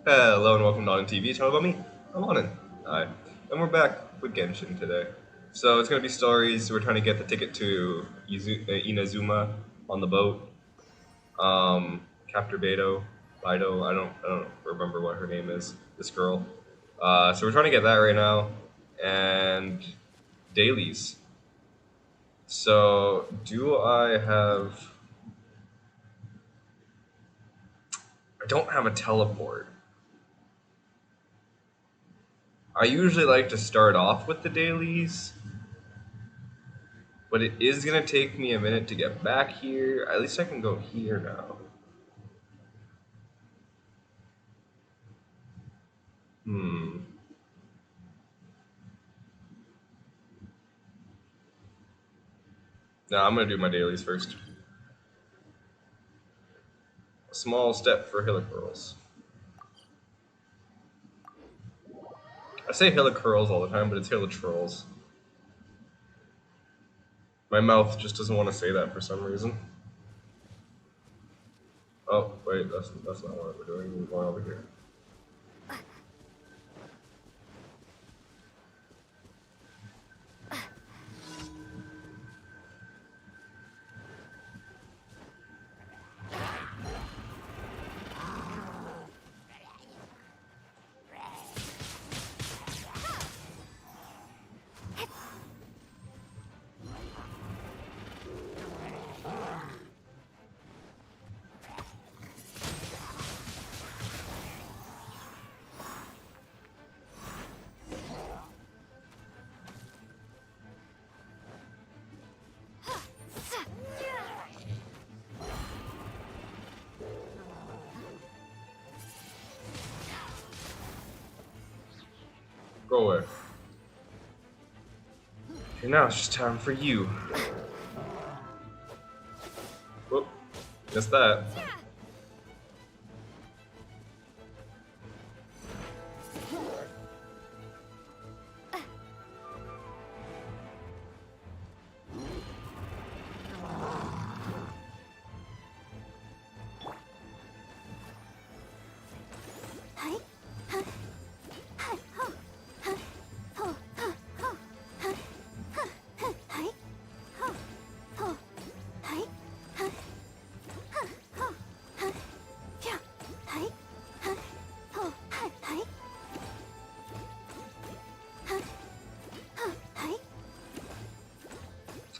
Hello and welcome to Auden TV, channel about me. I'm Auden. Hi. And we're back with Genshin today. So it's gonna be stories. We're trying to get the ticket to Inazuma on the boat. Captor Bido, I don't remember what her name is. This girl. So we're trying to get that right now. And dailies. So do I have I don't have a teleport. I usually like to start off with the dailies, but it is going to take me a minute to get back here. At least I can go here now. Hmm. No, I'm going to do my dailies first. A small step for Helicurls. I say Helicurls all the time, but it's Helitrolls. My mouth just doesn't want to say that for some reason. Oh, wait, that's not what we're doing. We're going over here. Go away. Okay, now it's just time for you. Whoop. Missed that.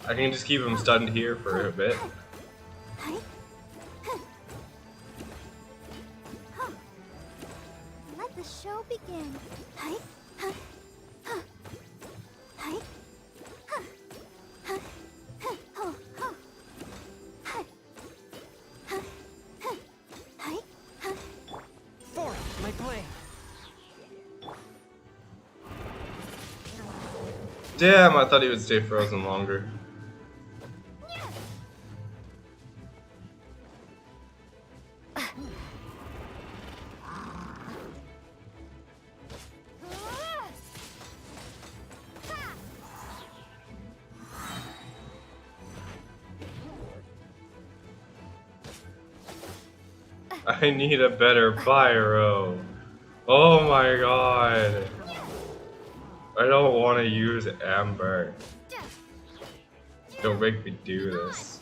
I can just keep him stunned here for a bit. Let the show begin. Forth, my blade. Damn, I thought he would stay frozen longer. I need a better pyro. Oh my god. I don't want to use Amber. Don't make me do this.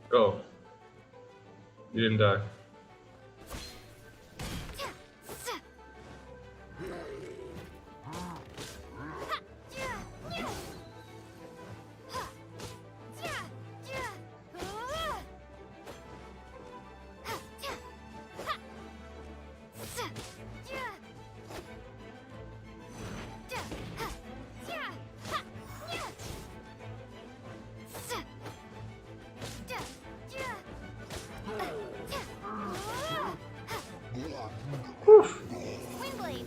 Go. You didn't die. Whew. Windblade.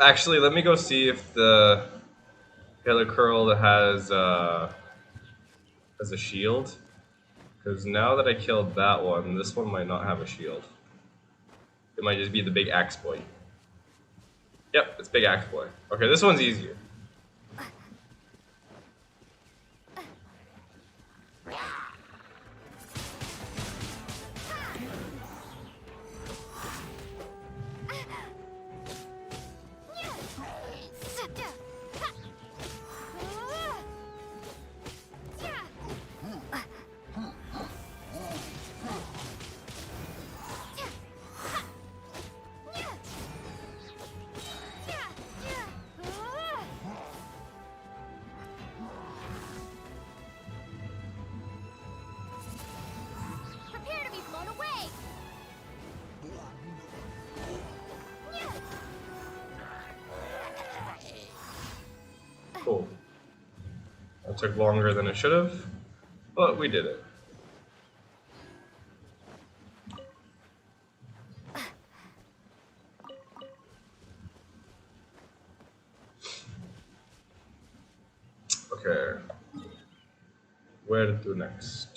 Actually, let me go see if the Halo Curl has a shield. Because now that I killed that one, this one might not have a shield. It might just be the big axe boy. Yep, it's big axe boy. Okay, this one's easier. Prepare to be blown away. Cool. That took longer than it should have, but we did it. Okay. Where to do next?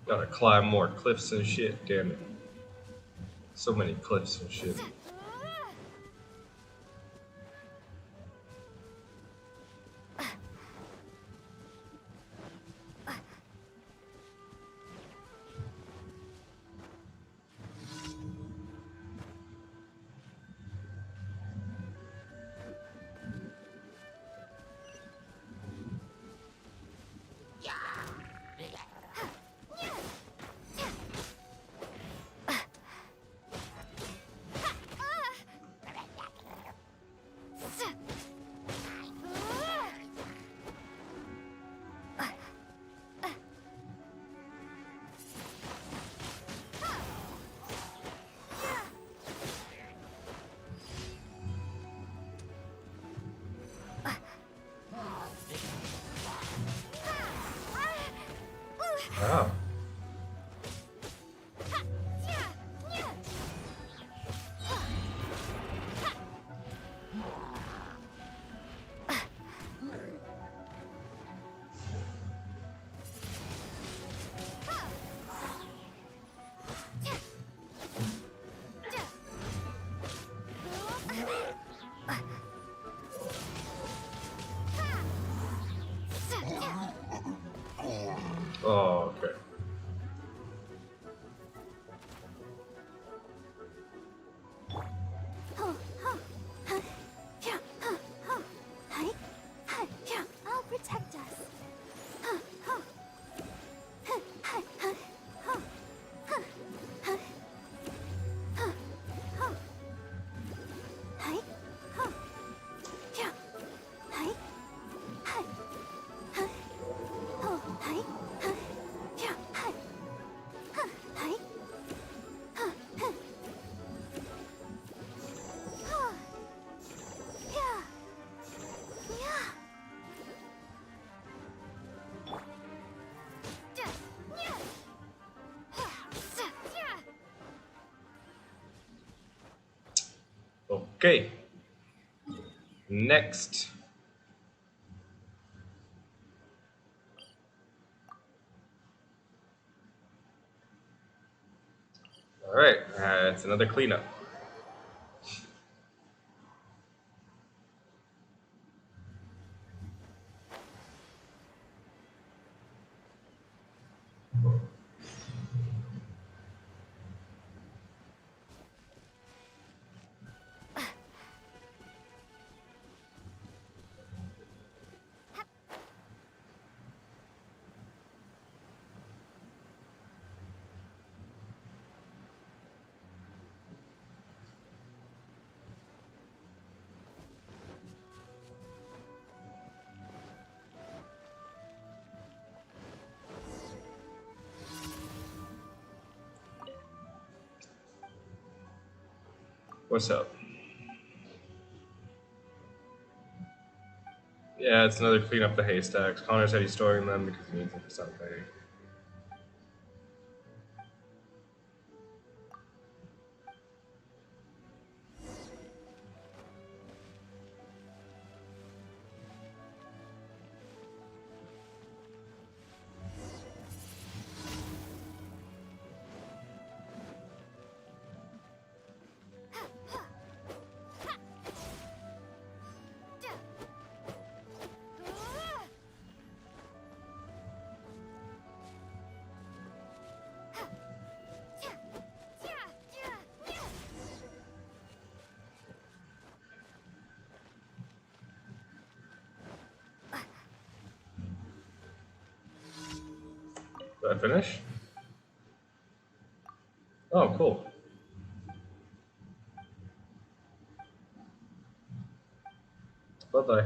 Gotta climb more cliffs and shit, damn it. So many cliffs and shit. Wow. Oh, okay. I'll protect us. Okay. Next. All right, it's another cleanup. What's up? Yeah, it's another clean up the haystacks. Connor said he's storing them because he needs them for something. Did I finish? Oh, cool. Bye-bye.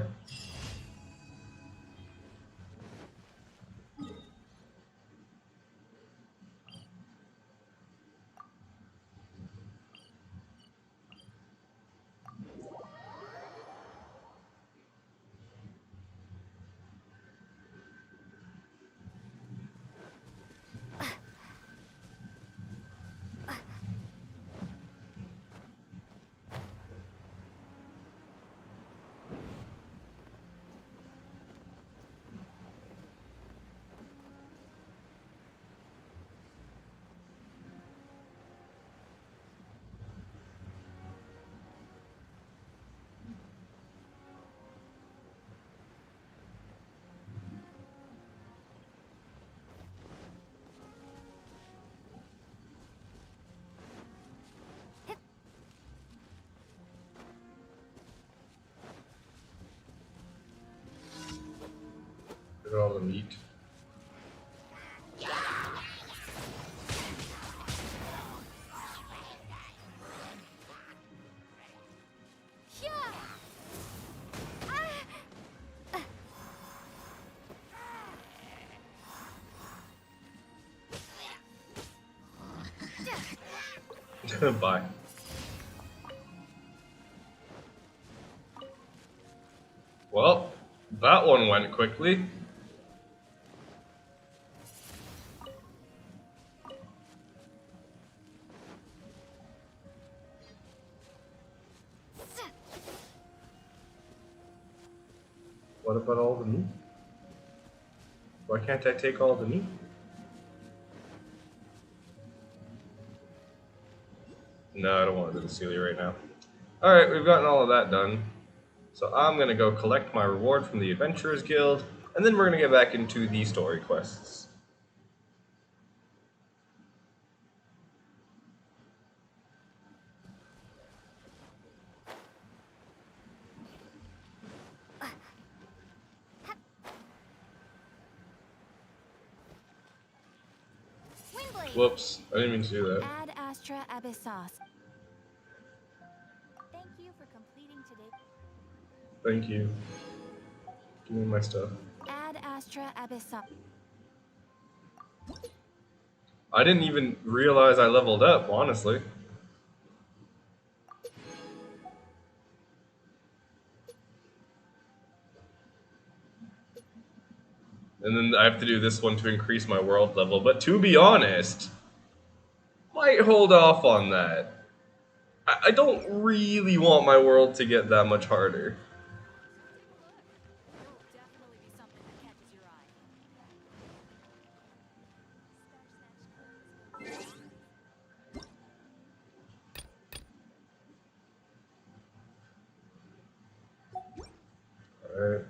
Look at all the meat. Bye. Well, that one went quickly. What about all the meat? Why can't I take all the meat? No, I don't want to do the Celia right now. Alright, we've gotten all of that done. So I'm going to go collect my reward from the Adventurers Guild, and then we're going to get back into the story quests. Windblade. Whoops, I didn't mean to do that. Ad Astra Abyssos. Thank you for completing today. Thank you. Give me my stuff. Ad Astra Abyssos. I didn't even realize I leveled up, honestly. And then I have to do this one to increase my world level. But to be honest, might hold off on that. I don't really want my world to get that much harder. Alright.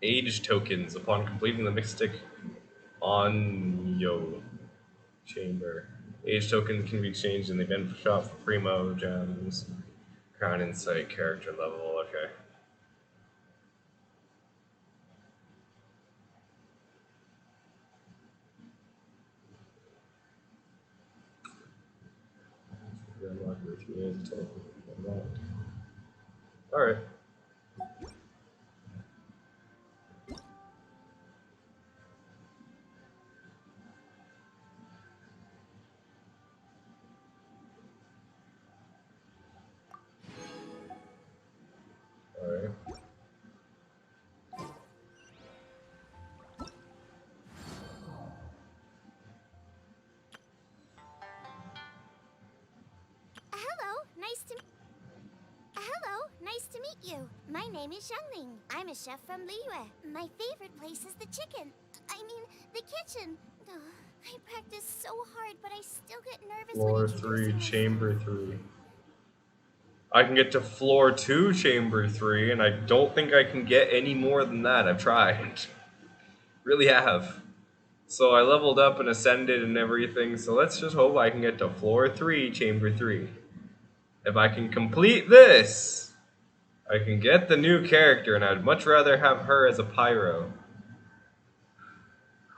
Age tokens upon completing the Mystic Onyo chamber. Age tokens can be exchanged in the event shop for primo gems. Crown insight, character level, okay. Alright. you. My name is Xiangling. I'm a chef from Liyue. My favorite place is the chicken. I mean, the kitchen. Ugh, I practice so hard, but I still get nervous Floor when 3, introducing chamber myself. 3. I can get to floor 2, chamber 3, and I don't think I can get any more than that. I've tried. Really have. So I leveled up and ascended and everything, so let's just hope I can get to floor 3, chamber 3. If I can complete this, I can get the new character, and I'd much rather have her as a pyro.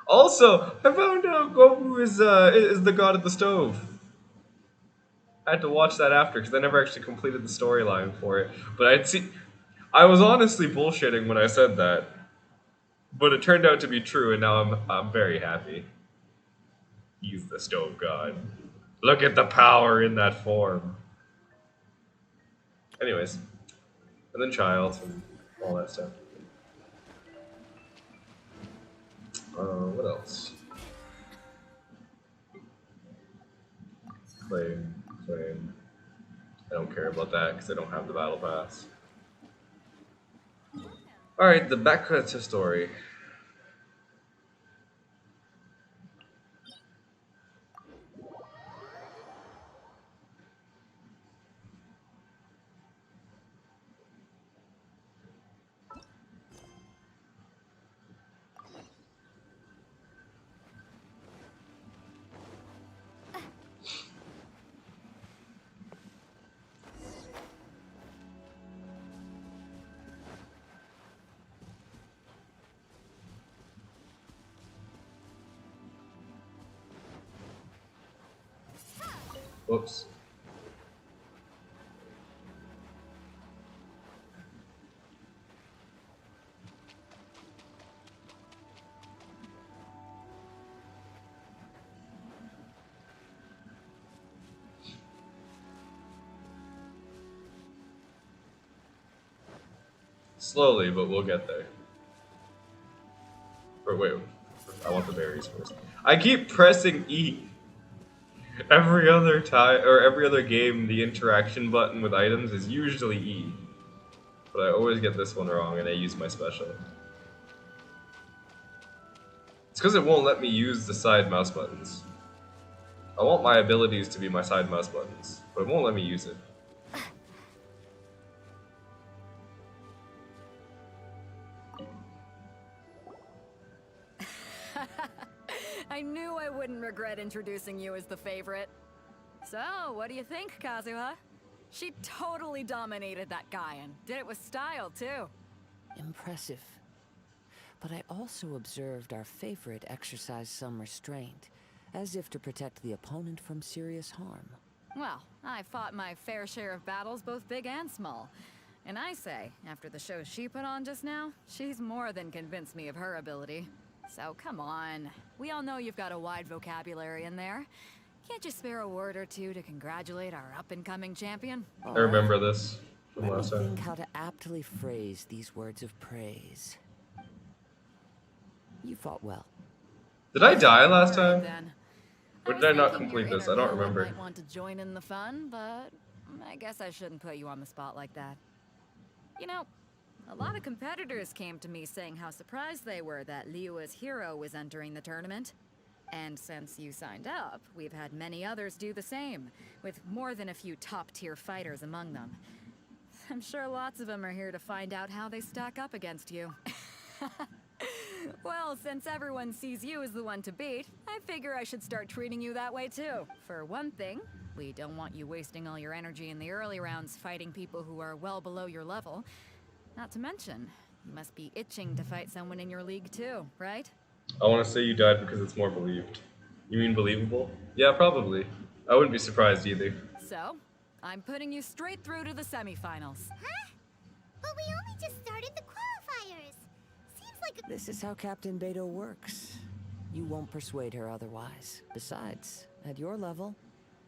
Also, I found out Goku is the god of the stove. I had to watch that after because I never actually completed the storyline for it. But I was honestly bullshitting when I said that, but it turned out to be true, and now I'm very happy. He's the stove god. Look at the power in that form. Anyways, and then child and all that stuff. What else? Claim. I don't care about that because I don't have the battle pass. Alright, the back to story. Whoops. Slowly, but we'll get there. Or wait, I want the berries first. I keep pressing E. Every other time, or every other game, the interaction button with items is usually E. But I always get this one wrong, and I use my special. It's because it won't let me use the side mouse buttons. I want my abilities to be my side mouse buttons, but it won't let me use it. I knew I wouldn't regret introducing you as the favorite. So, what do you think, Kazuha? She totally dominated that guy and did it with style, too. Impressive. But I also observed our favorite exercise some restraint, as if to protect the opponent from serious harm. Well, I fought my fair share of battles, both big and small. And I say, after the show she put on just now, she's more than convinced me of her ability. So come on. We all know you've got a wide vocabulary in there. Can't you spare a word or two to congratulate our up-and-coming champion? I remember this from Let me last time. think how to aptly phrase these words of praise. You fought well. Did I die last All right, time? then. Or was did I not thinking complete your this? I don't inner villain remember. might want to join in the fun, but I guess I shouldn't put you on the spot like that. You know, a lot of competitors came to me saying how surprised they were that Liyue's hero was entering the tournament. And since you signed up, we've had many others do the same, with more than a few top-tier fighters among them. I'm sure lots of them are here to find out how they stack up against you. Well, since everyone sees you as the one to beat, I figure I should start treating you that way too. For one thing, we don't want you wasting all your energy in the early rounds fighting people who are well below your level. Not to mention, you must be itching to fight someone in your league too, right? I want to say you died because it's more believed. You mean believable? Yeah, probably. I wouldn't be surprised either. So, I'm putting you straight through to the semifinals. Huh? But we only just started the qualifiers. Seems like a... This is how Captain Beto works. You won't persuade her otherwise. Besides, at your level,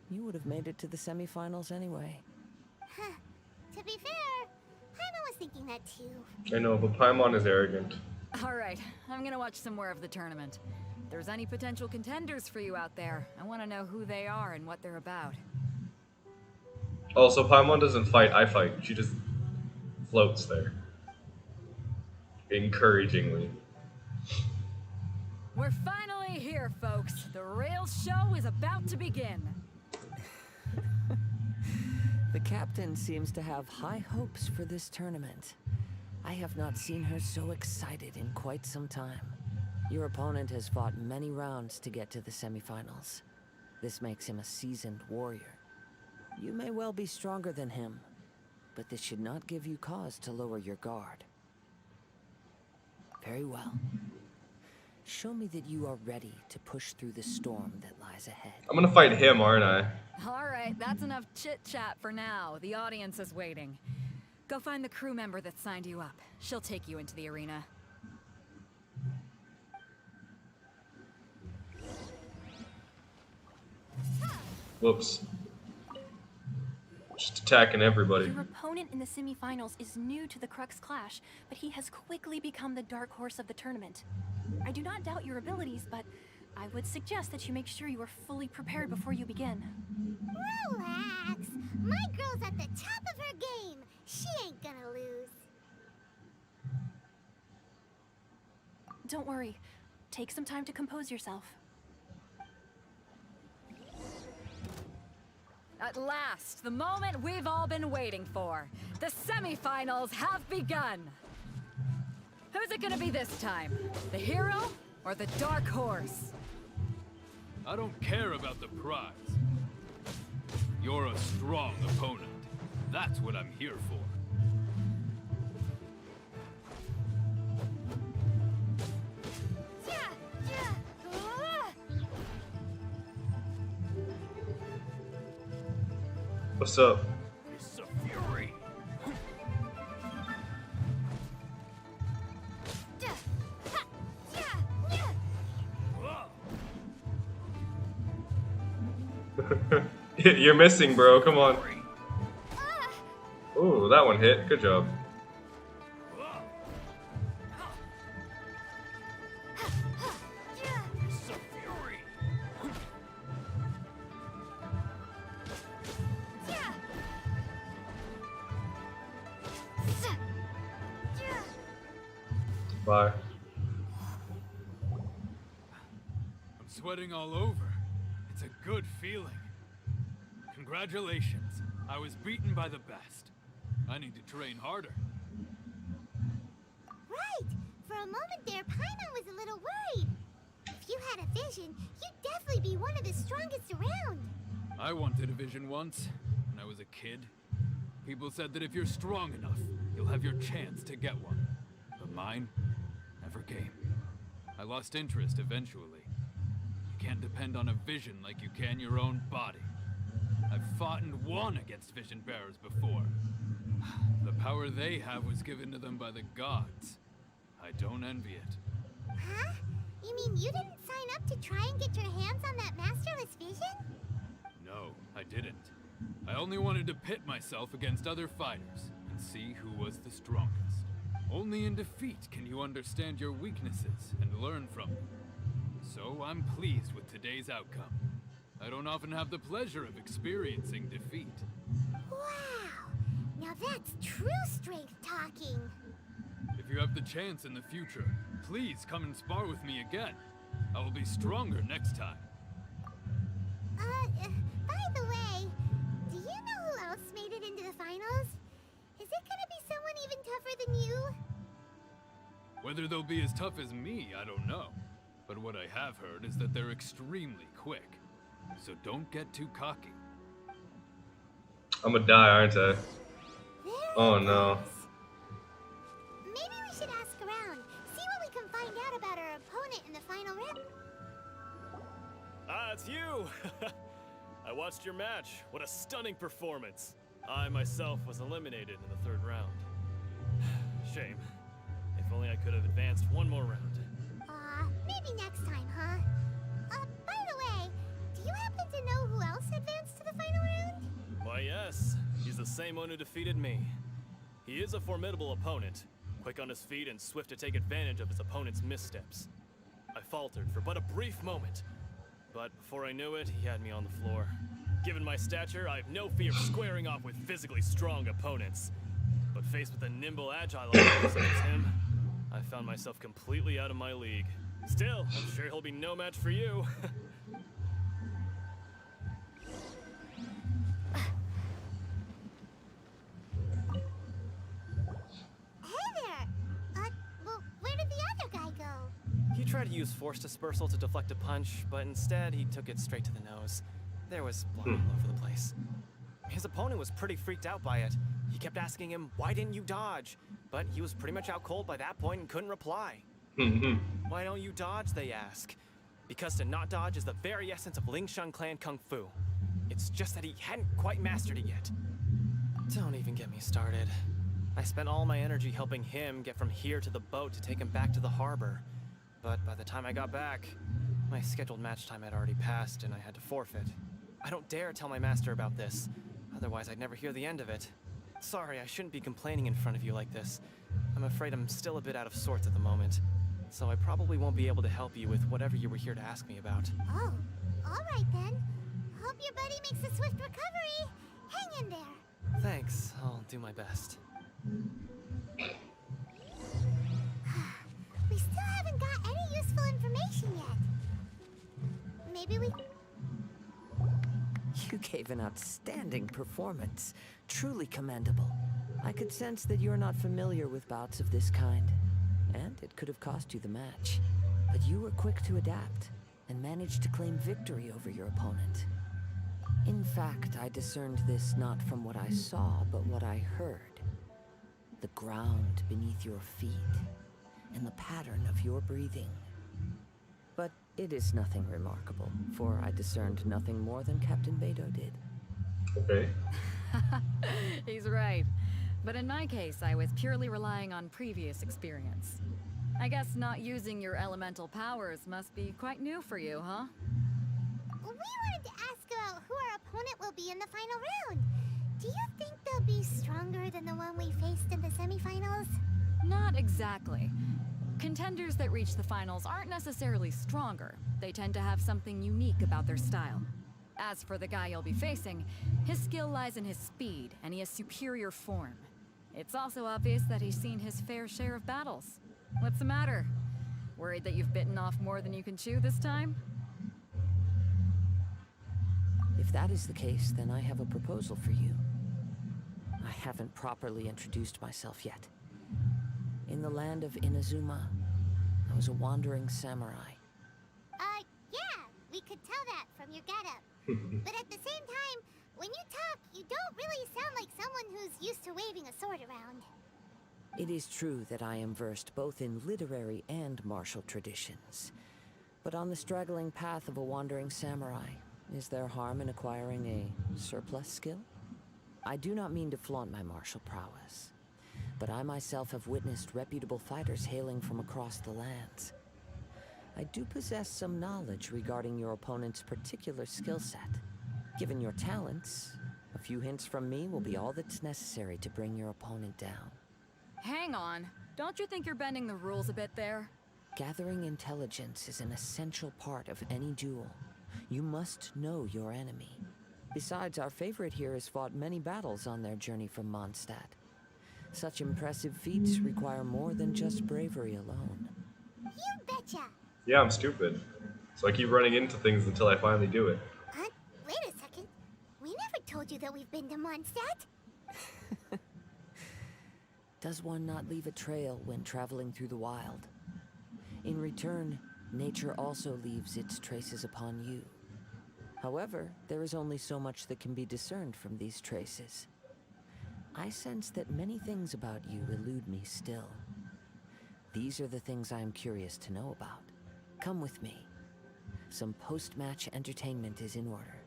you would have made it to the semifinals anyway. Huh. To be fair, Paimon was thinking that too. I know, but Paimon is arrogant. Alright, I'm gonna watch some more of the tournament. If there's any potential contenders for you out there, I want to know who they are and what they're about. Also, Paimon doesn't fight, I fight. She just floats there. Encouragingly. We're finally here, folks. The real show is about to begin. The captain seems to have high hopes for this tournament. I have not seen her so excited in quite some time. Your opponent has fought many rounds to get to the semifinals. This makes him a seasoned warrior. You may well be stronger than him, but this should not give you cause to lower your guard. Very well. Show me that you are ready to push through the storm that lies ahead. I'm gonna fight him, aren't I? All right, that's enough chit-chat for now. The audience is waiting. Go find the crew member that signed you up. She'll take you into the arena. Whoops. Just attacking everybody. Your opponent in the semifinals is new to the Crux Clash, but he has quickly become the dark horse of the tournament. I do not doubt your abilities, but I would suggest that you make sure you are fully prepared before you begin. Relax. My girl's at the top of her game. She ain't gonna lose. Don't worry. Take some time to compose yourself. At last, the moment we've all been waiting for. The semifinals have begun. Who's it gonna be this time? The hero or the dark horse? I don't care about the prize. You're a strong opponent. That's what I'm here for. What's up? It's a fury. You're missing, bro. Come on. Ooh, that one hit. Good job. It's a fury. Bye. I'm sweating all over. It's a good feeling. Congratulations. I was beaten by the best. I need to train harder. Right. For a moment there, Paimon was a little worried. If you had a vision, you'd definitely be one of the strongest around. I wanted a vision once, when I was a kid. People said that if you're strong enough, you'll have your chance to get one. But mine never came. I lost interest eventually. You can't depend on a vision like you can your own body. I've fought and won against vision bearers before. The power they have was given to them by the gods. I don't envy it. Huh? You mean you didn't sign up to try and get your hands on that masterless vision? No, I didn't. I only wanted to pit myself against other fighters and see who was the strongest. Only in defeat can you understand your weaknesses and learn from them. So I'm pleased with today's outcome. I don't often have the pleasure of experiencing defeat. Wow. Now that's true strength talking. If you have the chance in the future, please come and spar with me again. I will be stronger next time. By the way, do you know who else made it into the finals? Is it gonna be someone even tougher than you? Whether they'll be as tough as me, I don't know. But what I have heard is that they're extremely quick. So don't get too cocky. I'm gonna die, aren't I? There Oh it no. goes. Maybe we should ask around, see what we can find out about our opponent in the final round. Ah, it's you! I watched your match. What a stunning performance. I myself was eliminated in the third round. Shame. If only I could have advanced one more round. Maybe next time, huh? By the way, do you happen to know who else advanced to the final round? Why, yes. He's the same one who defeated me. He is a formidable opponent, quick on his feet and swift to take advantage of his opponent's missteps. I faltered for but a brief moment, but before I knew it, he had me on the floor. Given my stature, I have no fear of squaring off with physically strong opponents. But But faced with a nimble, agile opponent such as him, I found myself completely out of my league. Still, I'm sure he'll be no match for you. Hey there! Well, where did the other guy go? He tried to use force dispersal to deflect a punch, but instead he took it straight to the nose. There was blood all over the place. His opponent was pretty freaked out by it. He kept asking him, "Why didn't you dodge?" But he was pretty much out cold by that point and couldn't reply. "Why don't you dodge?" they ask. Because to not dodge is the very essence of Lingsheng clan kung fu. It's just that he hadn't quite mastered it yet. Don't even get me started. I spent all my energy helping him get from here to the boat to take him back to the harbor. But by the time I got back, my scheduled match time had already passed and I had to forfeit. I don't dare tell my master about this, otherwise I'd never hear the end of it. Sorry, I shouldn't be complaining in front of you like this. I'm afraid I'm still a bit out of sorts at the moment, so I probably won't be able to help you with whatever you were here to ask me about. Oh, alright then. Hope your buddy makes a swift recovery. Hang in there. Thanks, I'll do my best. We still haven't got any useful information yet. Maybe we... You gave an outstanding performance. Truly commendable. I could sense that you're not familiar with bouts of this kind, and it could have cost you the match. But you were quick to adapt, and managed to claim victory over your opponent. In fact, I discerned this not from what I saw, but what I heard. The ground beneath your feet, and the pattern of your breathing. But it is nothing remarkable, for I discerned nothing more than Captain Beidou did. Okay. He's right. But in my case, I was purely relying on previous experience. I guess not using your elemental powers must be quite new for you, huh? We wanted to ask about who our opponent will be in the final round. Do you think they'll be stronger than the one we faced in the semifinals? Not exactly. Contenders that reach the finals aren't necessarily stronger. They tend to have something unique about their style. As for the guy you'll be facing, his skill lies in his speed, and he has superior form. It's also obvious that he's seen his fair share of battles. What's the matter? Worried that you've bitten off more than you can chew this time? If that is the case, then I have a proposal for you. I haven't properly introduced myself yet. In the land of Inazuma, I was a wandering samurai. Yeah, we could tell that from your getup. But at the same time, when you talk, you don't really sound like someone who's used to waving a sword around. It is true that I am versed both in literary and martial traditions. But on the straggling path of a wandering samurai, is there harm in acquiring a surplus skill? I do not mean to flaunt my martial prowess, but I myself have witnessed reputable fighters hailing from across the lands. I do possess some knowledge regarding your opponent's particular skill set. Given your talents, a few hints from me will be all that's necessary to bring your opponent down. Hang on. Don't you think you're bending the rules a bit there? Gathering intelligence is an essential part of any duel. You must know your enemy. Besides, our favorite here has fought many battles on their journey from Mondstadt. Such impressive feats require more than just bravery alone. You betcha! Yeah, I'm stupid. So I keep running into things until I finally do it. Wait a second. We never told you that we've been to Mondstadt. Does one not leave a trail when traveling through the wild? In return, nature also leaves its traces upon you. However, there is only so much that can be discerned from these traces. I sense that many things about you elude me still. These are the things I am curious to know about. Come with me. Some post-match entertainment is in order.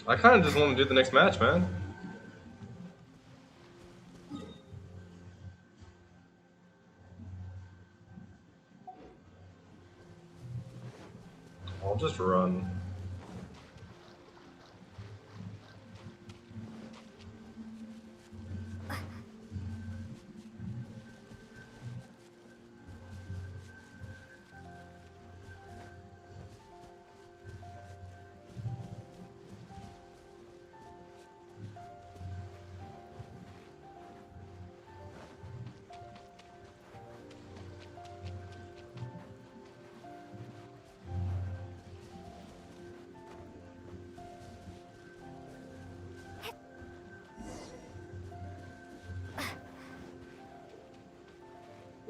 I kind of just want to do the next match, man. I'll just run.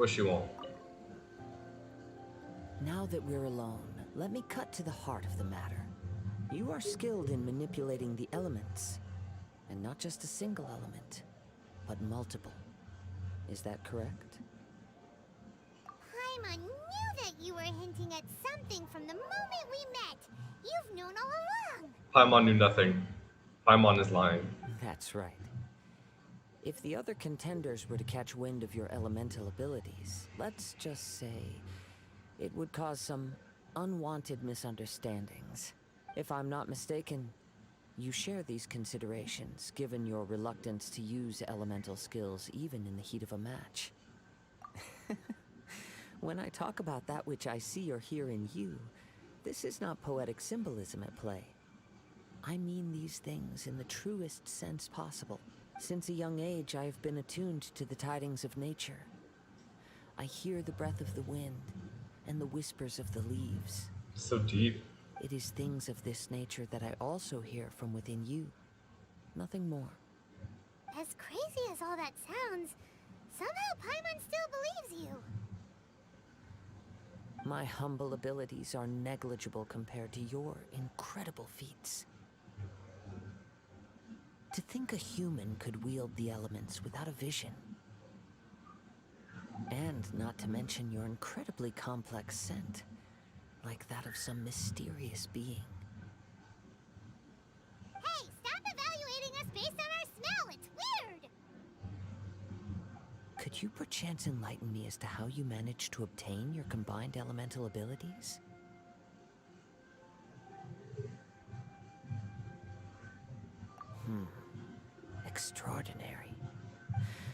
What she want? Now that we're alone, let me cut to the heart of the matter. You are skilled in manipulating the elements. And not just a single element, but multiple. Is that correct? Paimon knew that you were hinting at something from the moment we met. You've known all along. Paimon knew nothing. Paimon is lying. That's right. If the other contenders were to catch wind of your elemental abilities, let's just say it would cause some unwanted misunderstandings. If I'm not mistaken, you share these considerations, given your reluctance to use elemental skills even in the heat of a match. When I talk about that which I see or hear in you, this is not poetic symbolism at play. I mean these things in the truest sense possible. Since a young age, I have been attuned to the tidings of nature. I hear the breath of the wind and the whispers of the leaves. So deep. It is things of this nature that I also hear from within you. Nothing more. As crazy as all that sounds, somehow Paimon still believes you. My humble abilities are negligible compared to your incredible feats. To think a human could wield the elements without a vision. And not to mention your incredibly complex scent, like that of some mysterious being. Hey, stop evaluating us based on our smell! It's weird! Could you perchance enlighten me as to how you managed to obtain your combined elemental abilities? Extraordinary.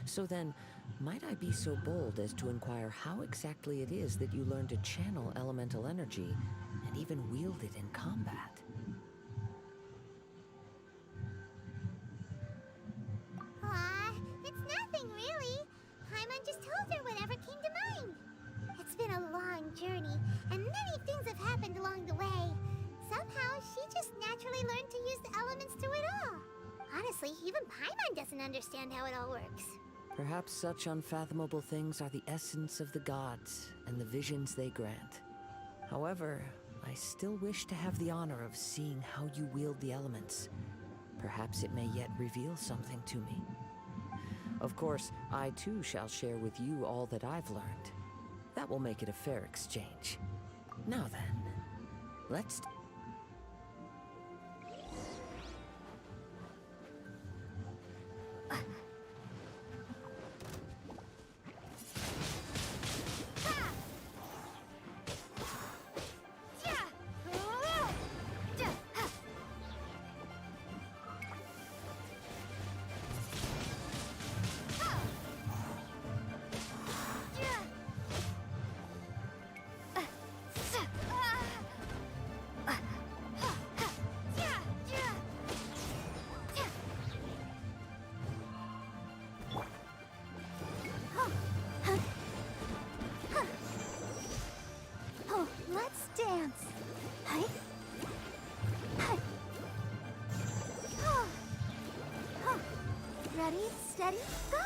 So then, might I be so bold as to inquire how exactly it is that you learned to channel elemental energy and even wield it in combat? It's nothing really. Paimon just told her whatever came to mind. It's been a long journey, and many things have happened along the way. Somehow, she just naturally learned to use the elements through it all. Honestly, even Paimon doesn't understand how it all works. Perhaps such unfathomable things are the essence of the gods and the visions they grant. However, I still wish to have the honor of seeing how you wield the elements. Perhaps it may yet reveal something to me. Of course, I too shall share with you all that I've learned. That will make it a fair exchange. Now then, let's... Let's dance. Hi. Hi. Ready, steady, go!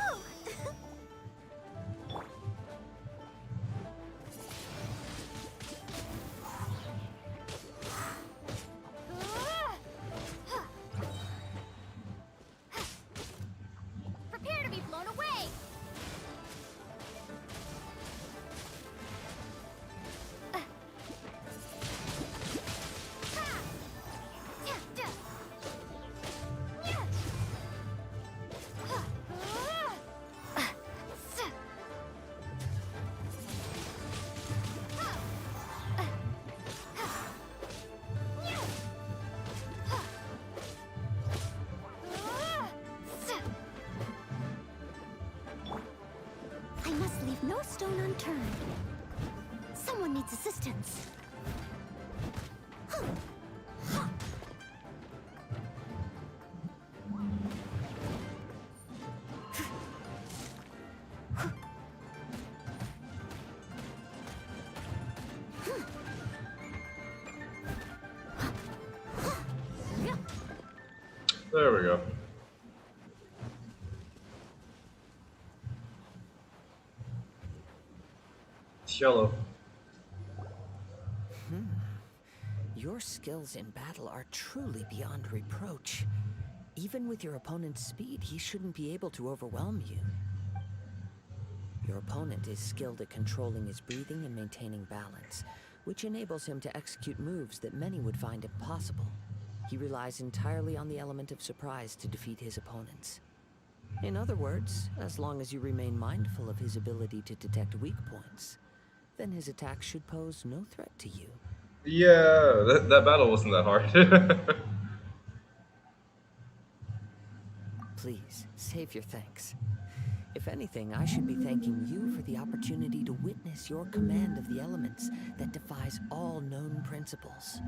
Prepare to be blown away! I must leave no stone unturned. Someone needs assistance. There we go. yellow. Your skills in battle are truly beyond reproach. Even with your opponent's speed, he shouldn't be able to overwhelm you. Your opponent is skilled at controlling his breathing and maintaining balance, which enables him to execute moves that many would find impossible. He relies entirely on the element of surprise to defeat his opponents. In other words, as long as you remain mindful of his ability to detect weak points, then his attacks should pose no threat to you. Yeah, that battle wasn't that hard. Please, save your thanks. If anything, I should be thanking you for the opportunity to witness your command of the elements that defies all known principles.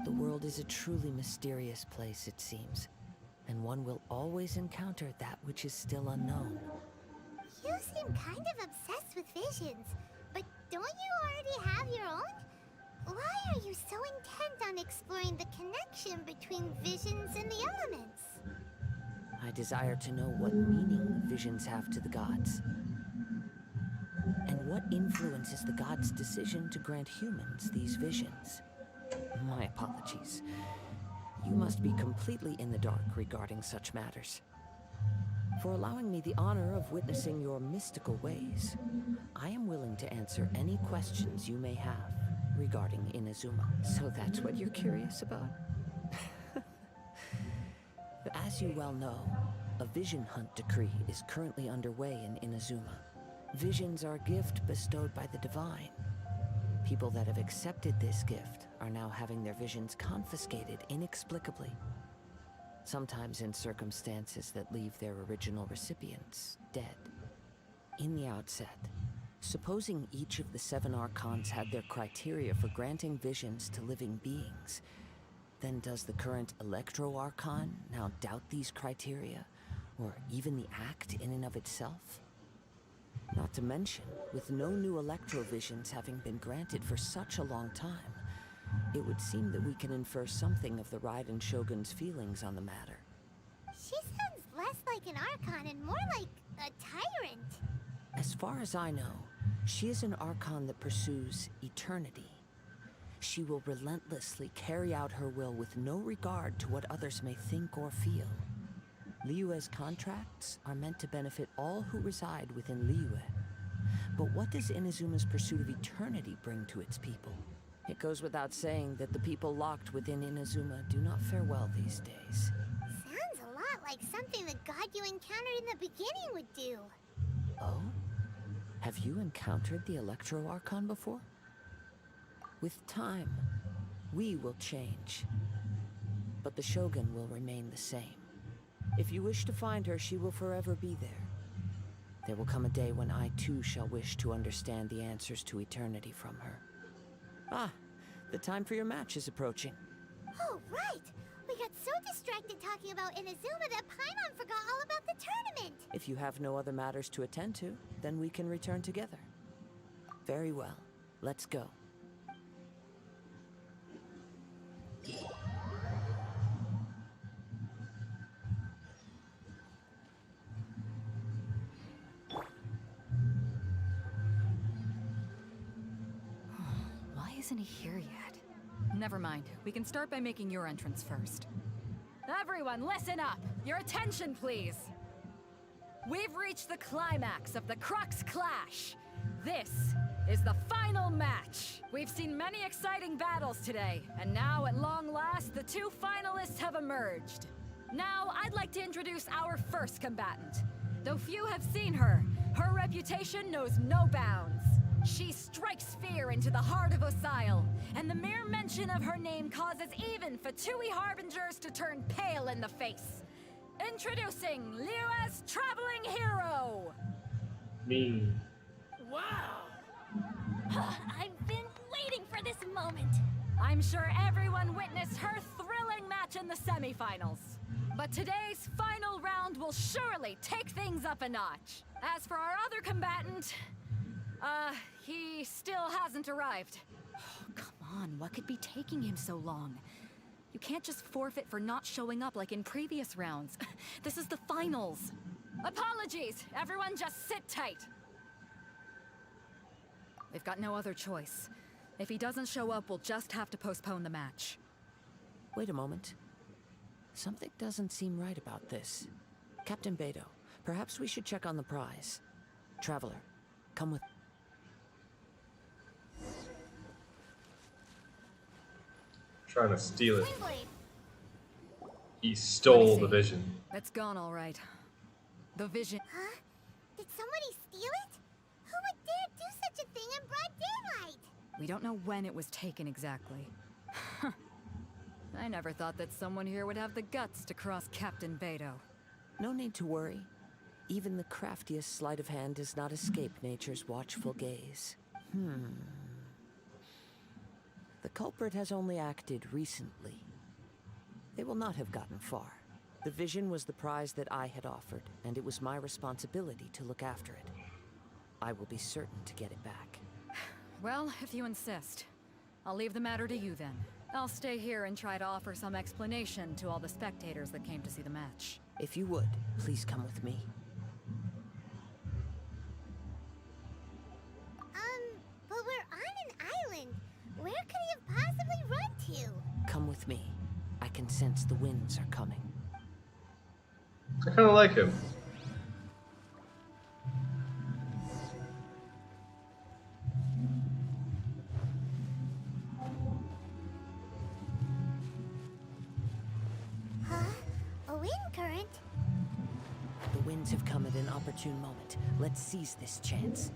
The world is a truly mysterious place, it seems, and one will always encounter that which is still unknown. You seem kind of obsessed with visions, but don't you already have your own? Why are you so intent on exploring the connection between visions and the elements? I desire to know what meaning visions have to the gods, and what influences the gods' decision to grant humans these visions. My apologies. You must be completely in the dark regarding such matters. For allowing me the honor of witnessing your mystical ways, I am willing to answer any questions you may have regarding Inazuma. So that's what you're curious about? As you well know, a vision hunt decree is currently underway in Inazuma. Visions are a gift bestowed by the divine. People that have accepted this gift are now having their visions confiscated inexplicably. Sometimes in circumstances that leave their original recipients dead. In the outset, supposing each of the 7 archons had their criteria for granting visions to living beings, then does the current Electro Archon now doubt these criteria, or even the act in and of itself? Not to mention, with no new Electro visions having been granted for such a long time, it would seem that we can infer something of the Raiden Shogun's feelings on the matter. She sounds less like an Archon and more like a tyrant. As far as I know, she is an Archon that pursues eternity. She will relentlessly carry out her will with no regard to what others may think or feel. Liyue's contracts are meant to benefit all who reside within Liyue. But what does Inazuma's pursuit of eternity bring to its people? It goes without saying that the people locked within Inazuma do not fare well these days. Sounds a lot like something the god you encountered in the beginning would do. Oh? Have you encountered the Electro Archon before? With time, we will change. But the Shogun will remain the same. If you wish to find her, she will forever be there. There will come a day when I too shall wish to understand the answers to eternity from her. Ah, the time for your match is approaching. Oh, right! We got so distracted talking about Inazuma that Paimon forgot all about the tournament! If you have no other matters to attend to, then we can return together. Very well. Let's go. Why isn't he here yet? Never mind. We can start by making your entrance first. Everyone, listen up! Your attention, please! We've reached the climax of the Crux Clash! This is the final match! We've seen many exciting battles today, and now at long last, the 2 finalists have emerged. Now, I'd like to introduce our first combatant. Though few have seen her, her reputation knows no bounds. She strikes fear into the heart of Osile, and the mere mention of her name causes even Fatui Harbingers to turn pale in the face. Introducing Liyue's traveling hero! Me. Wow! I've been waiting for this moment. I'm sure everyone witnessed her thrilling match in the semifinals. But today's final round will surely take things up a notch. As for our other combatant, he still hasn't arrived. Oh, come on, what could be taking him so long? You can't just forfeit for not showing up like in previous rounds. This is the finals. Apologies, everyone just sit tight. We've got no other choice. If he doesn't show up, we'll just have to postpone the match. Wait a moment. Something doesn't seem right about this. Captain Beto, perhaps we should check on the prize. Traveler, come with... Trying to steal it. Windblade. He Let me stole see. the vision. It's gone, all right. The vision... Huh? Did somebody steal it? Who would dare do such a thing in broad daylight? We don't know when it was taken exactly. I never thought that someone here would have the guts to cross Captain Beto. No need to worry. Even the craftiest sleight of hand does not escape nature's watchful gaze. The culprit has only acted recently. They will not have gotten far. The vision was the prize that I had offered, and it was my responsibility to look after it. I will be certain to get it back. Well, if you insist. I'll leave the matter to you then. I'll stay here and try to offer some explanation to all the spectators that came to see the match. If you would, please come with me. But we're on an island. Where could he have possibly run to? Come with me. I can sense the winds are coming. I kind of like him. Huh? A wind current? The winds have come at an opportune moment. Let's seize this chance.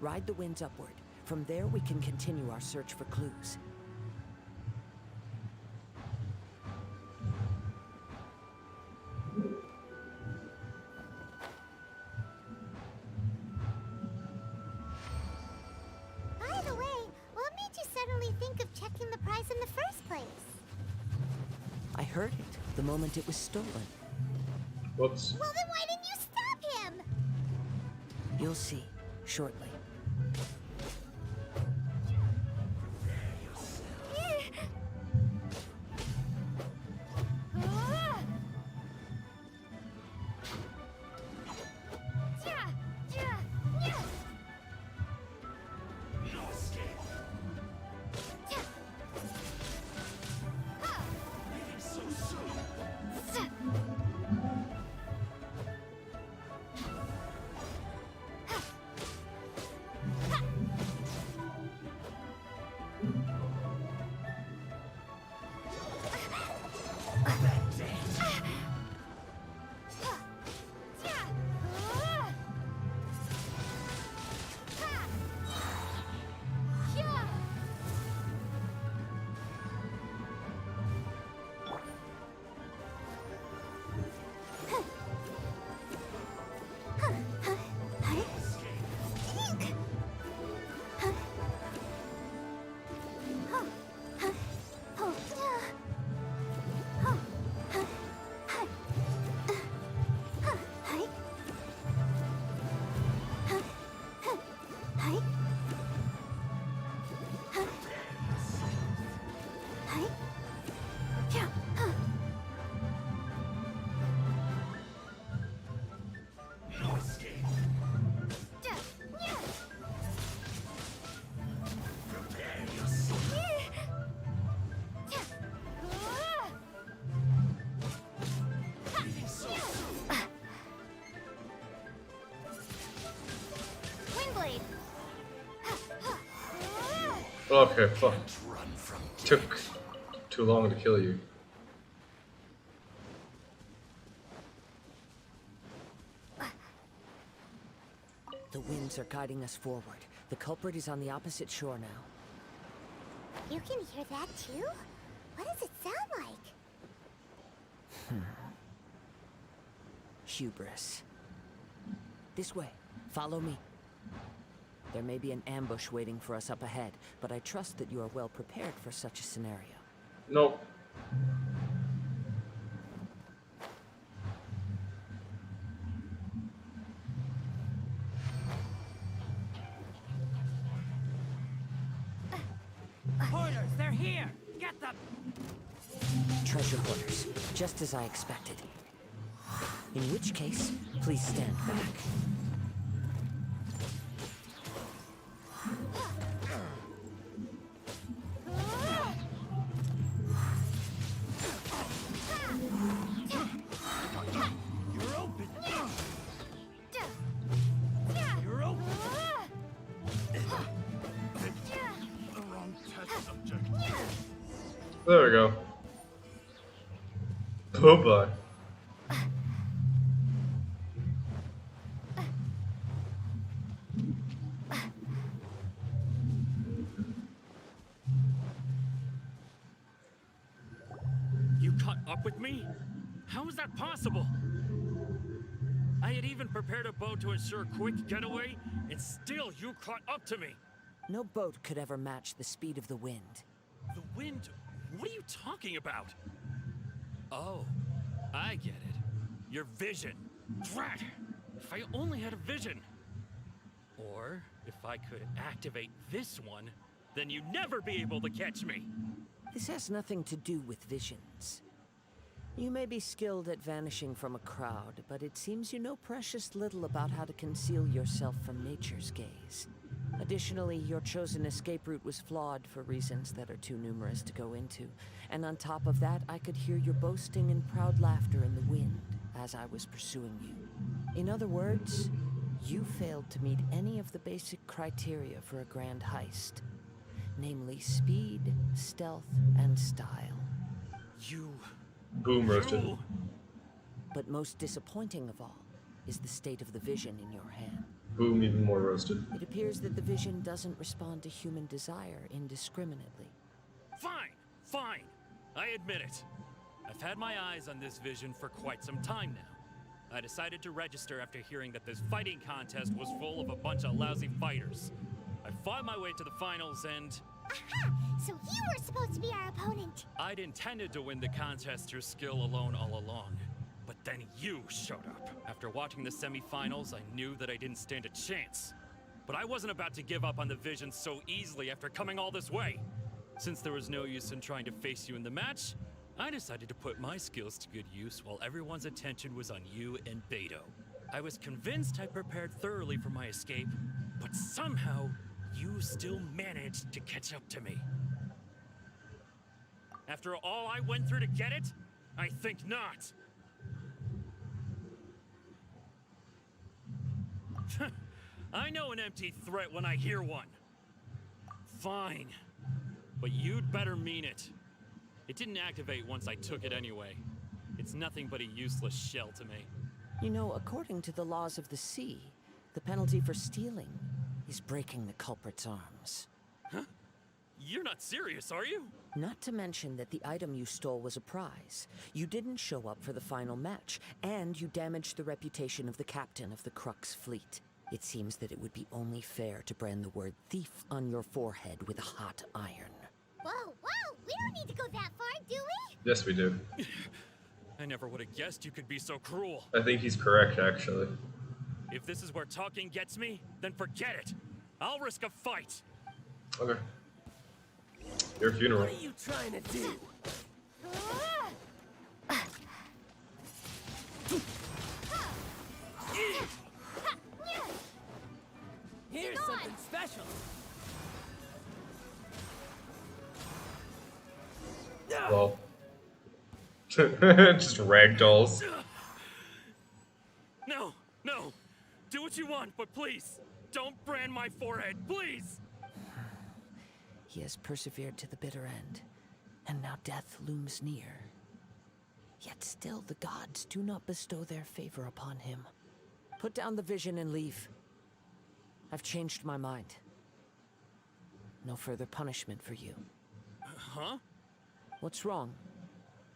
Ride the winds upward. From there, we can continue our search for clues. By the way, what made you suddenly think of checking the prize in the first place? I heard it the moment it was stolen. Whoops. Well, then why didn't you stop him? You'll see shortly. Okay, fuck. Took too long to kill you. The winds are guiding us forward. The culprit is on the opposite shore now. You can hear that too? What does it sound like? Hubris. This way. Follow me. There may be an ambush waiting for us up ahead, but I trust that you are well prepared for such a scenario. Nope. Hoarders, they're here! Get them! Treasure hoarders, just as I expected. In which case, please stand back. There we go. Oh boy. You caught up with me? How is that possible? I had even prepared a boat to ensure a quick getaway, and still you caught up to me. No boat could ever match the speed of the wind. The wind? What are you talking about? Oh, I get it. Your vision. Drat! If I only had a vision. Or, if I could activate this one, then you'd never be able to catch me. This has nothing to do with visions. You may be skilled at vanishing from a crowd, but it seems you know precious little about how to conceal yourself from nature's gaze. Additionally, your chosen escape route was flawed for reasons that are too numerous to go into. And on top of that, I could hear your boasting and proud laughter in the wind as I was pursuing you. In other words, you failed to meet any of the basic criteria for a grand heist. Namely speed, stealth, and style. You... Boom roasted. You... But most disappointing of all is the state of the vision in your hand. Boom, even more roasted. It appears that the vision doesn't respond to human desire indiscriminately. Fine, fine. I admit it. I've had my eyes on this vision for quite some time now. I decided to register after hearing that this fighting contest was full of a bunch of lousy fighters. I fought my way to the finals and... Aha! So you were supposed to be our opponent! I'd intended to win the contest through skill alone all along. But then you showed up. After watching the semi-finals, I knew that I didn't stand a chance. But I wasn't about to give up on the vision so easily after coming all this way. Since there was no use in trying to face you in the match, I decided to put my skills to good use while everyone's attention was on you and Beto. I was convinced I prepared thoroughly for my escape, but somehow, you still managed to catch up to me. After all I went through to get it? I think not. I know an empty threat when I hear one. Fine. But you'd better mean it. It didn't activate once I took it anyway. It's nothing but a useless shell to me. You know, according to the laws of the sea, the penalty for stealing is breaking the culprit's arms. Huh? You're not serious, are you? Not to mention that the item you stole was a prize. You didn't show up for the final match, and you damaged the reputation of the captain of the Crux fleet. It seems that it would be only fair to brand the word thief on your forehead with a hot iron. Whoa, whoa! We don't need to go that far, do we? Yes, we do. I never would have guessed you could be so cruel. I think he's correct, actually. If this is where talking gets me, then forget it. I'll risk a fight. Okay. Your funeral. What are you trying to do? Here's something special. Well. Just ragdolls. No, no. Do what you want, but please, don't brand my forehead, please. He has persevered to the bitter end, and now death looms near. Yet still the gods do not bestow their favor upon him. Put down the vision and leave. I've changed my mind. No further punishment for you. Huh? What's wrong?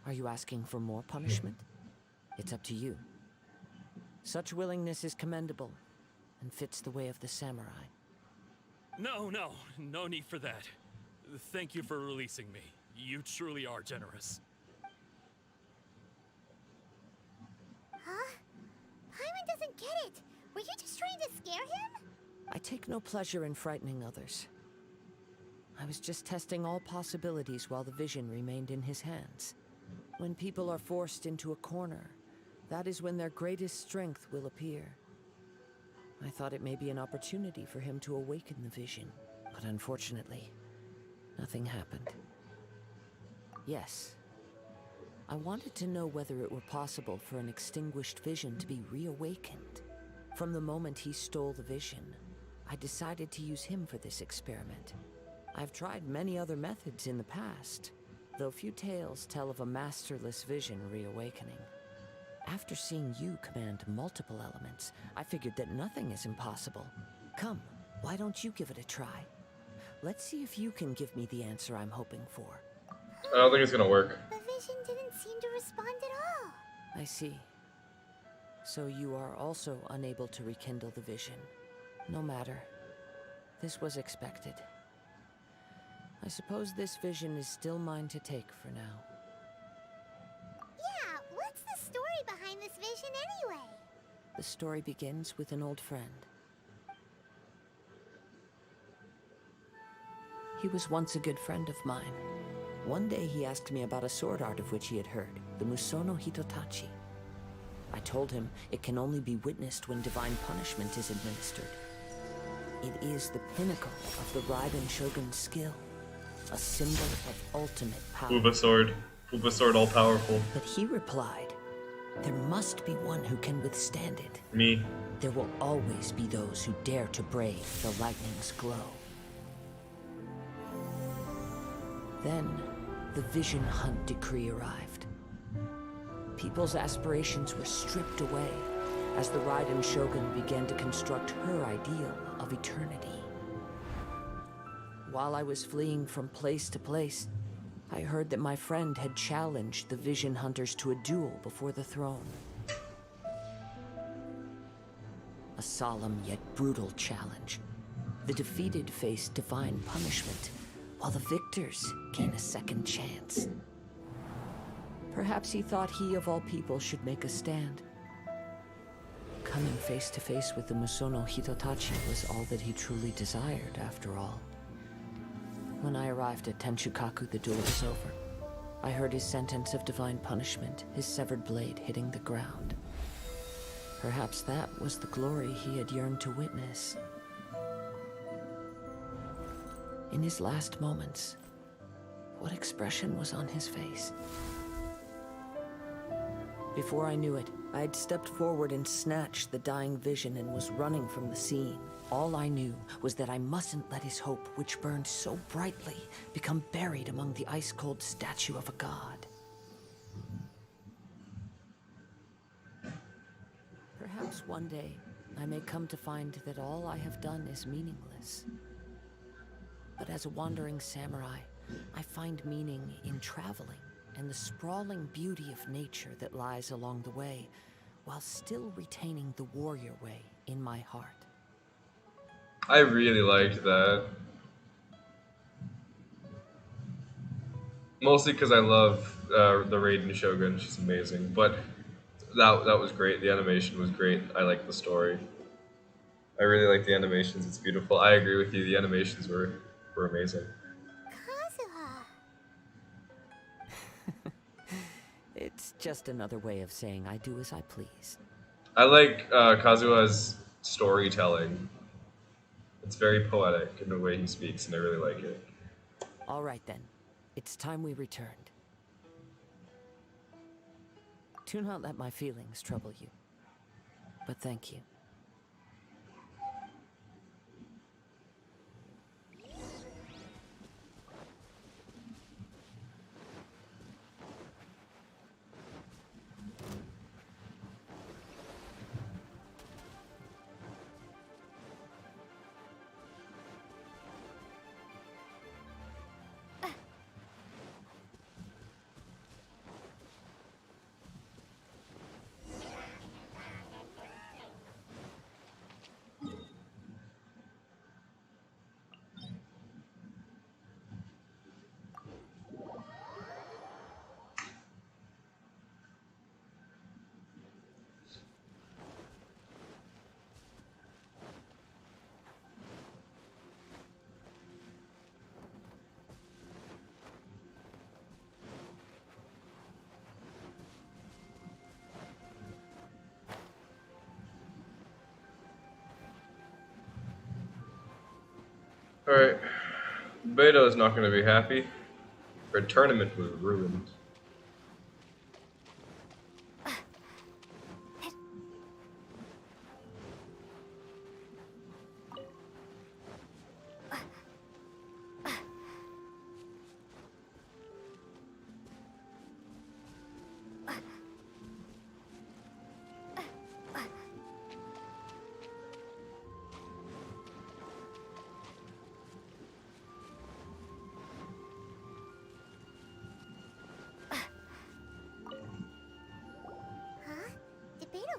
Are you asking for more punishment? It's up to you. Such willingness is commendable, and fits the way of the samurai. No, no. No need for that. Thank you for releasing me. You truly are generous. Huh? Paimon doesn't get it. Were you just trying to scare him? I take no pleasure in frightening others. I was just testing all possibilities while the vision remained in his hands. When people are forced into a corner, that is when their greatest strength will appear. I thought it may be an opportunity for him to awaken the vision, but unfortunately, nothing happened. Yes, I wanted to know whether it were possible for an extinguished vision to be reawakened. From the moment he stole the vision, I decided to use him for this experiment. I've tried many other methods in the past. though few tales tell of a masterless vision reawakening. After seeing you command multiple elements, I figured that nothing is impossible. Come, why don't you give it a try? Let's see if you can give me the answer I'm hoping for. I don't think it's gonna work. The vision didn't seem to respond at all. I see. So you are also unable to rekindle the vision. No matter. This was expected. I suppose this vision is still mine to take for now. Yeah, what's the story behind this vision anyway? The story begins with an old friend. He was once a good friend of mine. One day he asked me about a sword art of which he had heard, the Musono Hitotachi. I told him it can only be witnessed when divine punishment is administered. It is the pinnacle of the Raiden Shogun's skill, a symbol of ultimate power. Fuba sword all powerful. But he replied, there must be one who can withstand it. Me. There will always be those who dare to brave the lightning's glow. Then, the Vision Hunt decree arrived. People's aspirations were stripped away as the Raiden Shogun began to construct her ideal of eternity. While I was fleeing from place to place, I heard that my friend had challenged the Vision Hunters to a duel before the throne. A solemn yet brutal challenge. The defeated face divine punishment, while the victors gain a second chance. Perhaps he thought he of all people should make a stand. Coming face to face with the Musono Hitotachi was all that he truly desired, after all. When I arrived at Tenshukaku, the duel was over. I heard his sentence of divine punishment, his severed blade hitting the ground. Perhaps that was the glory he had yearned to witness. In his last moments, what expression was on his face? Before I knew it, I had stepped forward and snatched the dying vision and was running from the scene. All I knew was that I mustn't let his hope, which burned so brightly, become buried among the ice-cold statue of a god. Perhaps one day, I may come to find that all I have done is meaningless. But as a wandering samurai, I find meaning in traveling and the sprawling beauty of nature that lies along the way, while still retaining the warrior way in my heart. I really liked that. Mostly because I love the Raiden Shogun. She's amazing. But that was great. The animation was great. I like the story. I really like the animations. It's beautiful. I agree with you. The animations were amazing. Kazuha. It's just another way of saying I do as I please. I like Kazuha's storytelling. It's very poetic in the way he speaks, and I really like it. All right then. It's time we returned. Do not let my feelings trouble you. But thank you. Alright. Beto is not going to be happy. Her tournament was ruined.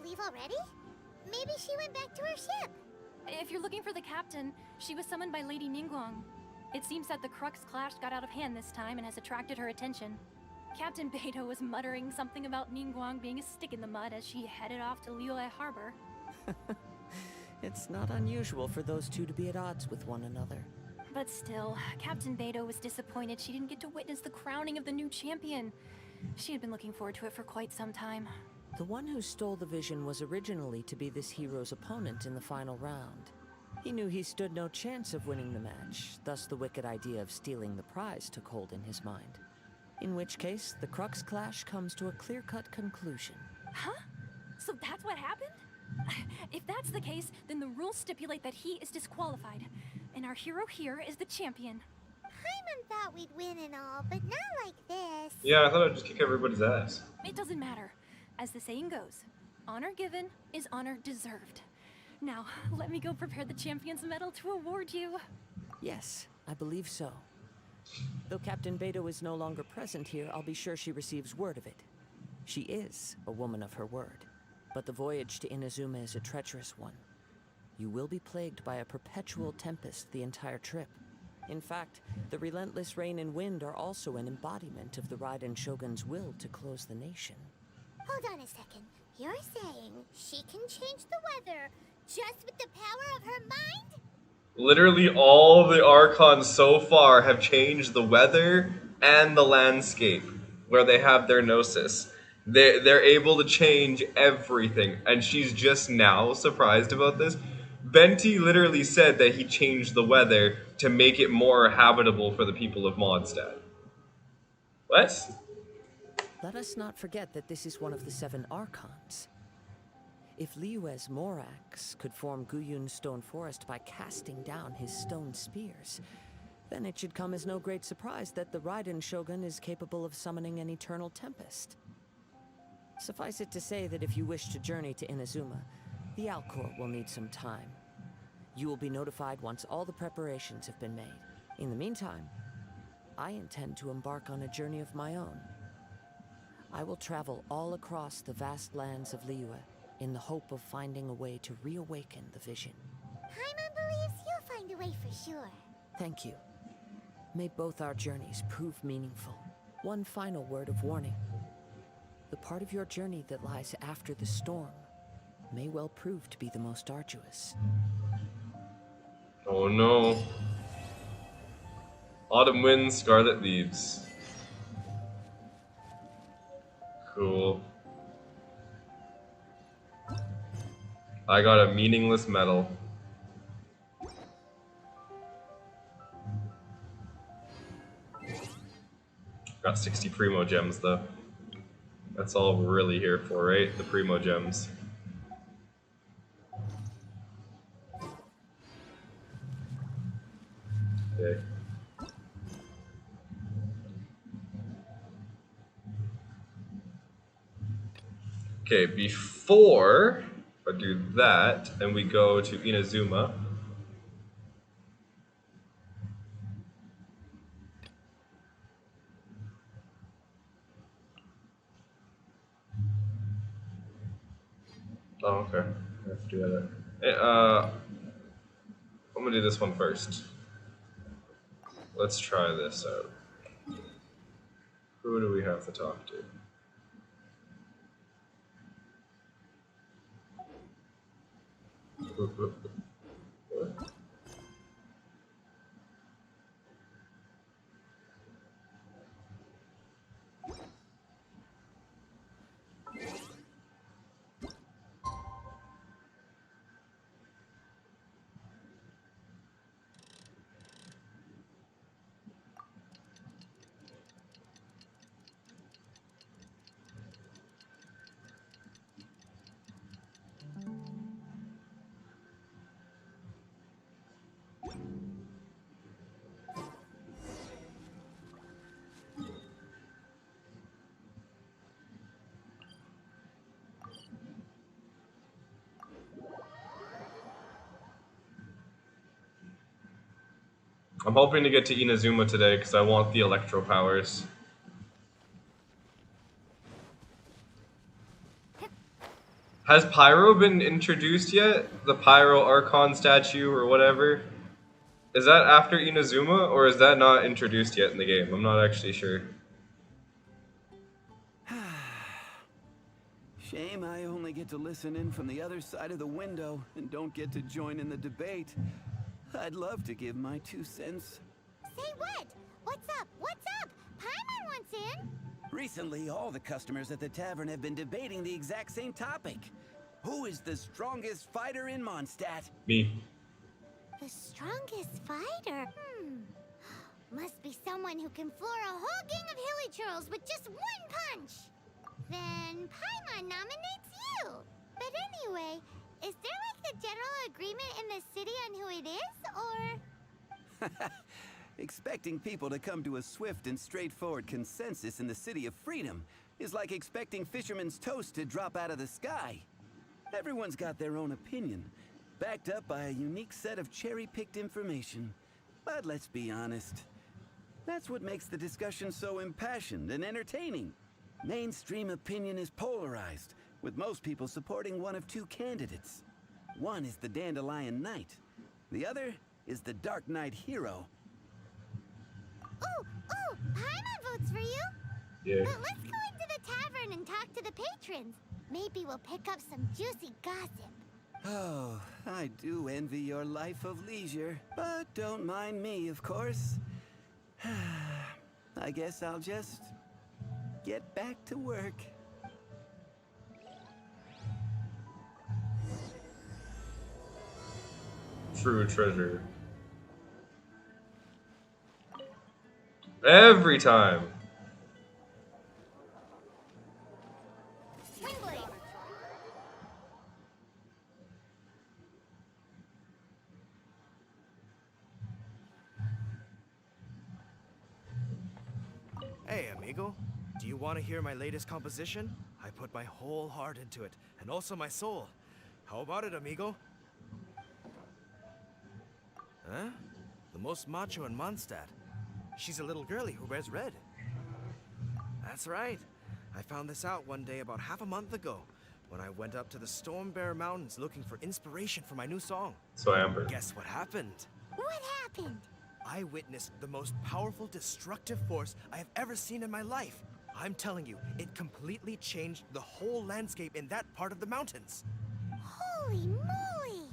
to leave already? Maybe she went back to her ship. If you're looking for the captain, she was summoned by Lady Ningguang. It seems that the Crux clash got out of hand this time and has attracted her attention. Captain Beidou was muttering something about Ningguang being a stick in the mud as she headed off to Liyue Harbor. It's not unusual for those two to be at odds with one another. But still, Captain Beidou was disappointed she didn't get to witness the crowning of the new champion. She had been looking forward to it for quite some time. The one who stole the vision was originally to be this hero's opponent in the final round. He knew he stood no chance of winning the match, thus the wicked idea of stealing the prize took hold in his mind. In which case, the Crux clash comes to a clear-cut conclusion. Huh? So that's what happened? If that's the case, then the rules stipulate that he is disqualified, and our hero here is the champion. Paimon thought we'd win and all, but not like this. Yeah, I thought I'd just kick everybody's ass. It doesn't matter. As the saying goes, honor given is honor deserved. Now, let me go prepare the champion's medal to award you. Yes, I believe so. Though Captain Beidou is no longer present here, I'll be sure she receives word of it. She is a woman of her word, but the voyage to Inazuma is a treacherous one. You will be plagued by a perpetual tempest the entire trip. In fact, the relentless rain and wind are also an embodiment of the Raiden Shogun's will to close the nation. Hold on a second. You're saying she can change the weather just with the power of her mind? Literally all the Archons so far have changed the weather and the landscape where they have their Gnosis. They're able to change everything, and she's just now surprised about this. Benti literally said that he changed the weather to make it more habitable for the people of Mondstadt. What? Let us not forget that this is one of the 7 Archons. If Liyue's Morax could form Guyun's stone forest by casting down his stone spears, then it should come as no great surprise that the Raiden Shogun is capable of summoning an eternal tempest. Suffice it to say that if you wish to journey to Inazuma, the Alcor will need some time. You will be notified once all the preparations have been made. In the meantime, I intend to embark on a journey of my own. I will travel all across the vast lands of Liyue in the hope of finding a way to reawaken the vision. Paimon believes you'll find a way for sure. Thank you. May both our journeys prove meaningful. One final word of warning. The part of your journey that lies after the storm may well prove to be the most arduous. Oh no. Autumn winds, scarlet leaves. Cool. I got a meaningless medal. Got 60 Primo Gems though. That's all we're really here for, right? The Primo Gems. Okay. Okay, before I do that, and we go to Inazuma. Oh, okay. I have to do that. Hey, I'm gonna do this one first. Let's try this out. Who do we have to talk to? What? I'm hoping to get to Inazuma today because I want the electro powers. Has Pyro been introduced yet? The Pyro Archon statue or whatever? Is that after Inazuma, or is that not introduced yet in the game? I'm not actually sure. Shame I only get to listen in from the other side of the window and don't get to join in the debate. I'd love to give my 2 cents. Say what? What's up? What's up? Paimon wants in. Recently, all the customers at the tavern have been debating the exact same topic. Who is the strongest fighter in Mondstadt? Me. The strongest fighter? Must be someone who can floor a whole gang of hilly churls with just one punch. Then Paimon nominates you. But anyway, is there like a general agreement in the city on who it is, or? Expecting people to come to a swift and straightforward consensus in the City of Freedom is like expecting fisherman's toast to drop out of the sky. Everyone's got their own opinion, backed up by a unique set of cherry-picked information. But let's be honest, that's what makes the discussion so impassioned and entertaining. Mainstream opinion is polarized, with most people supporting one of 2 candidates. One is the Dandelion Knight, the other is the Dark Knight Hero. Ooh, Paimon votes for you. Yeah. But let's go into the tavern and talk to the patrons. Maybe we'll pick up some juicy gossip. Oh, I do envy your life of leisure, but don't mind me, of course. I guess I'll just get back to work. True treasure. Every time. Hey, amigo. Do you want to hear my latest composition? I put my whole heart into it, and also my soul. How about it, amigo? Huh? The most macho in Mondstadt. She's a little girlie who wears red. That's right. I found this out one day about half a month ago, when I went up to the Storm Bear Mountains looking for inspiration for my new song. So Amber. Guess what happened? What happened? I witnessed the most powerful destructive force I have ever seen in my life. I'm telling you, it completely changed the whole landscape in that part of the mountains. Holy moly!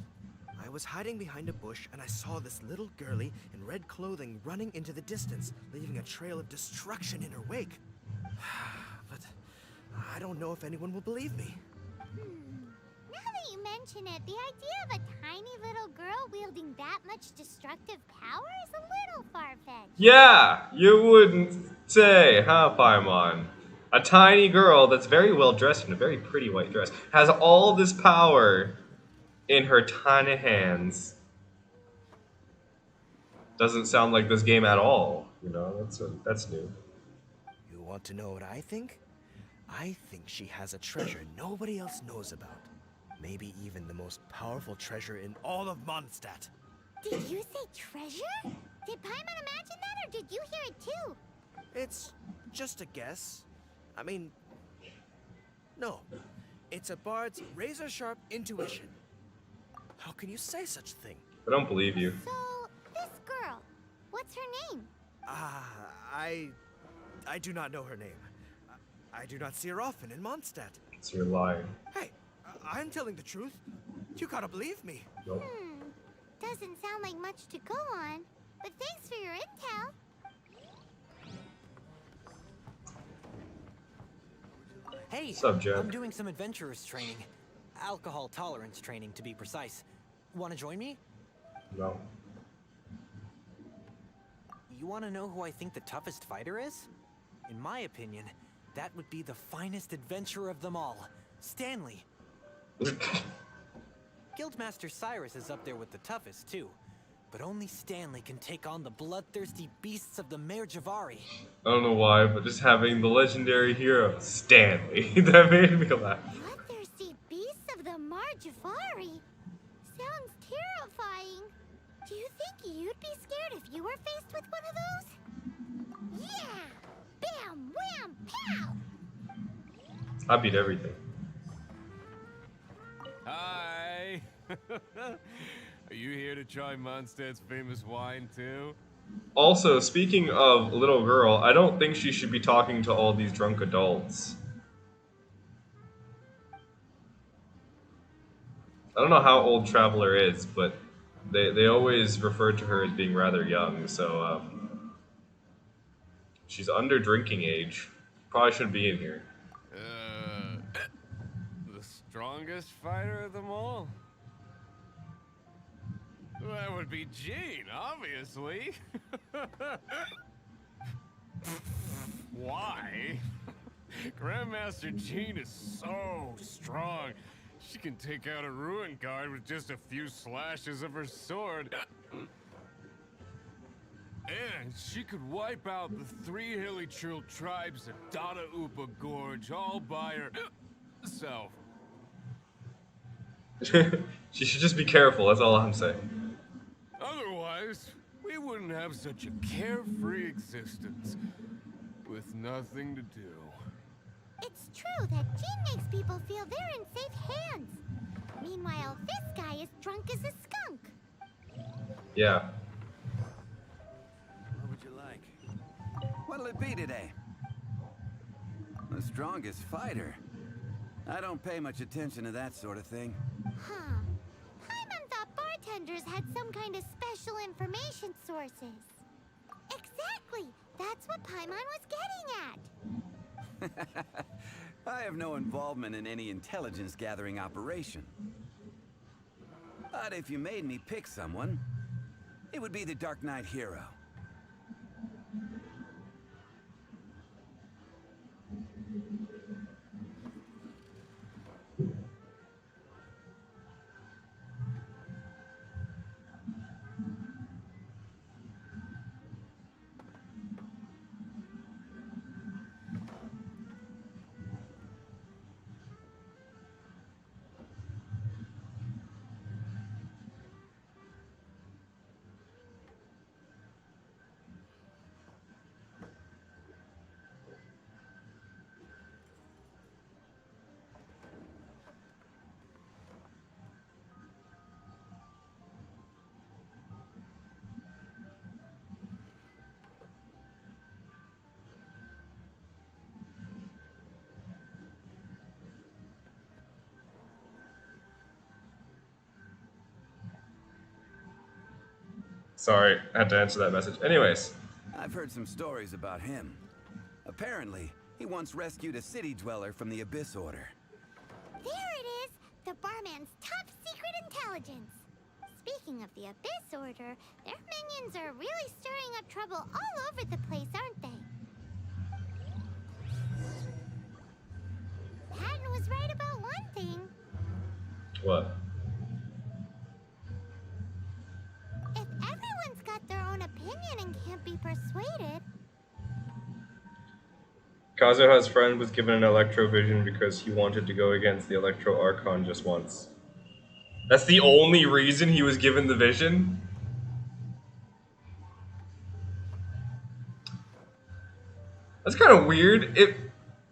I was hiding behind a bush and I saw this little girlie in red clothing running into the distance, leaving a trail of destruction in her wake. But I don't know if anyone will believe me. Now that you mention it, the idea of a tiny little girl wielding that much destructive power is a little far-fetched. Yeah, you wouldn't say, huh, Paimon? A tiny girl that's very well dressed in a very pretty white dress has all this power in her tiny hands. Doesn't sound like this game at all. You know, that's new. You want to know what I think? I think she has a treasure nobody else knows about. Maybe even the most powerful treasure in all of Mondstadt. Did you say treasure? Did Paimon imagine that, or did you hear it too? It's just a guess. I mean, no. It's a bard's razor-sharp intuition. How can you say such a thing? I don't believe you. So, this girl, what's her name? I do not know her name. I do not see her often in Mondstadt. So you're lying. Hey, I'm telling the truth. You gotta believe me. Nope. Doesn't sound like much to go on, but thanks for your intel. Hey, Subject. I'm doing some adventurers training. Alcohol tolerance training, to be precise. Want to join me? No. You want to know who I think the toughest fighter is? In my opinion, that would be the finest adventurer of them all, Stanley. Guildmaster Cyrus is up there with the toughest, too. But only Stanley can take on the bloodthirsty beasts of the Mare Javari. I don't know why, but just having the legendary hero, Stanley, that made me laugh. Bloodthirsty beasts of the Mare Javari? Sounds terrifying. Do you think you'd be scared if you were faced with one of those? Yeah! Bam! Wham! Pow! I beat everything. you here to try Mondstadt's famous wine too? Also, speaking of little girl, I don't think she should be talking to all these drunk adults. I don't know how old Traveler is, but they always refer to her as being rather young, so she's under drinking age. Probably shouldn't be in here. The strongest fighter of them all? That would be Jean, obviously. Why? Grandmaster Jean is so strong. She can take out a ruin guard with just a few slashes of her sword. And she could wipe out the 3 hilly Trill tribes at Dada Upa Gorge all by herself. She should just be careful, that's all I'm saying. Otherwise, we wouldn't have such a carefree existence with nothing to do. It's true that Jean makes people feel they're in safe hands. Meanwhile, this guy is drunk as a skunk. Yeah. What would you like? What'll it be today? The strongest fighter? I don't pay much attention to that sort of thing. Huh. Paimon thought bartenders had some kind of special information sources. Exactly! That's what Paimon was getting at! I have no involvement in any intelligence-gathering operation. But if you made me pick someone, it would be the Dark Knight hero. Sorry, I had to answer that message. Anyways. I've heard some stories about him. Apparently, he once rescued a city dweller from the Abyss Order. There it is! The barman's top secret intelligence! Speaking of the Abyss Order, their minions are really stirring up trouble all over the place, aren't they? Patton was right about one thing. What? If everyone's got their own opinion and can't be persuaded... Kazuha's friend was given an Electrovision because he wanted to go against the Electro Archon just once. That's the only reason he was given the vision? That's kind of weird.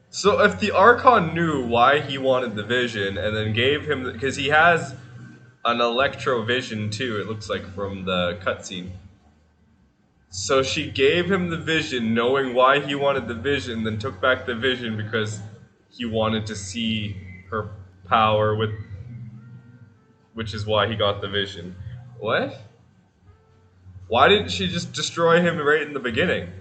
So if the Archon knew why he wanted the vision and then gave him... Because he has an Electrovision too, it looks like, from the cutscene. So she gave him the vision knowing why he wanted the vision, then took back the vision because he wanted to see her power, which is why he got the vision. What? Why didn't she just destroy him right in the beginning?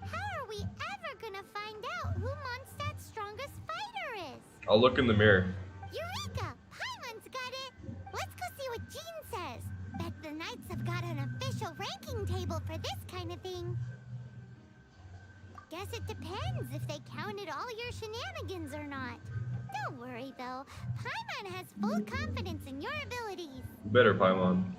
How are we ever gonna find out who Mondstadt's strongest fighter is? I'll look in the mirror. Eureka! Paimon's got it! Let's go see what Jean says. Bet the Knights have got an official ranking table for this kind of thing. Guess it depends if they counted all your shenanigans or not. Don't worry though, Paimon has full confidence in your abilities. Better, Paimon.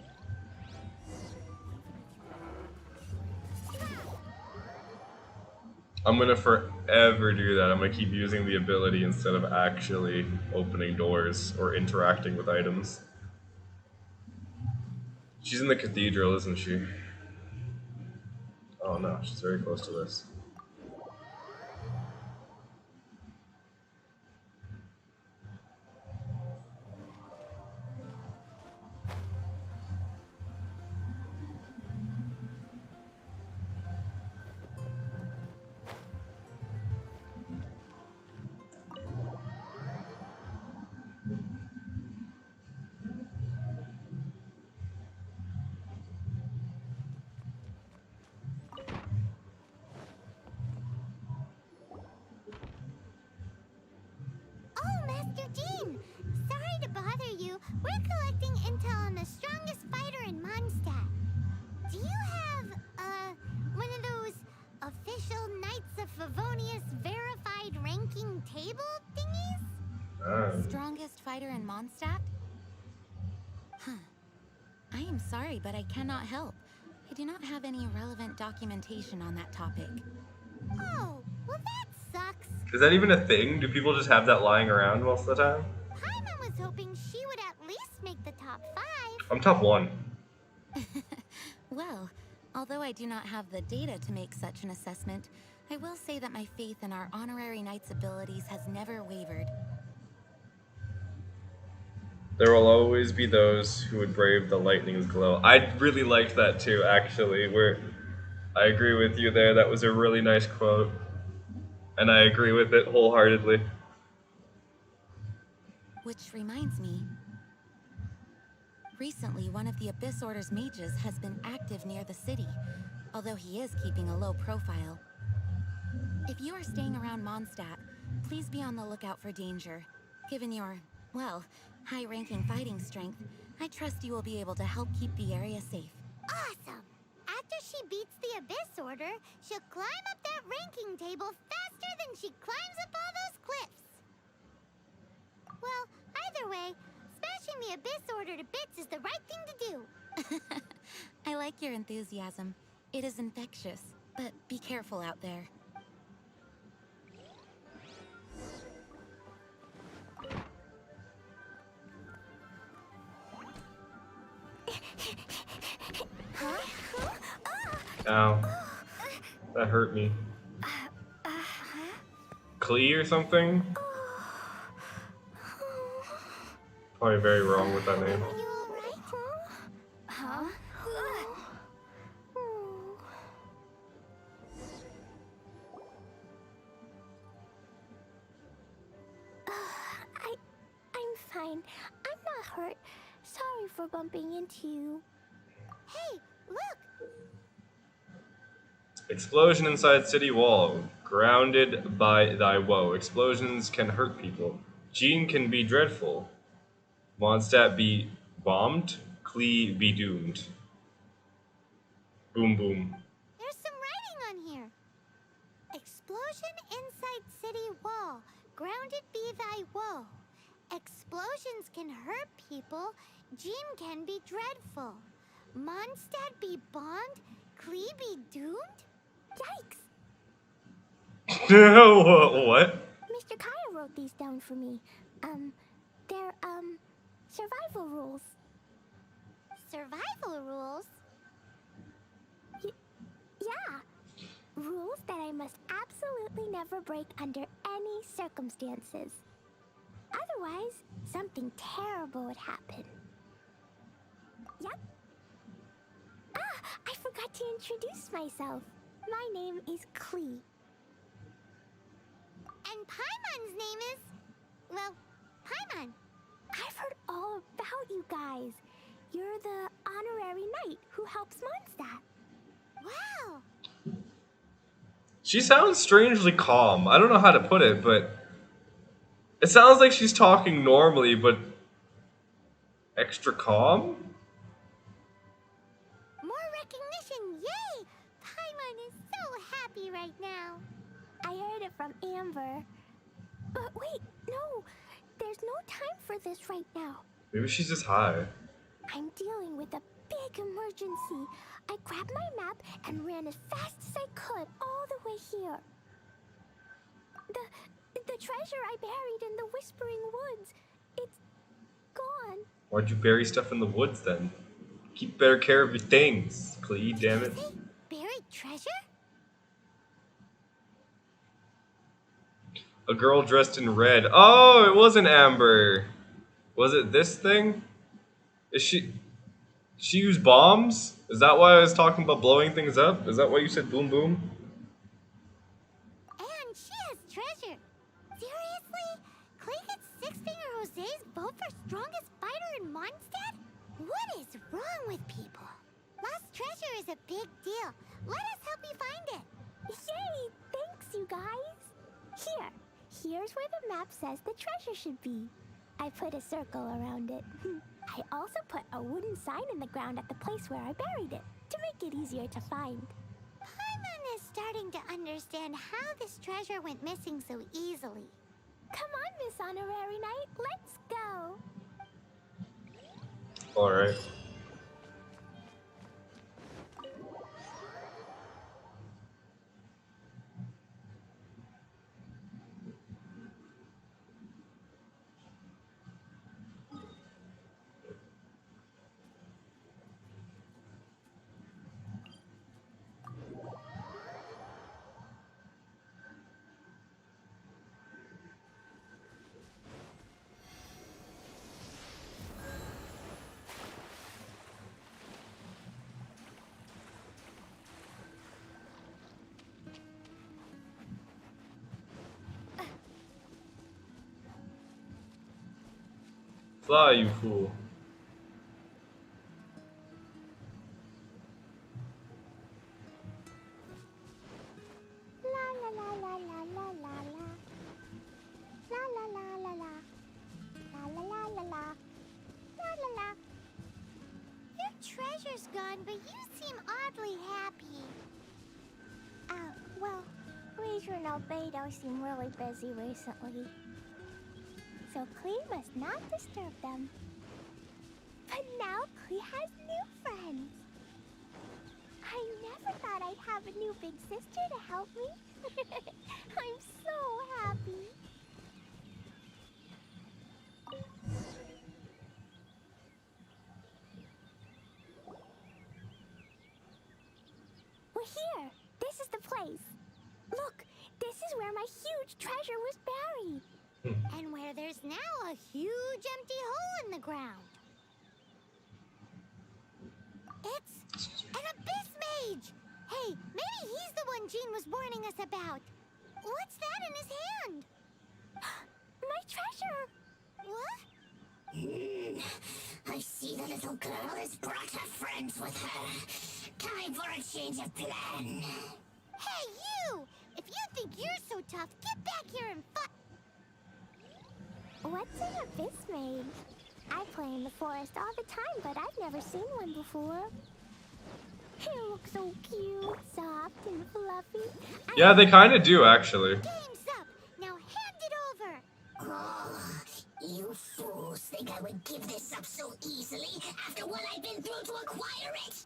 I'm gonna forever do that. I'm gonna keep using the ability instead of actually opening doors or interacting with items. She's in the cathedral, isn't she? Oh no, she's very close to this. We're collecting intel on the strongest fighter in Mondstadt. Do you have, one of those official Knights of Favonius verified ranking table thingies? Strongest fighter in Mondstadt? Huh. I am sorry, but I cannot help. I do not have any relevant documentation on that topic. Oh, well that sucks. Is that even a thing? Do people just have that lying around most of the time? Paimon was hoping she would at least make the top 5. I'm top 1. Well, although I do not have the data to make such an assessment, I will say that my faith in our honorary knight's abilities has never wavered. There will always be those who would brave the lightning's glow. I really liked that too, actually. I agree with you there. That was a really nice quote. And I agree with it wholeheartedly. Which reminds me, recently one of the Abyss Order's mages has been active near the city, although he is keeping a low profile. If you are staying around Mondstadt, please be on the lookout for danger. Given your, well, high-ranking fighting strength, I trust you will be able to help keep the area safe. Awesome! After she beats the Abyss Order, she'll climb up that ranking table faster than she climbs up all those cliffs. Well, either way, smashing the Abyss Order to bits is the right thing to do. I like your enthusiasm. It is infectious, but be careful out there. Ow. That hurt me. Klee or something? Probably very wrong with that name. Are you alright? Huh? I'm fine. I'm not hurt. Sorry for bumping into you. Hey, look! Explosion inside city wall. Grounded by thy woe. Explosions can hurt people. Jean can be dreadful. Mondstadt be bombed. Klee be doomed. Boom boom. There's some writing on here. Explosion inside city wall. Grounded be thy woe. Explosions can hurt people. Jean can be dreadful. Mondstadt be bombed. Klee be doomed? Yikes! What? Mr. Kaya wrote these down for me. They're, survival rules. Survival rules? Yeah. Rules that I must absolutely never break under any circumstances. Otherwise, something terrible would happen. Yep. I forgot to introduce myself. My name is Klee. And Paimon's name is... well, Paimon. I've heard all about you guys. You're the honorary knight who helps Mondstadt. Wow. She sounds strangely calm. I don't know how to put it, but... it sounds like she's talking normally, but... extra calm? More recognition, yay! Paimon is so happy right now. I heard it from Amber. But wait, no. There's no time for this right now. Maybe she's just high. I'm dealing with a big emergency. I grabbed my map and ran as fast as I could all the way here. The treasure I buried in the Whispering Woods, it's gone. Why'd you bury stuff in the woods then? Keep better care of your things, Klee, damn it. Buried treasure? A girl dressed in red. Oh, it wasn't Amber. Was it this thing? Is she used bombs? Is that why I was talking about blowing things up? Is that why you said boom boom? And she has treasure. Seriously? Clay gets Six-Finger Jose's vote for strongest fighter in Mondstadt? What is wrong with people? Lost treasure is a big deal. Let us help you find it. Yay! Thanks, you guys. Here's where the map says the treasure should be. I put a circle around it. I also put a wooden sign in the ground at the place where I buried it, to make it easier to find. Paimon is starting to understand how this treasure went missing so easily. Come on, Miss Honorary Knight, let's go! Alright. Fly, you fool. La la la la la la la la. La la la la la. La la la la la. La la la. Your treasure's gone, but you seem oddly happy. Well, Leisure and Albedo seem really busy recently. So Klee must not disturb them. But now Klee has new friends. I never thought I'd have a new big sister to help me. I'm so happy. We're here. This is the place. Look, this is where my huge treasure was buried. And where there's now a huge empty hole in the ground. It's an abyss mage! Hey, maybe he's the one Jean was warning us about. What's that in his hand? My treasure! What? I see the little girl has brought her friends with her. Time for a change of plan. Hey, you! If you think you're so tough, get back here and fight! What's an abyss mage? I play in the forest all the time, but I've never seen one before. He looks so cute, soft, and fluffy. Yeah, they kind of do, actually. Game's up! Now hand it over! Oh, you fools think I would give this up so easily after what I've been through to acquire it?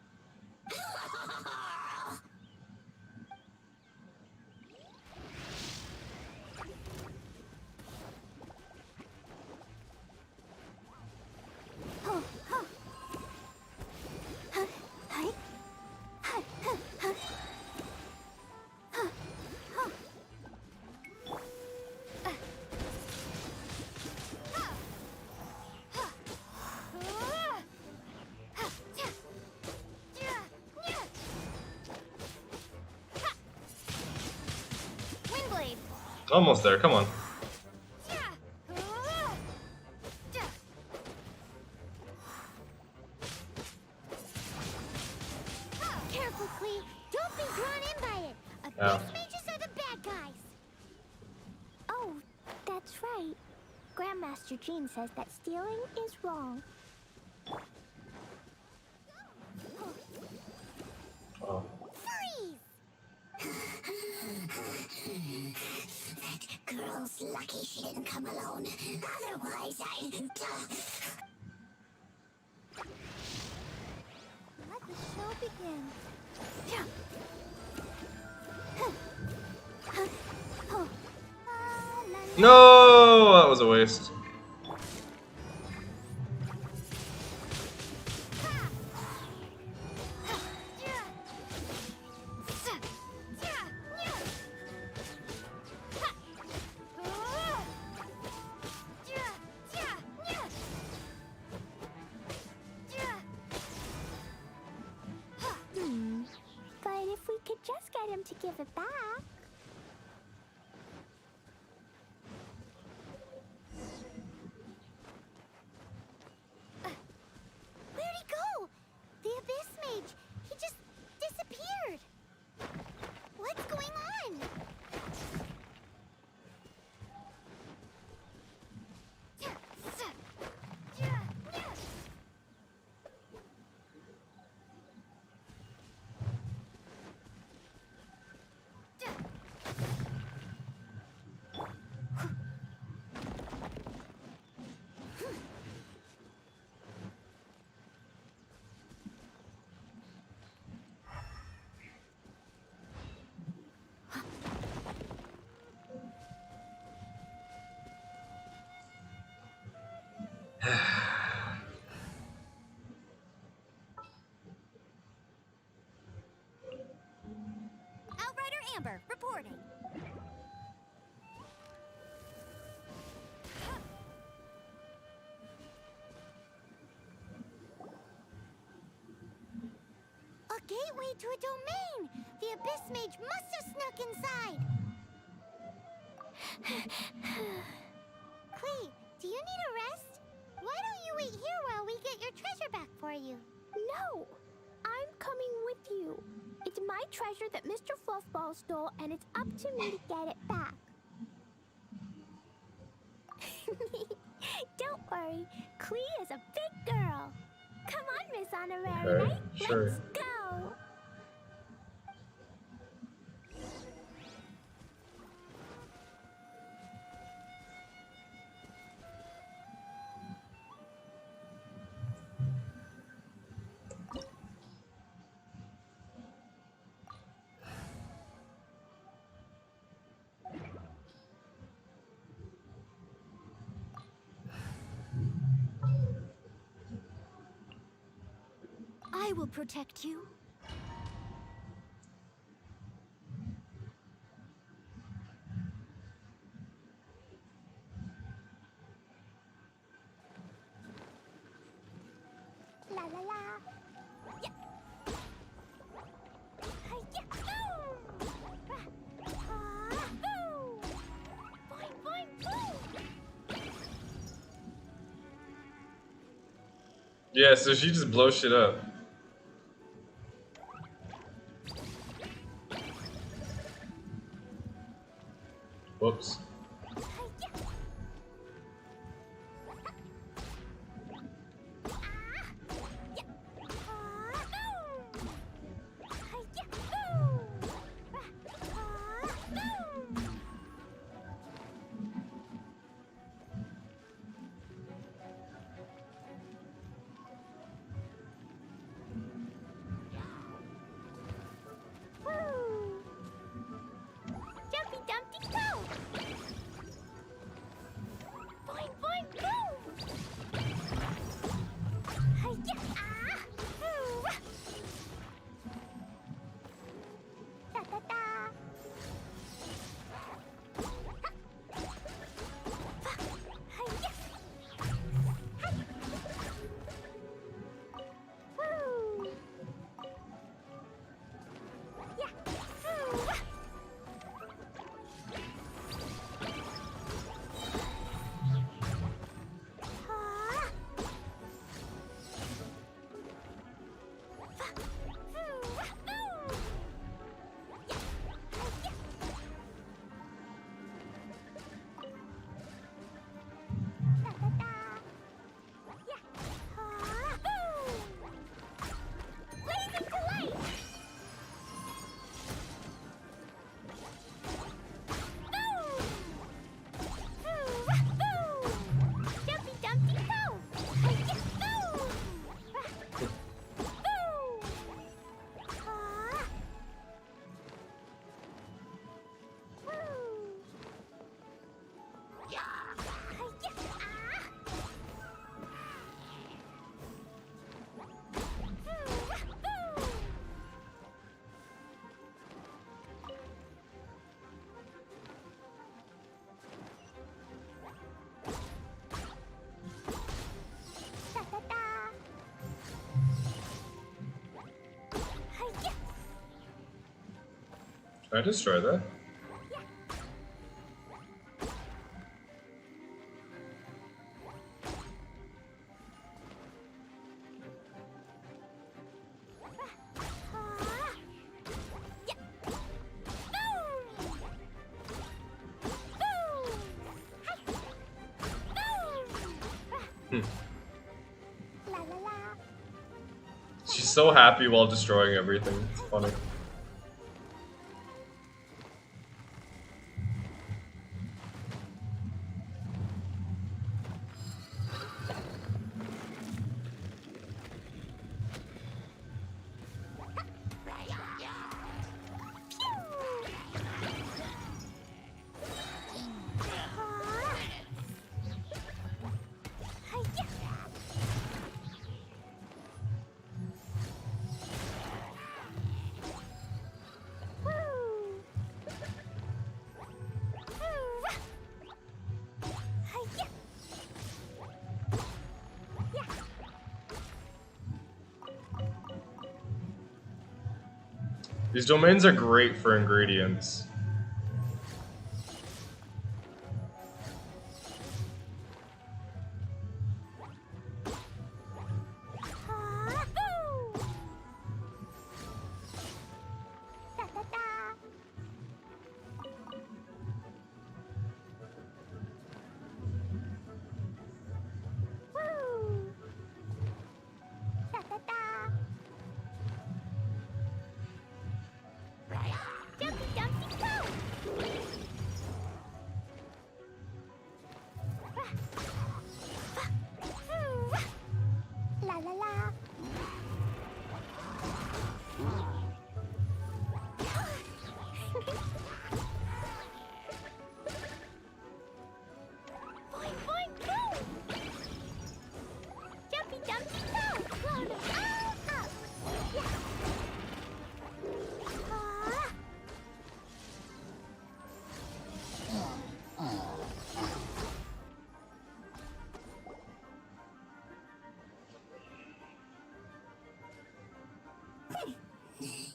Almost there, come on. Careful, Klee. Don't be drawn in by it. Abyss mages are the bad guys. Oh, that's right. Grandmaster Jean says that stealing is wrong. Oh. That girl's lucky she didn't come alone. Otherwise, I'd... Let the show begin. No, that was a waste. But if we could just get him to give it back. Where'd he go? The Abyss Mage. He just disappeared. What's going on? reporting. A gateway to a domain! The Abyss Mage must have snuck inside! Clee, do you need a rest? Why don't you wait here while we get your treasure back for you? No! I'm coming with you. It's my treasure that Mr. Fluffball stole, and it's up to me to get it back. Don't worry, Clee is a big girl. Come on, Miss Honorary Okay, Knight, sure. let's go! I will protect you. La la la. Yeah. Hi-ya. Boom. Boom. Boing, boing, boom. Yeah, so she just blows shit up. Whoops. Jumpy Dumpty go! Boing, boing, boom! Hi-ya! Ah! Ooh! Da-da-da! Hi-ya! Woo! Yeah! Ooh! Jumpy Dumpty go! Hi-ya! Boom! Boom! Woo! Yeah! Hi-ya! Da-da-da! Hi-ya! Can I destroy that? La la la. She's so happy while destroying everything. It's funny. These domains are great for ingredients.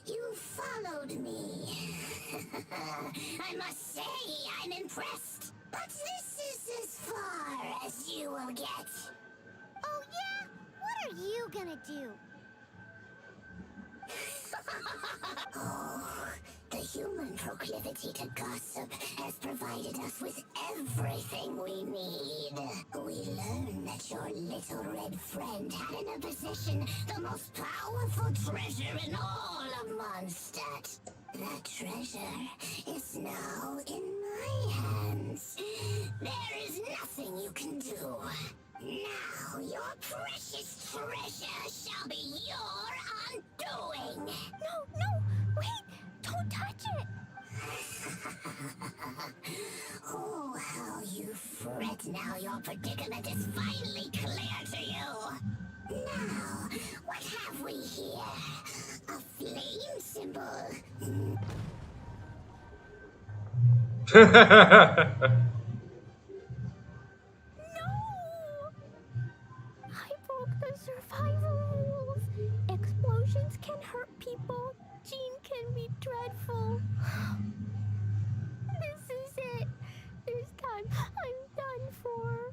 You followed me. I must say, I'm impressed. But this is as far as you will get. Oh yeah? What are you gonna do? Oh, the human proclivity to gossip has provided us with everything we need. We learned that your little red friend had in her possession the most powerful treasure in all of Mondstadt. That treasure is now in my hands. There is nothing you can do. Now your precious treasure shall be your undoing. No, wait! Don't touch it! Oh, how you fret now your predicament is finally clear to you. Now, what have we here? A flame symbol. I broke the survival rules. Explosions can hurt people. Jean can be dreadful. This is it. This time, I'm done for.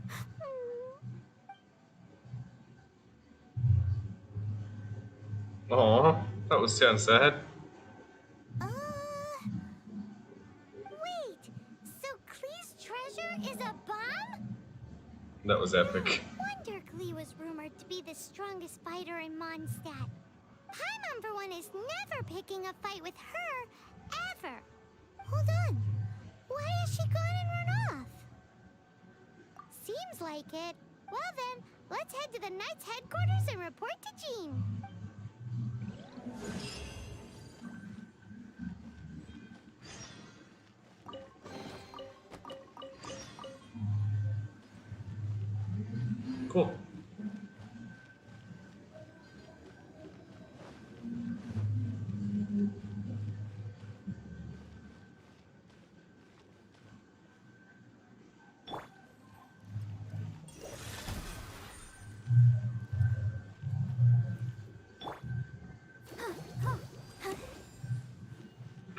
Aw, that was kind of sad. Wait! So Klee's treasure is a bomb? That was epic. No wonder Klee was rumored to be the strongest fighter in Mondstadt. Paimon, for one, is never picking a fight with her, ever. Hold on. Why has she gone and run off? Seems like it. Well then, let's head to the Knight's headquarters and report to Jean. Cool.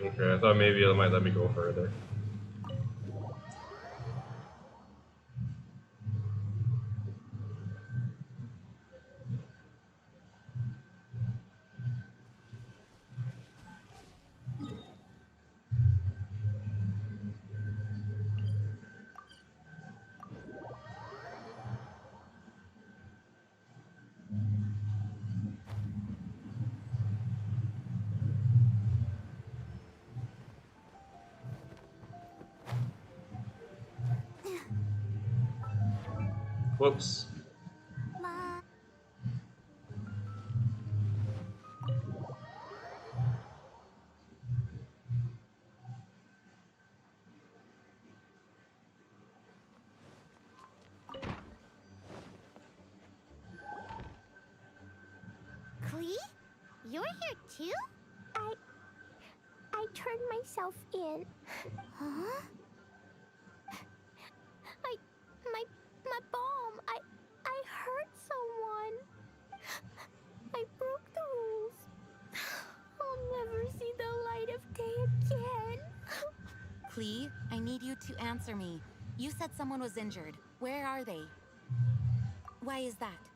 Okay, I thought maybe it might let me go further. Whoops. Klee? You're here too? I turned myself in. Huh? My bomb. I hurt someone. I broke the rules. I'll never see the Klee, I need you to answer me. You said someone was injured. Where are they? Why is that?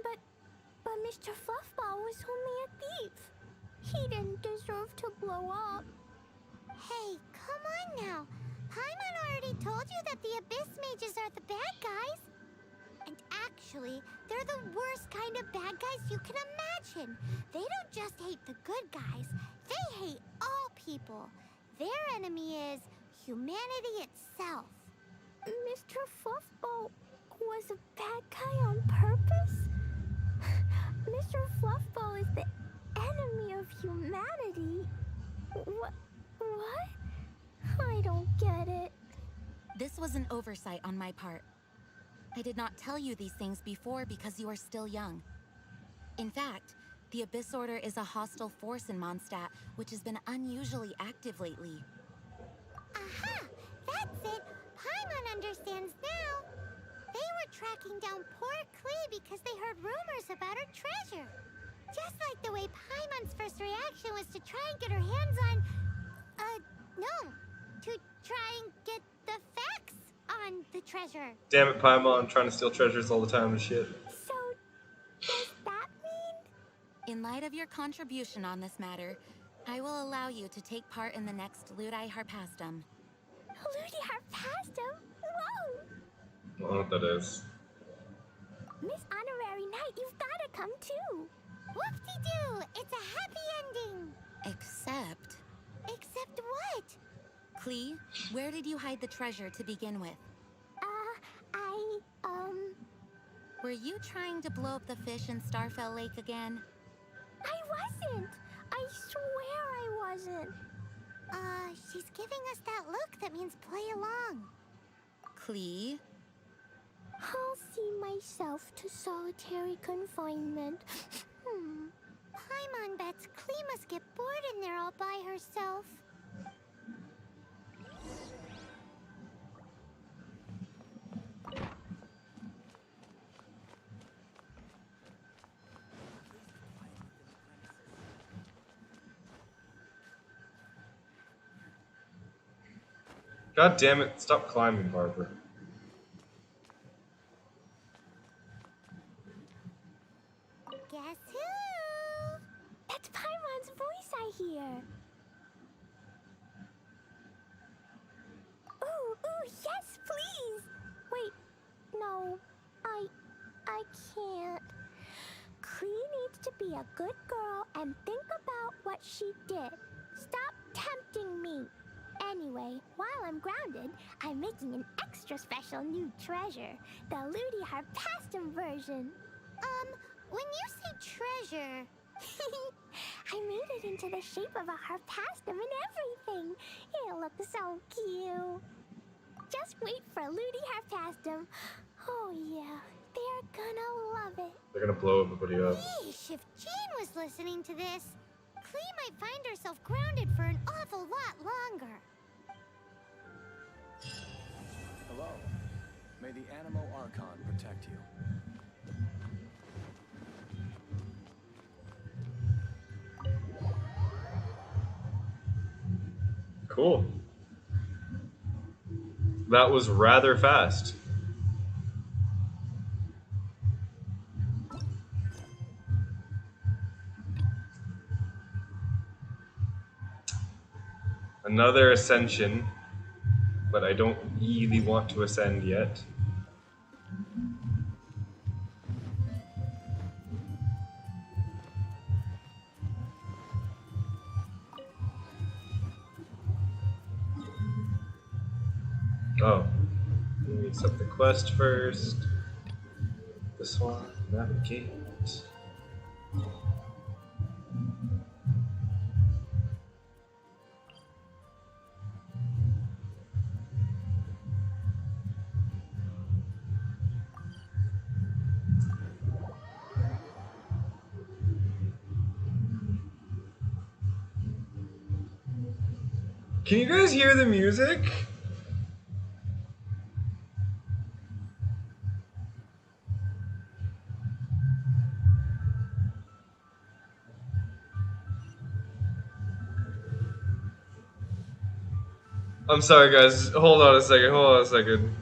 But Mr. Fluffball was only a thief. He didn't deserve to blow up. Hey, come on now. Paimon already told you that the Abyss Mages are the bad guys. And actually, they're the worst kind of bad guys you can imagine. They don't just hate the good guys. They hate all people. Their enemy is humanity itself. Mr. Fluffball was a bad guy on purpose? Mr. Fluffball is the enemy of humanity. What? I don't get it. This was an oversight on my part. I did not tell you these things before because you are still young. In fact, the Abyss Order is a hostile force in Mondstadt, which has been unusually active lately. Aha! That's it! Paimon understands now! They were tracking down poor Klee because they heard rumors about her treasure. Just like the way Paimon's first reaction was to try and get her hands on... no. To try and get the facts on the treasure. Damn it, Paimon, trying to steal treasures all the time and shit. So, does that mean? In light of your contribution on this matter, I will allow you to take part in the next Ludi Harpastum. Ludi Harpastum? Whoa! I don't know what that is. Miss Honorary Knight, you've gotta come too. Whoop-de-doo! It's a happy ending! Except... Except what? Klee, where did you hide the treasure to begin with? Were you trying to blow up the fish in Starfell Lake again? I wasn't! I swear I wasn't. She's giving us that look that means play along. Klee? I'll see myself to solitary confinement. Paimon bets Klee must get bored in there all by herself. God damn it, stop climbing, Barbara. Guess who? That's Paimon's voice I hear. Ooh, yes, please. Wait, no, I can't. Klee needs to be a good girl and think about what she did. Stop tempting me. Anyway, while I'm grounded, I'm making an extra special new treasure, the Ludi Harpastum version. When you say treasure... I made it into the shape of a harpastum and everything. It'll look so cute. Just wait for Ludi Harpastum. Oh yeah, they're gonna love it. They're gonna blow everybody up. Yeesh, if Jane was listening to this, Klee might find herself grounded for an awful lot longer. Hello. May the Animo Archon protect you. Cool. That was rather fast. Another ascension, but I don't really want to ascend yet. Oh, let me accept the quest first. This one, navigate. Can you guys hear the music? I'm sorry, guys. Hold on a second. Hold on a second.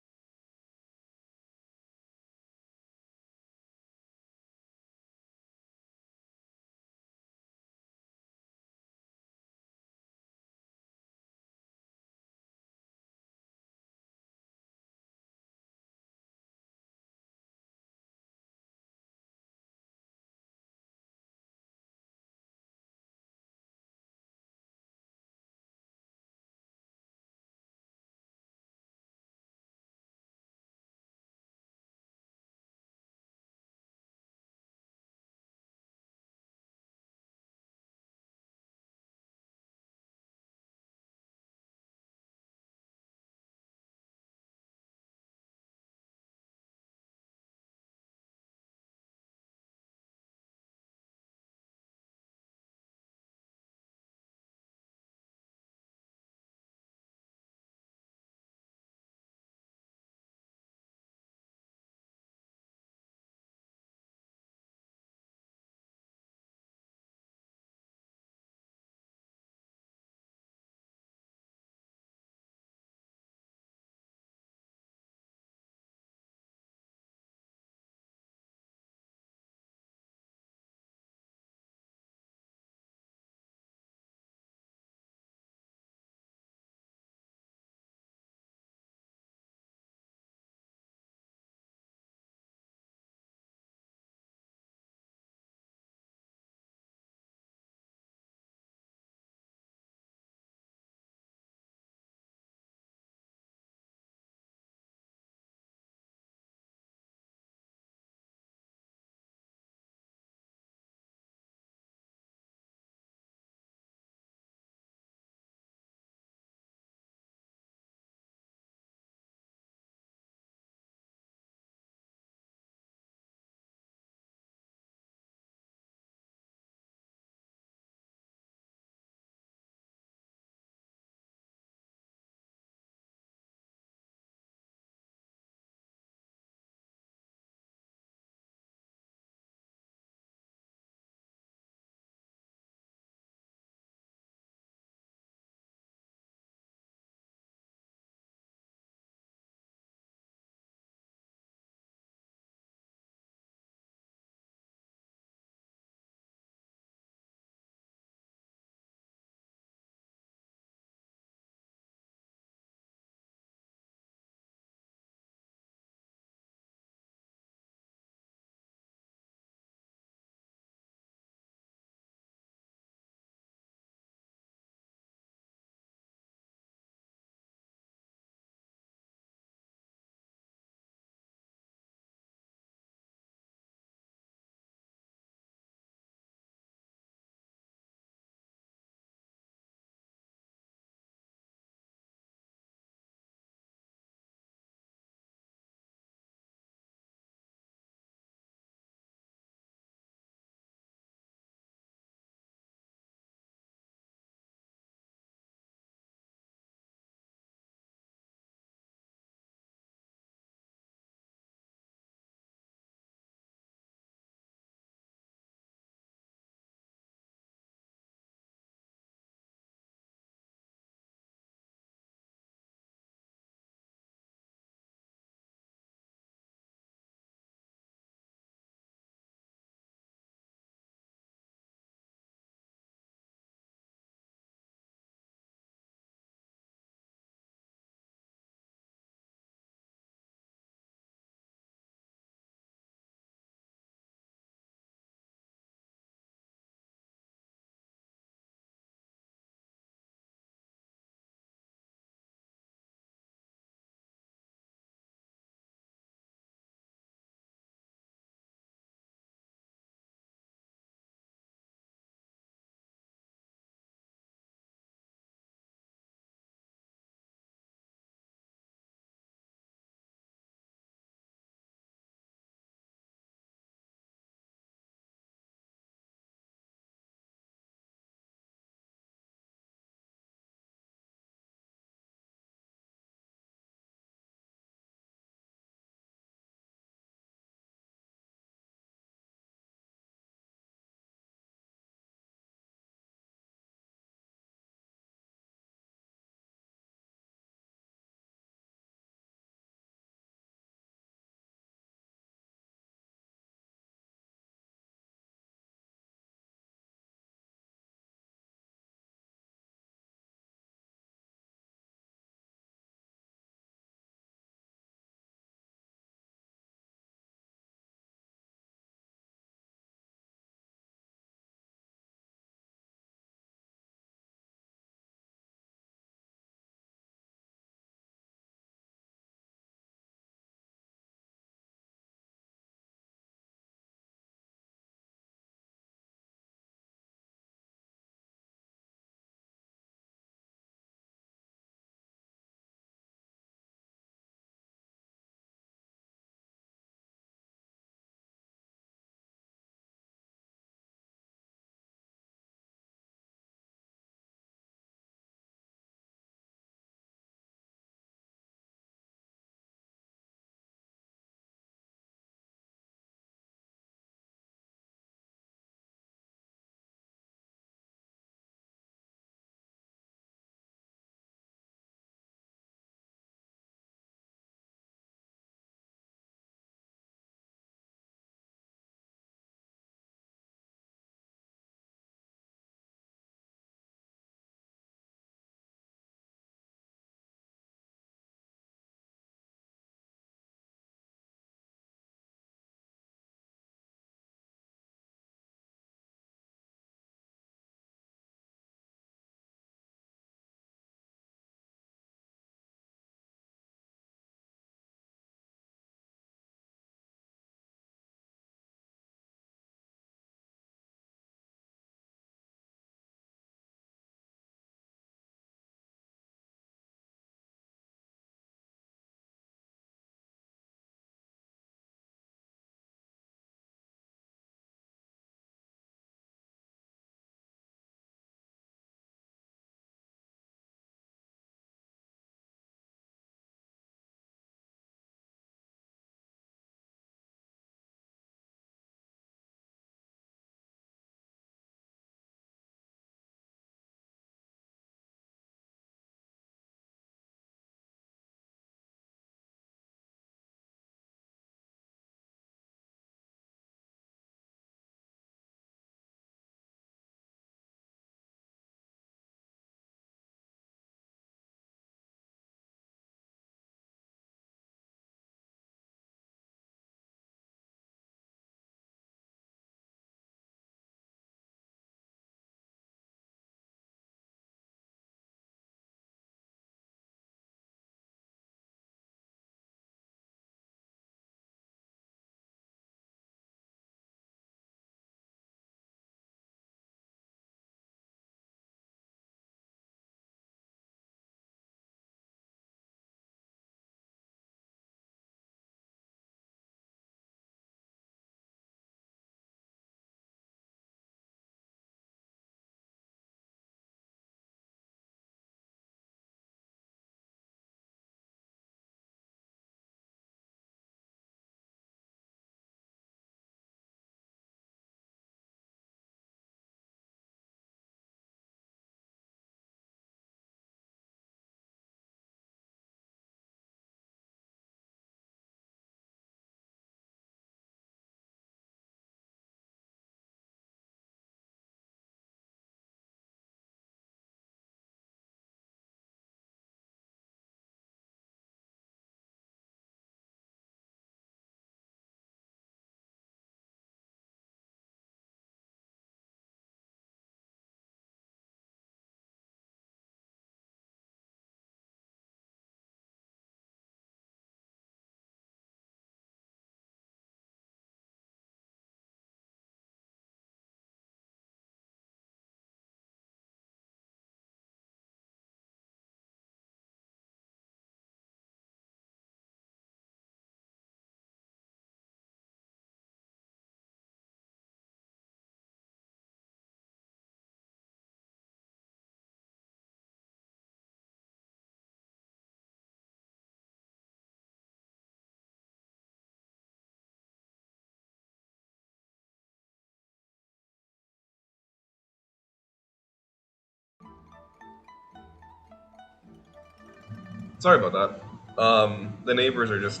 Sorry about that. The neighbors are just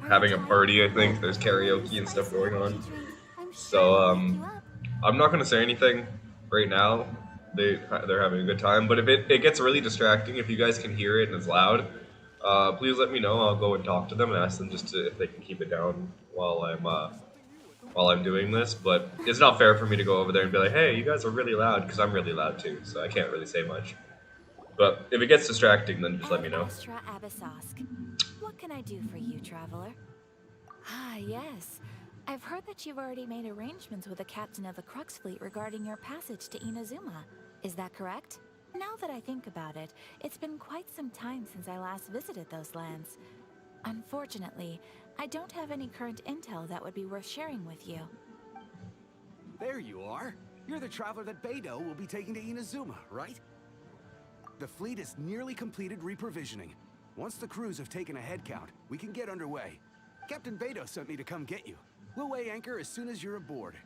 having a party, I think. There's karaoke and stuff going on. So, I'm not gonna say anything right now. They're having a good time, but if it gets really distracting, if you guys can hear it and it's loud, please let me know. I'll go and talk to them and ask them just to, if they can keep it down while I'm doing this. But it's not fair for me to go over there and be like, hey, you guys are really loud, because I'm really loud too, so I can't really say much. But if it gets distracting, then just let me know. Astra Abyssosque. What can I do for you, traveler? Ah, yes. I've heard that you've already made arrangements with the captain of the Crux fleet regarding your passage to Inazuma. Is that correct? Now that I think about it, it's been quite some time since I last visited those lands. Unfortunately, I don't have any current intel that would be worth sharing with you. There you are. You're the traveler that Beidou will be taking to Inazuma, right? The fleet is nearly completed reprovisioning. Once the crews have taken a head count, we can get underway. Captain Beidou sent me to come get you. We'll weigh anchor as soon as you're aboard.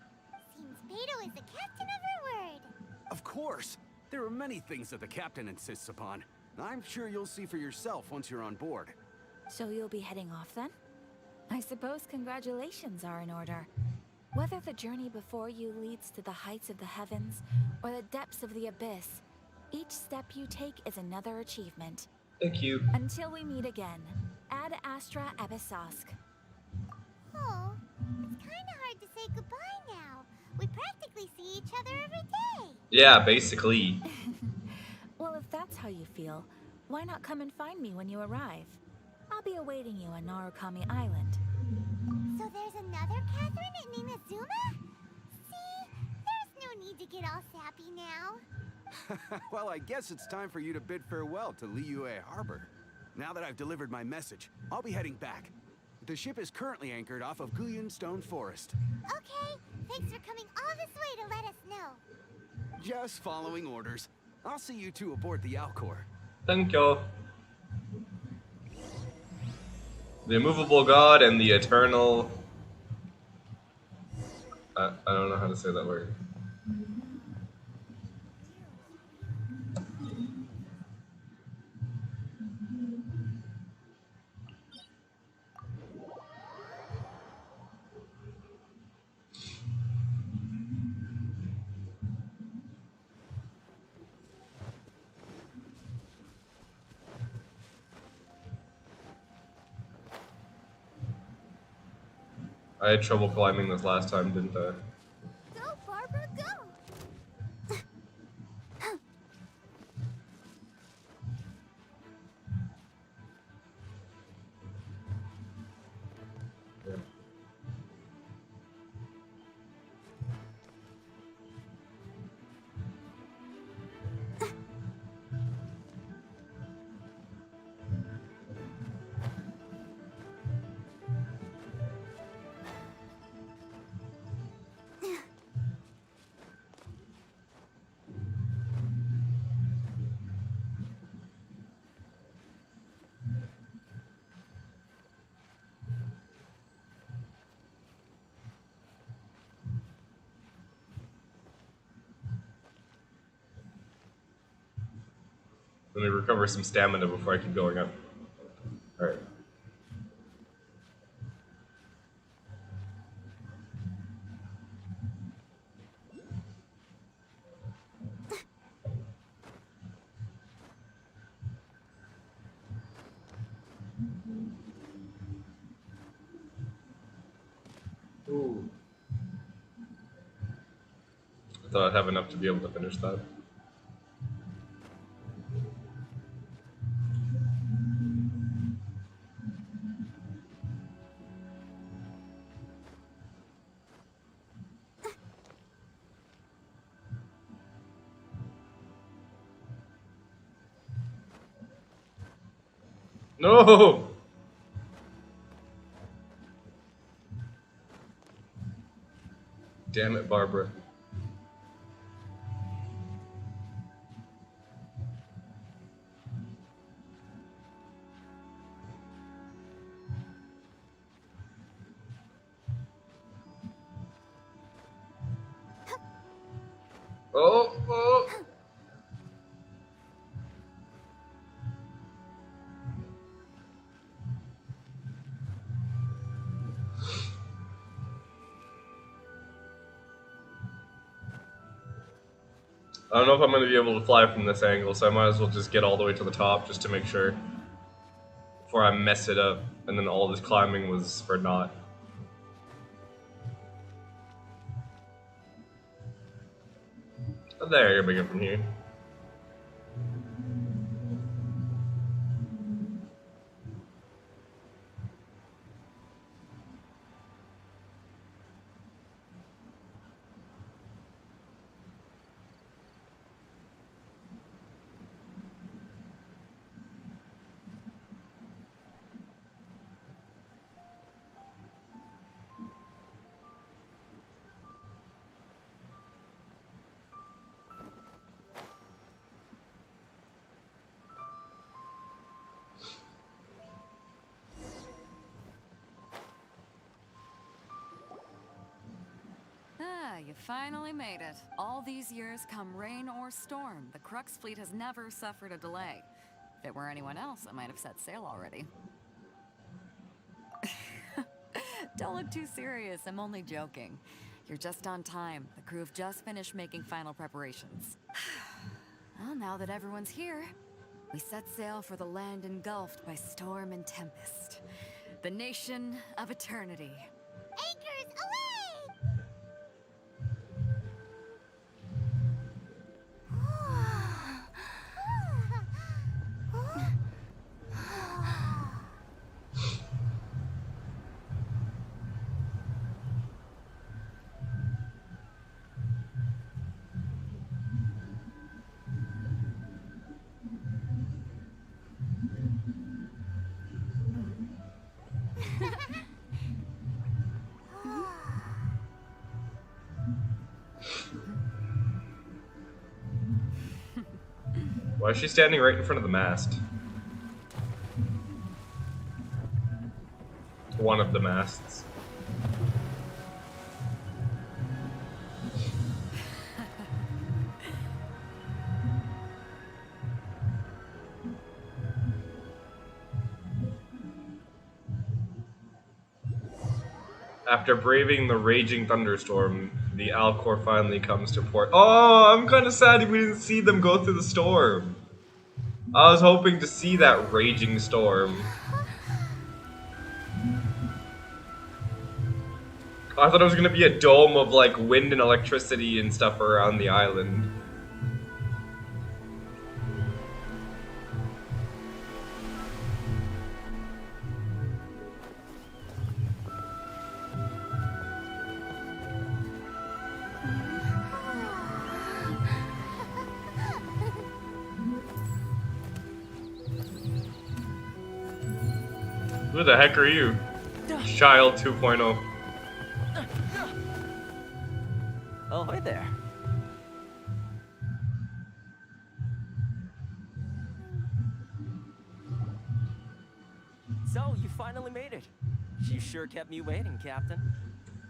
Seems Beidou is the captain of her word. Of course! There are many things that the captain insists upon. I'm sure you'll see for yourself once you're on board. So you'll be heading off then? I suppose congratulations are in order. Whether the journey before you leads to the heights of the heavens or the depths of the abyss, each step you take is another achievement. Thank you. Until we meet again, Ad Astra Abyssosque. Oh, it's kind of hard to say goodbye now. We practically see each other every day. Yeah, basically. Well, if that's how you feel, why not come and find me when you arrive? I'll be awaiting you on Narukami Island. So there's another Catherine in Inazuma? See, there's no need to get all sappy now. Well, I guess it's time for you to bid farewell to Liyue Harbor. Now that I've delivered my message, I'll be heading back. The ship is currently anchored off of Guyun Stone Forest. Okay, thanks for coming all this way to let us know. Just following orders. I'll see you two aboard the Alcor. Thank you. The immovable god and the eternal... I don't know how to say that word. I had trouble climbing this last time, didn't I? Go, Barbara, go! Yeah. Let me recover some stamina before I keep going up. Alright. Ooh. I thought I'd have enough to be able to finish that. No! Damn it, Barbara. Oh, oh! I don't know if I'm going to be able to fly from this angle, so I might as well just get all the way to the top just to make sure before I mess it up, and then all this climbing was for naught. Oh, there, you're bigger from here. You finally made it. All these years, come rain or storm, the Crux fleet has never suffered a delay. If it were anyone else, I might have set sail already. Don't look too serious, I'm only joking. You're just on time. The crew have just finished making final preparations. Well, now that everyone's here, we set sail for the land engulfed by storm and tempest. The nation of eternity. Anchors, away! Why is she standing right in front of the mast? One of the masts. After braving the raging thunderstorm, the Alcor finally comes to port. Oh, I'm kind of sad we didn't see them go through the storm. I was hoping to see that raging storm. I thought it was going to be a dome of like wind and electricity and stuff around the island. Who the heck are you? Child 2.0. Oh, hi there. So, you finally made it. You sure kept me waiting, Captain.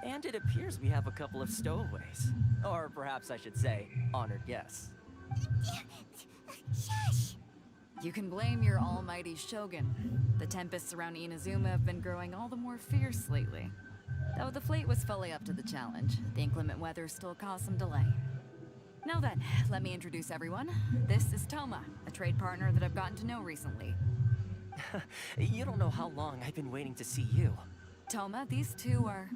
And it appears we have a couple of stowaways. Or perhaps I should say, honored guests. Shush! You can blame your almighty Shogun. The tempests around Inazuma have been growing all the more fierce lately. Though the fleet was fully up to the challenge, the inclement weather still caused some delay. Now then, let me introduce everyone. This is Toma, a trade partner that I've gotten to know recently. You don't know how long I've been waiting to see you. Toma, these two are...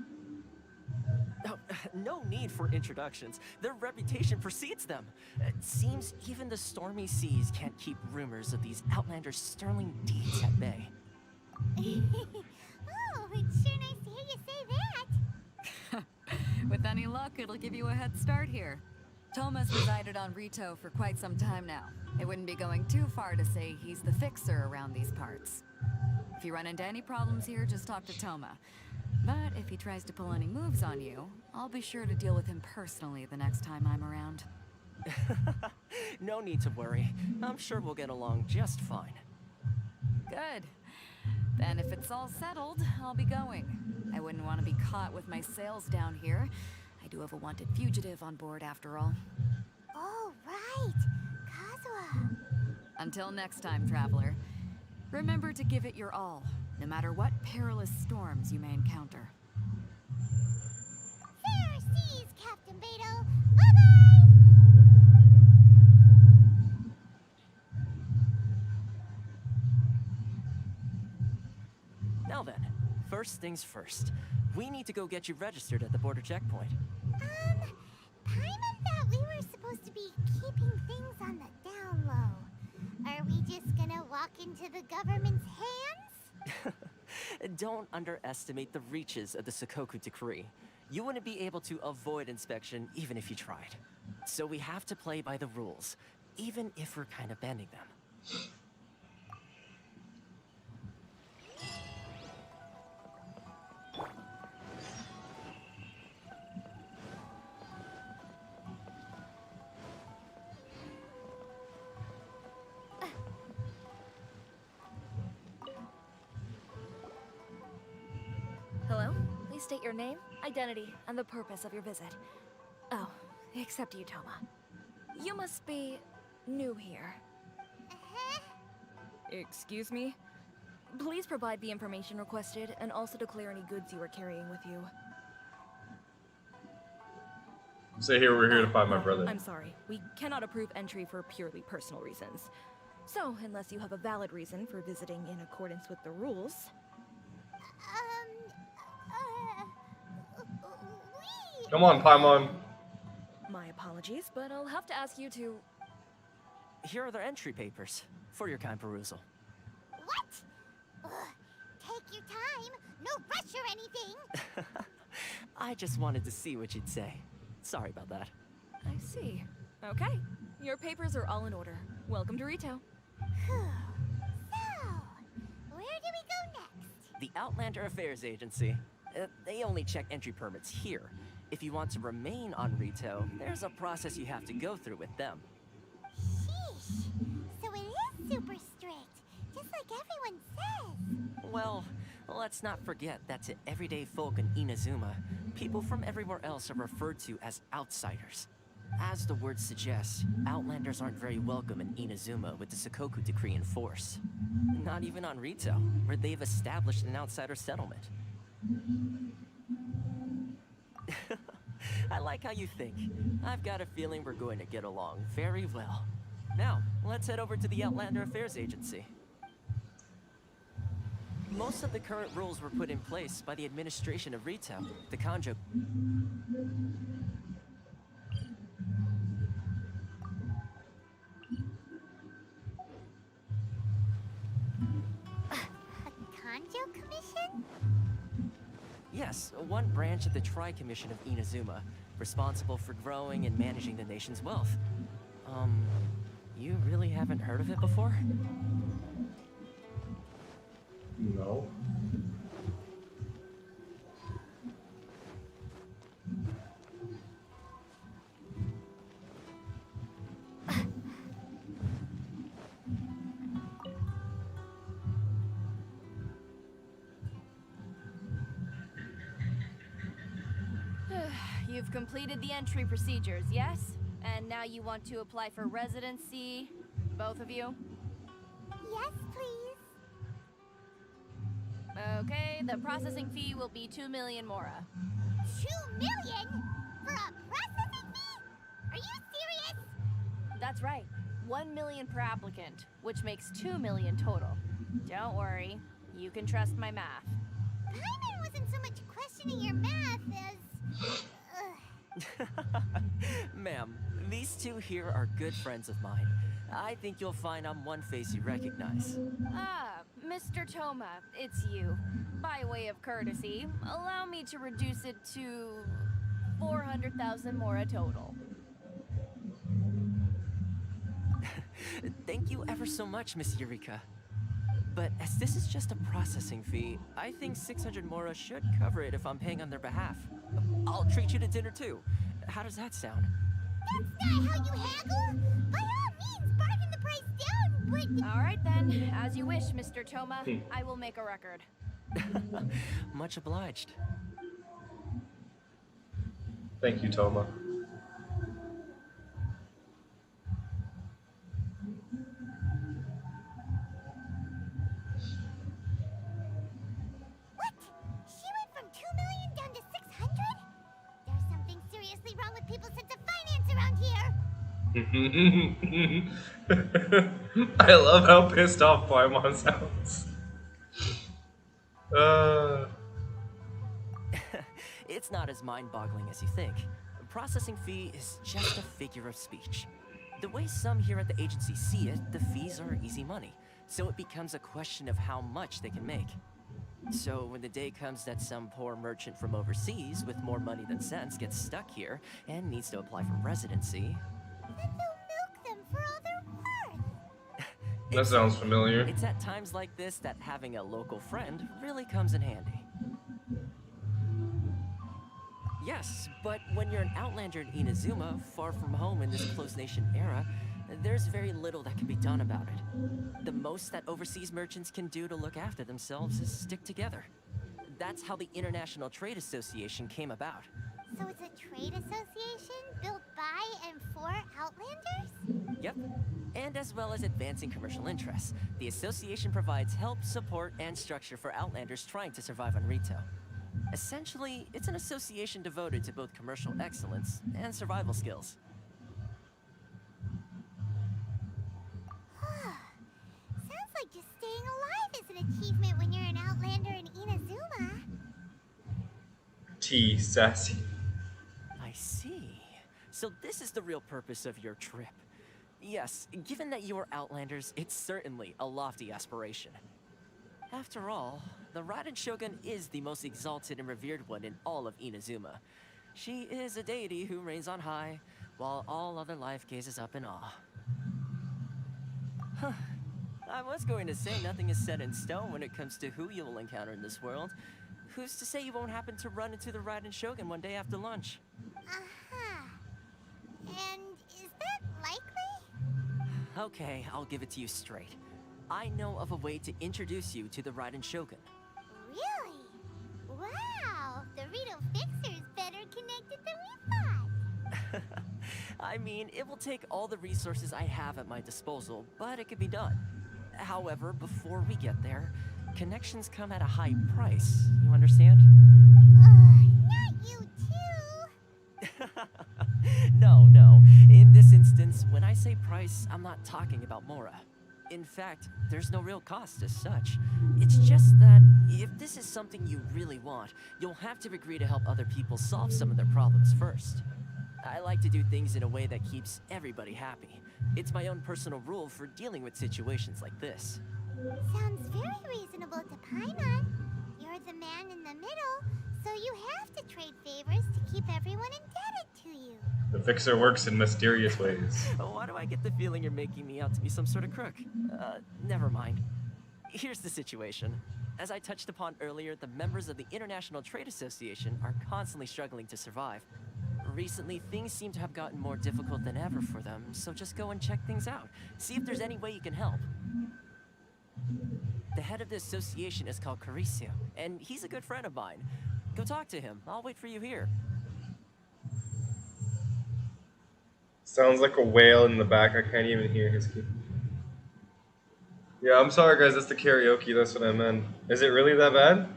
Oh, no need for introductions. Their reputation precedes them. It seems even the stormy seas can't keep rumors of these Outlanders' sterling deeds at bay. Oh, it's sure nice to hear you say that. With any luck, it'll give you a head start here. Toma's resided on Rito for quite some time now. It wouldn't be going too far to say he's the fixer around these parts. If you run into any problems here, just talk to Toma. But if he tries to pull any moves on you, I'll be sure to deal with him personally the next time I'm around. No need to worry. I'm sure we'll get along just fine. Good. Then if it's all settled, I'll be going. I wouldn't want to be caught with my sails down here. I do have a wanted fugitive on board after all. Oh, right. Kazuha. Until next time, traveler. Remember to give it your all, no matter what perilous storms you may encounter. Fair seas, Captain Beto. Bye-bye! Now then, first things first. We need to go get you registered at the border checkpoint. Paimon thought we were supposed to be keeping things on the down low. Are we just gonna walk into the government's hands? Don't underestimate the reaches of the Sakoku Decree. You wouldn't be able to avoid inspection even if you tried. So we have to play by the rules, even if we're kind of bending them. Hello? Please state your name, identity, and the purpose of your visit. Oh, except you, Toma. You must be new here. Excuse me? Please provide the information requested and also declare any goods you are carrying with you. Say here, we're here to find my brother. I'm sorry. We cannot approve entry for purely personal reasons. So, unless you have a valid reason for visiting in accordance with the rules... Come on, Paimon. My apologies, but I'll have to ask you to... Here are their entry papers for your kind perusal. What? Ugh, take your time. No rush or anything. I just wanted to see what you'd say. Sorry about that. I see. Okay. Your papers are all in order. Welcome to Rito. So, where do we go next? The Outlander Affairs Agency. They only check entry permits here. If you want to remain on Rito, there's a process you have to go through with them. Sheesh. So it is super strict, just like everyone says. Well, let's not forget that to everyday folk in Inazuma, people from everywhere else are referred to as outsiders. As the word suggests, Outlanders aren't very welcome in Inazuma with the Sakoku Decree in force. Not even on Rito, where they've established an outsider settlement. I like how you think. I've got a feeling we're going to get along very well. Now, let's head over to the Outlander Affairs Agency. Most of the current rules were put in place by the administration of Rito, the Kanjo. Kanjo Commission? Yes, one branch of the Tri-Commission of Inazuma, responsible for growing and managing the nation's wealth. You really haven't heard of it before? No. You've completed the entry procedures, yes? And now you want to apply for residency, both of you? Yes, please. Okay, the processing fee will be 2 million mora. 2 million? For a processing fee? Are you serious? That's right. 1 million per applicant, which makes 2 million total. Don't worry, you can trust my math. Paimon wasn't so much questioning your math as... Ma'am, these two here are good friends of mine. I think you'll find I'm one face you recognize. Ah, Mr. Toma, it's you. By way of courtesy, allow me to reduce it to 400,000 mora total. Thank you ever so much, Miss Eureka. But as this is just a processing fee, I think 600 mora should cover it if I'm paying on their behalf. I'll treat you to dinner too. How does that sound? That's not how you haggle! By all means, bargain the price down, but... Alright then, as you wish, Mr. Toma. I will make a record. Much obliged. Thank you, Toma. What? She went from 2 million down to 600,000? I love how pissed off Paimon sounds. Uh, It's not as mind-boggling as you think. Processing fee is just a figure of speech. The way some here at the agency see it, the fees are easy money, so it becomes a question of how much they can make. So when the day comes that some poor merchant from overseas with more money than sense gets stuck here and needs to apply for residency... Then they'll milk them for all they're worth! that sounds familiar. It's at times like this that having a local friend really comes in handy. Yes, but when you're an Outlander in Inazuma, far from home in this closed nation era, there's very little that can be done about it. The most that overseas merchants can do to look after themselves is stick together. That's how the International Trade Association came about. So it's a trade association built by and for Outlanders? Yep. And as well as advancing commercial interests, the association provides help, support, and structure for Outlanders trying to survive on Rito. Essentially, it's an association devoted to both commercial excellence and survival skills. Sounds like just staying alive is an achievement when you're an Outlander in Inazuma. T. Sassy. I see. So this is the real purpose of your trip. Yes, given that you are Outlanders, it's certainly a lofty aspiration. After all, the Raiden Shogun is the most exalted and revered one in all of Inazuma. She is a deity who reigns on high, while all other life gazes up in awe. Huh. I was going to say nothing is set in stone when it comes to who you will encounter in this world. Who's to say you won't happen to run into the Raiden Shogun one day after lunch? And is that likely? Okay, I'll give it to you straight. I know of a way to introduce you to the Raiden Shogun. Really? Wow! The Rito Fixer is better connected than we thought! I mean, it will take all the resources I have at my disposal, but it could be done. However, before we get there, connections come at a high price. You understand? Not you too! No. In this instance, when I say price, I'm not talking about Mora. In fact, there's no real cost as such. It's just that if this is something you really want, you'll have to agree to help other people solve some of their problems first. I like to do things in a way that keeps everybody happy. It's my own personal rule for dealing with situations like this. Sounds very reasonable to Paimon. You're the man in the middle, so you have to trade favors to keep everyone indebted to you. The Fixer works in mysterious ways. Why do I get the feeling you're making me out to be some sort of crook? Never mind. Here's the situation. As I touched upon earlier, the members of the International Trade Association are constantly struggling to survive. Recently, things seem to have gotten more difficult than ever for them, so just go and check things out. See if there's any way you can help. The head of the association is called Caricio, and he's a good friend of mine. Go talk to him. I'll wait for you here. Sounds like a whale in the back. I can't even hear his key. Yeah, I'm sorry guys, that's the karaoke, that's what I meant. Is it really that bad?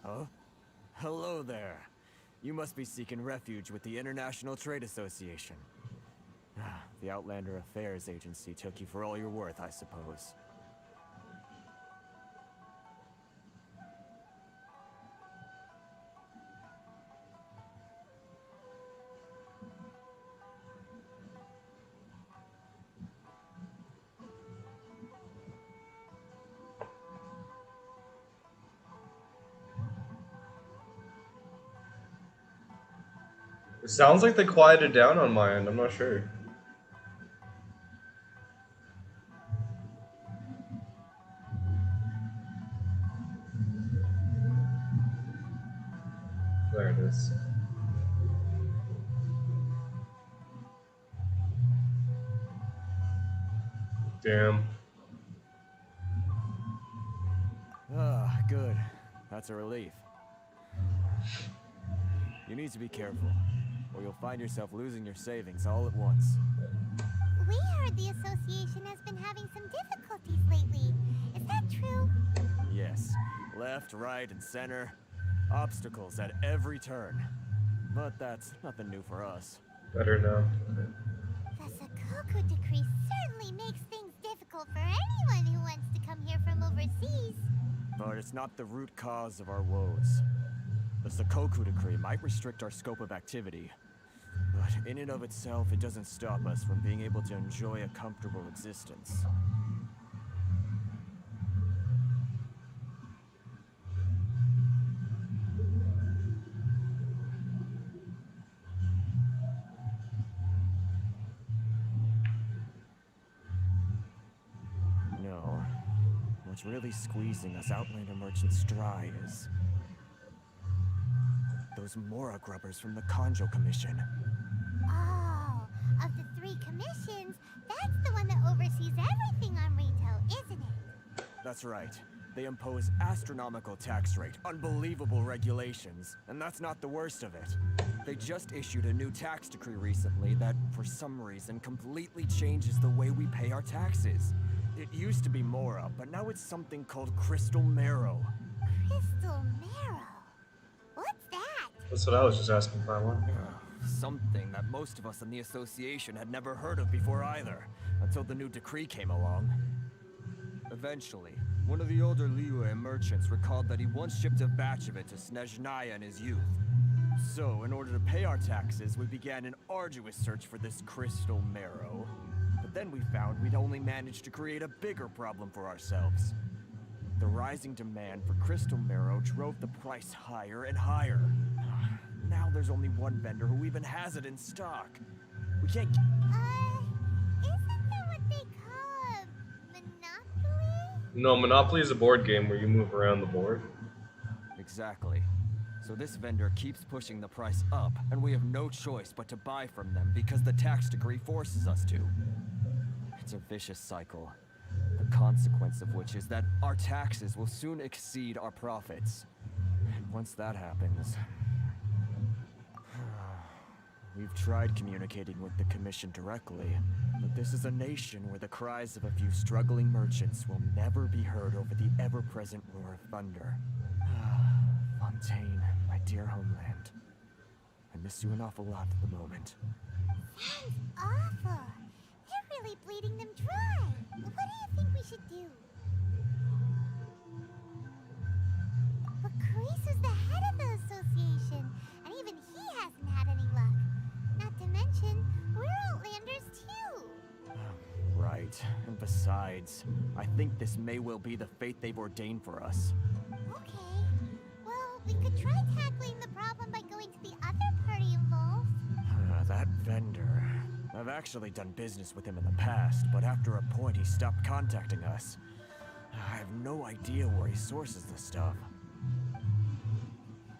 Huh? Hello there. You must be seeking refuge with the International Trade Association. The Outlander Affairs Agency took you for all you're worth, I suppose. It sounds like they quieted down on my end, I'm not sure. There it is. Damn. Ah, good. That's a relief. You need to be careful, or you'll find yourself losing your savings all at once. We heard the association has been having some difficulties lately. Is that true? Yes, left, right, and center. Obstacles at every turn. But that's nothing new for us. Better now. The Sakoku decree certainly makes things difficult for anyone who wants to come here from overseas. But it's not the root cause of our woes. The Sakoku decree might restrict our scope of activity, but in and of itself, it doesn't stop us from being able to enjoy a comfortable existence. No. What's really squeezing us Outlander merchants dry is those Mora grubbers from the Yashiro Commission. Oh, of the 3 commissions, that's the one that oversees everything on retail, isn't it? That's right. They impose astronomical tax rate, unbelievable regulations, and that's not the worst of it. They just issued a new tax decree recently that, for some reason, completely changes the way we pay our taxes. It used to be Mora, but now it's something called Crystal Marrow. Crystal Marrow? What's that? That's what I was just asking, Paimon. Something that most of us in the association had never heard of before either, until the new decree came along. Eventually, one of the older Liyue merchants recalled that he once shipped a batch of it to Snezhnaya in his youth. So, in order to pay our taxes, we began an arduous search for this Crystal Marrow. But then we found we'd only managed to create a bigger problem for ourselves. The rising demand for Crystal Marrow drove the price higher and higher. Now there's only one vendor who even has it in stock. We can't... Isn't that what they call a monopoly? No, Monopoly is a board game where you move around the board. Exactly. So this vendor keeps pushing the price up, and we have no choice but to buy from them because the tax decree forces us to. It's a vicious cycle. The consequence of which is that our taxes will soon exceed our profits. And once that happens... We've tried communicating with the Commission directly, but this is a nation where the cries of a few struggling merchants will never be heard over the ever-present roar of thunder. Fontaine, my dear homeland. I miss you an awful lot at the moment. Sounds awful. They're really bleeding them dry. What do you think we should do? But Carice's the head of the association, and even he hasn't had any luck. Not to mention, we're Outlanders too. Right. And besides, I think this may well be the fate they've ordained for us. Okay. Well, we could try tackling the problem by going to the other party involved. That vendor. I've actually done business with him in the past, but after a point he stopped contacting us. I have no idea where he sources the stuff.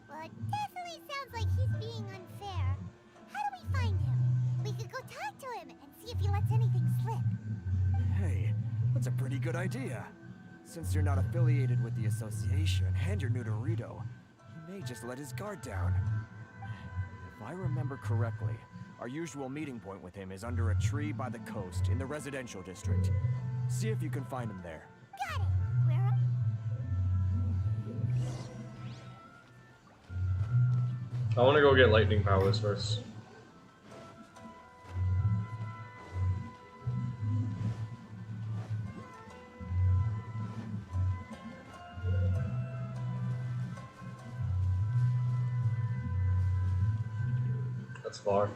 Well, it definitely sounds like he's being unfair. How do we find him? We could go talk to him and see if he lets anything slip. Hey, that's a pretty good idea. Since you're not affiliated with the association and you're new to Rito, he may just let his guard down. If I remember correctly, our usual meeting point with him is under a tree by the coast in the residential district. See if you can find him there. Got it. Where? I want to go get lightning powers first. That's far.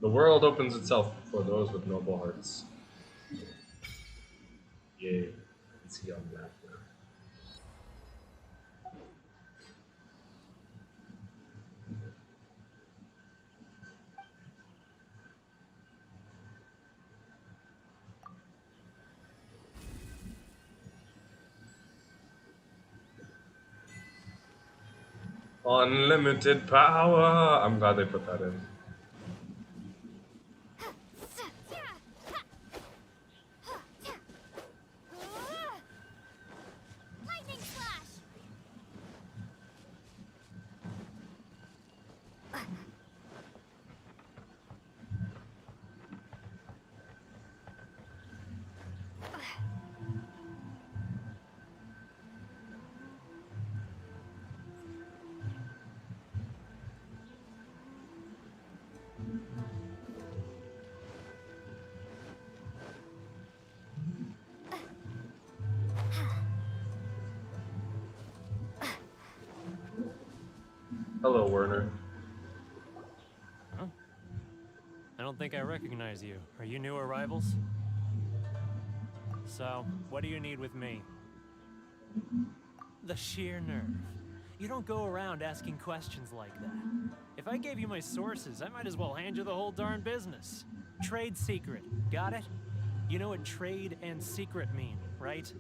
The world opens itself for those with noble hearts. Yay. Let's see on that now. Unlimited power. I'm glad they put that in. Lightning slash. Hello, Werner. Huh? I don't think I recognize you. Are you new arrivals? So, what do you need with me? The sheer nerve. You don't go around asking questions like that. If I gave you my sources, I might as well hand you the whole darn business. Trade secret. Got it? You know what trade and secret mean, right?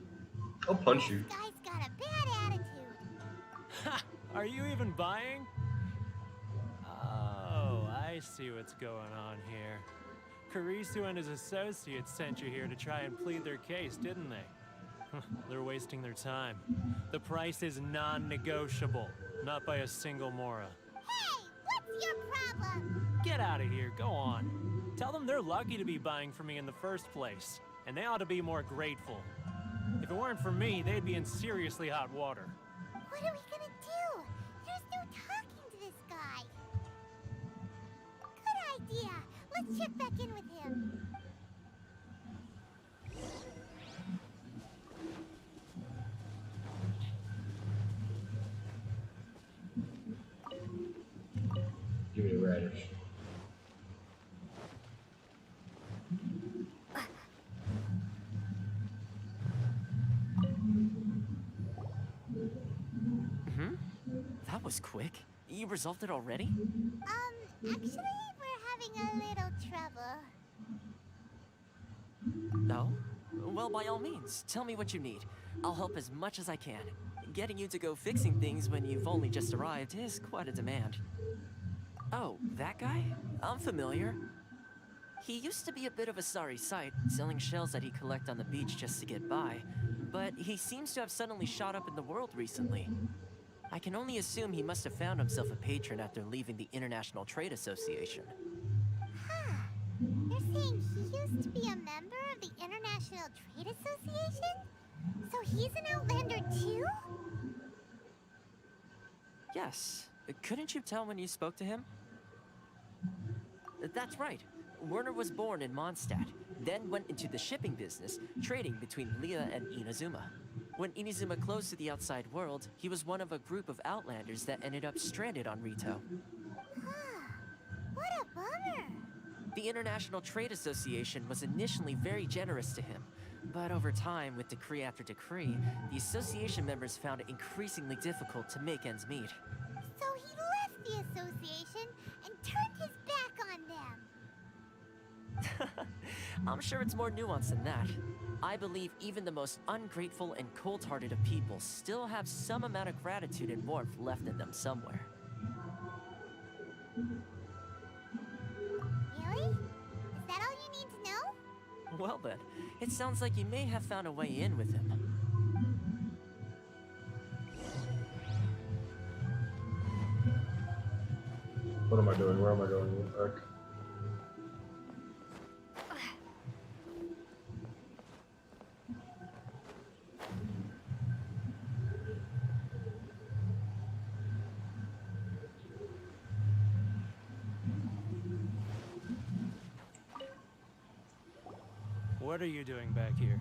I'll punch you. This guy's got a bad attitude. Ha! Are you even buying? Oh, I see what's going on here. Karisu and his associates sent you here to try and plead their case, didn't they? They're wasting their time. The price is non-negotiable, not by a single Mora. Hey, what's your problem? Get out of here, go on. Tell them they're lucky to be buying from me in the first place, and they ought to be more grateful. If it weren't for me, they'd be in seriously hot water. What are we gonna do? There's no talking to this guy. Good idea. Let's check back in with him. Give me a radish. That was quick. You resolved it already? Actually, we're having a little trouble. No? Well, by all means, tell me what you need. I'll help as much as I can. Getting you to go fixing things when you've only just arrived is quite a demand. Oh, that guy? I'm familiar. He used to be a bit of a sorry sight, selling shells that he'd collect on the beach just to get by. But he seems to have suddenly shot up in the world recently. I can only assume he must have found himself a patron after leaving the International Trade Association. Huh. You're saying he used to be a member of the International Trade Association? So he's an Outlander too? Yes. Couldn't you tell when you spoke to him? That's right. Werner was born in Mondstadt, then went into the shipping business, trading between Leah and Inazuma. When Inazuma closed to the outside world, he was one of a group of Outlanders that ended up stranded on Rito. What a bummer! The International Trade Association was initially very generous to him, but over time, with decree after decree, the association members found it increasingly difficult to make ends meet. So he left the association and turned his back on them. I'm sure it's more nuanced than that. I believe even the most ungrateful and cold-hearted of people still have some amount of gratitude and warmth left in them somewhere. Really? Is that all you need to know? Well then, it sounds like you may have found a way in with him. What am I doing? Where am I going? Ark? What are you doing back here?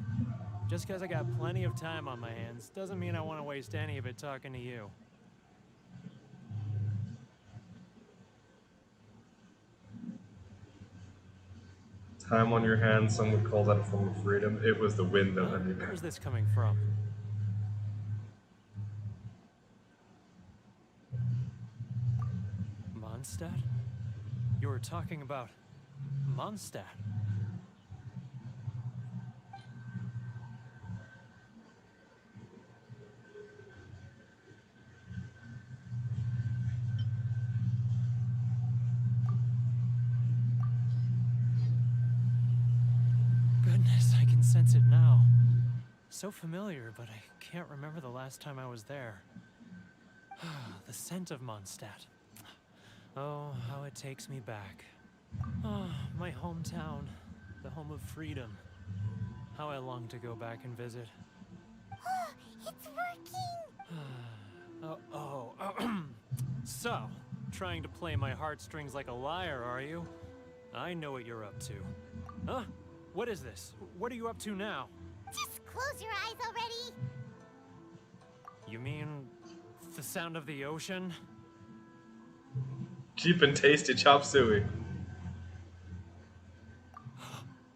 Just because I got plenty of time on my hands doesn't mean I want to waste any of it talking to you. Time on your hands, some would call that a form of freedom. It was the wind that let me go. Where's this coming from? Mondstadt? You were talking about Mondstadt. What's it now? So familiar, but I can't remember the last time I was there. The scent of Mondstadt. Oh, how it takes me back. Oh, my hometown. The home of freedom. How I long to go back and visit. It's working! So, trying to play my heartstrings like a liar, are you? I know what you're up to. Huh? What is this? What are you up to now? Just close your eyes already! You mean the sound of the ocean? Cheap and tasty chop suey.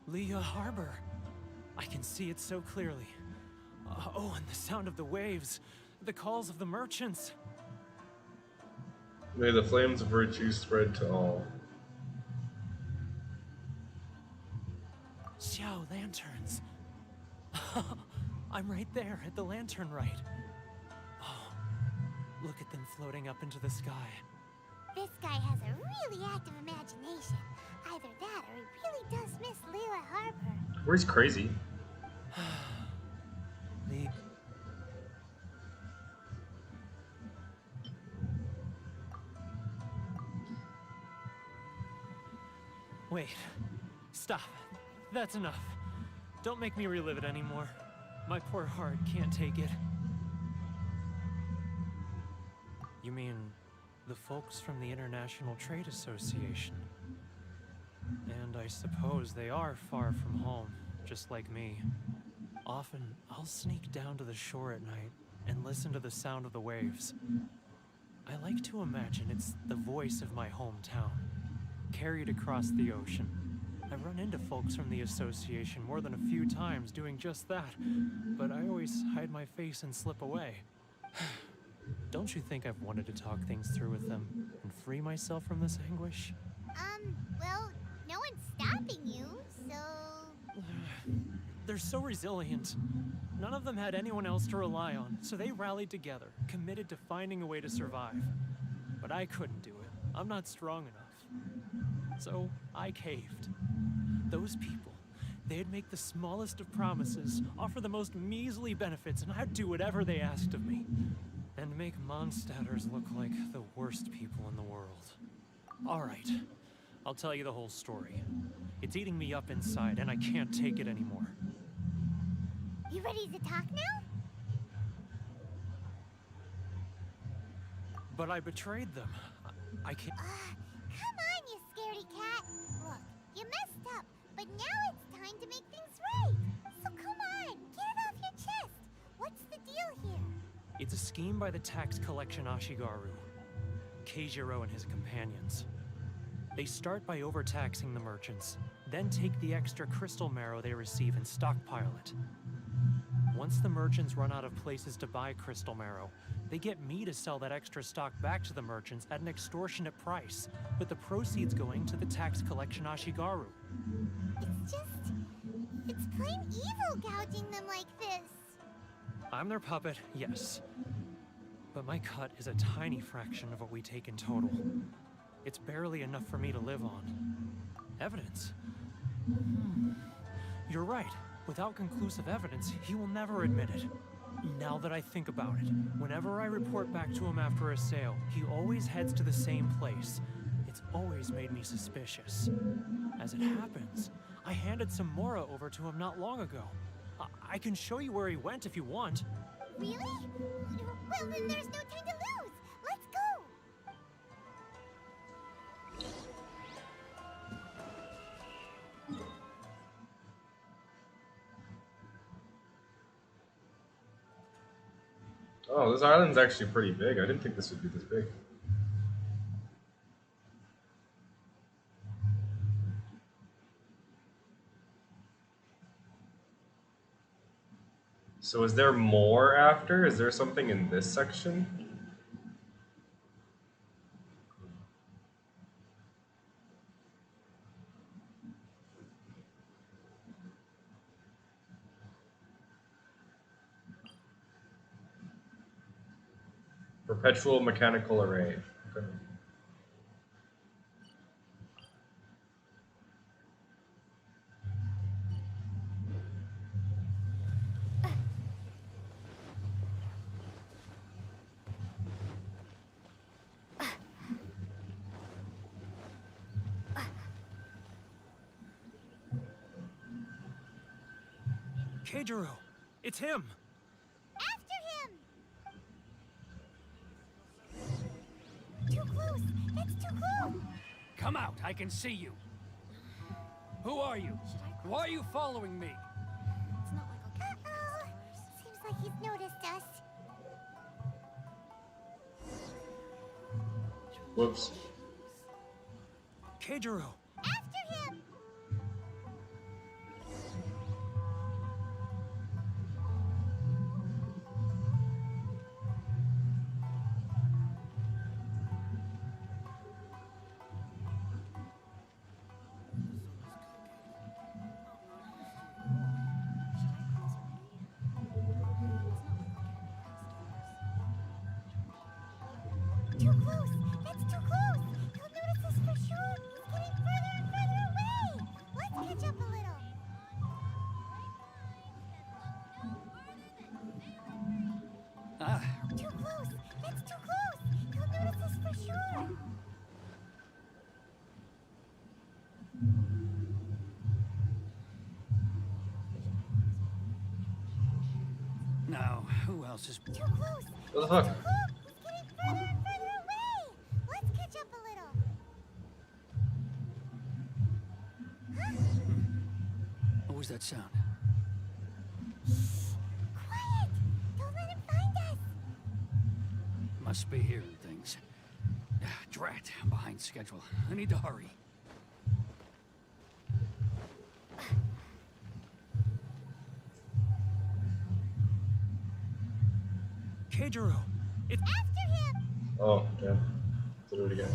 Leah Harbor. I can see it so clearly. Oh, and the sound of the waves. The calls of the merchants. May the flames of virtue spread to all. Xiao lanterns. I'm right there at the lantern right. Oh, look at them floating up into the sky. This guy has a really active imagination. Either that or he really does miss Leela Harbor. Or he's crazy. Wait. Stop. That's enough. Don't make me relive it anymore. My poor heart can't take it. You mean the folks from the International Trade Association? And I suppose they are far from home, just like me. Often, I'll sneak down to the shore at night and listen to the sound of the waves. I like to imagine it's the voice of my hometown, carried across the ocean. I've run into folks from the association more than a few times doing just that, but I always hide my face and slip away. Don't you think I've wanted to talk things through with them and free myself from this anguish? Well, no one's stopping you, so... They're so resilient. None of them had anyone else to rely on, so they rallied together, committed to finding a way to survive. But I couldn't do it. I'm not strong enough. So I caved. Those people, they'd make the smallest of promises, offer the most measly benefits, and I'd do whatever they asked of me. And make Mondstadters look like the worst people in the world. All right, I'll tell you the whole story. It's eating me up inside, and I can't take it anymore. You ready to talk now? But I betrayed them. I can't... Come on, you scaredy cat. Look, you messed up, but now it's time to make things right. So come on, get it off your chest. What's the deal here? It's a scheme by the tax collection Ashigaru, Keijiro and his companions. They start by overtaxing the merchants, then take the extra crystal marrow they receive and stockpile it. Once the merchants run out of places to buy crystal marrow, they get me to sell that extra stock back to the merchants at an extortionate price, with the proceeds going to the tax collection Ashigaru. It's plain evil gouging them like this. I'm their puppet, yes. But my cut is a tiny fraction of what we take in total. It's barely enough for me to live on. Evidence? You're right. Without conclusive evidence, he will never admit it. Now that I think about it, whenever I report back to him after a sale, he always heads to the same place. It's always made me suspicious. As it happens, I handed some Mora over to him not long ago. I can show you where he went if you want. Really? Well, then there's no time to lose. Let's go. Oh, this island's actually pretty big. I didn't think this would be this big. So is there more after? Is there something in this section? Perpetual mechanical array. Okay. Keijiro, it's him! After him! Too close! It's too close! Come out, I can see you. Who are you? Why are you following me? Uh-oh! Seems like he's noticed us. Whoops. Keijiro! After him! Too close! It's too close! He'll notice us for sure! He's getting further and further away! Let's catch up a little! Ah, Too close! It's too close! He'll notice us for sure! now, who else is... Too close! What the fuck? Too close! He's getting further and further away! Let's catch up a little! What was that sound? Quiet! Don't let him find us! Must be hearing things. Drat, I'm behind schedule. I need to hurry. Keijiro! It's... After him! Oh, damn. To do it again.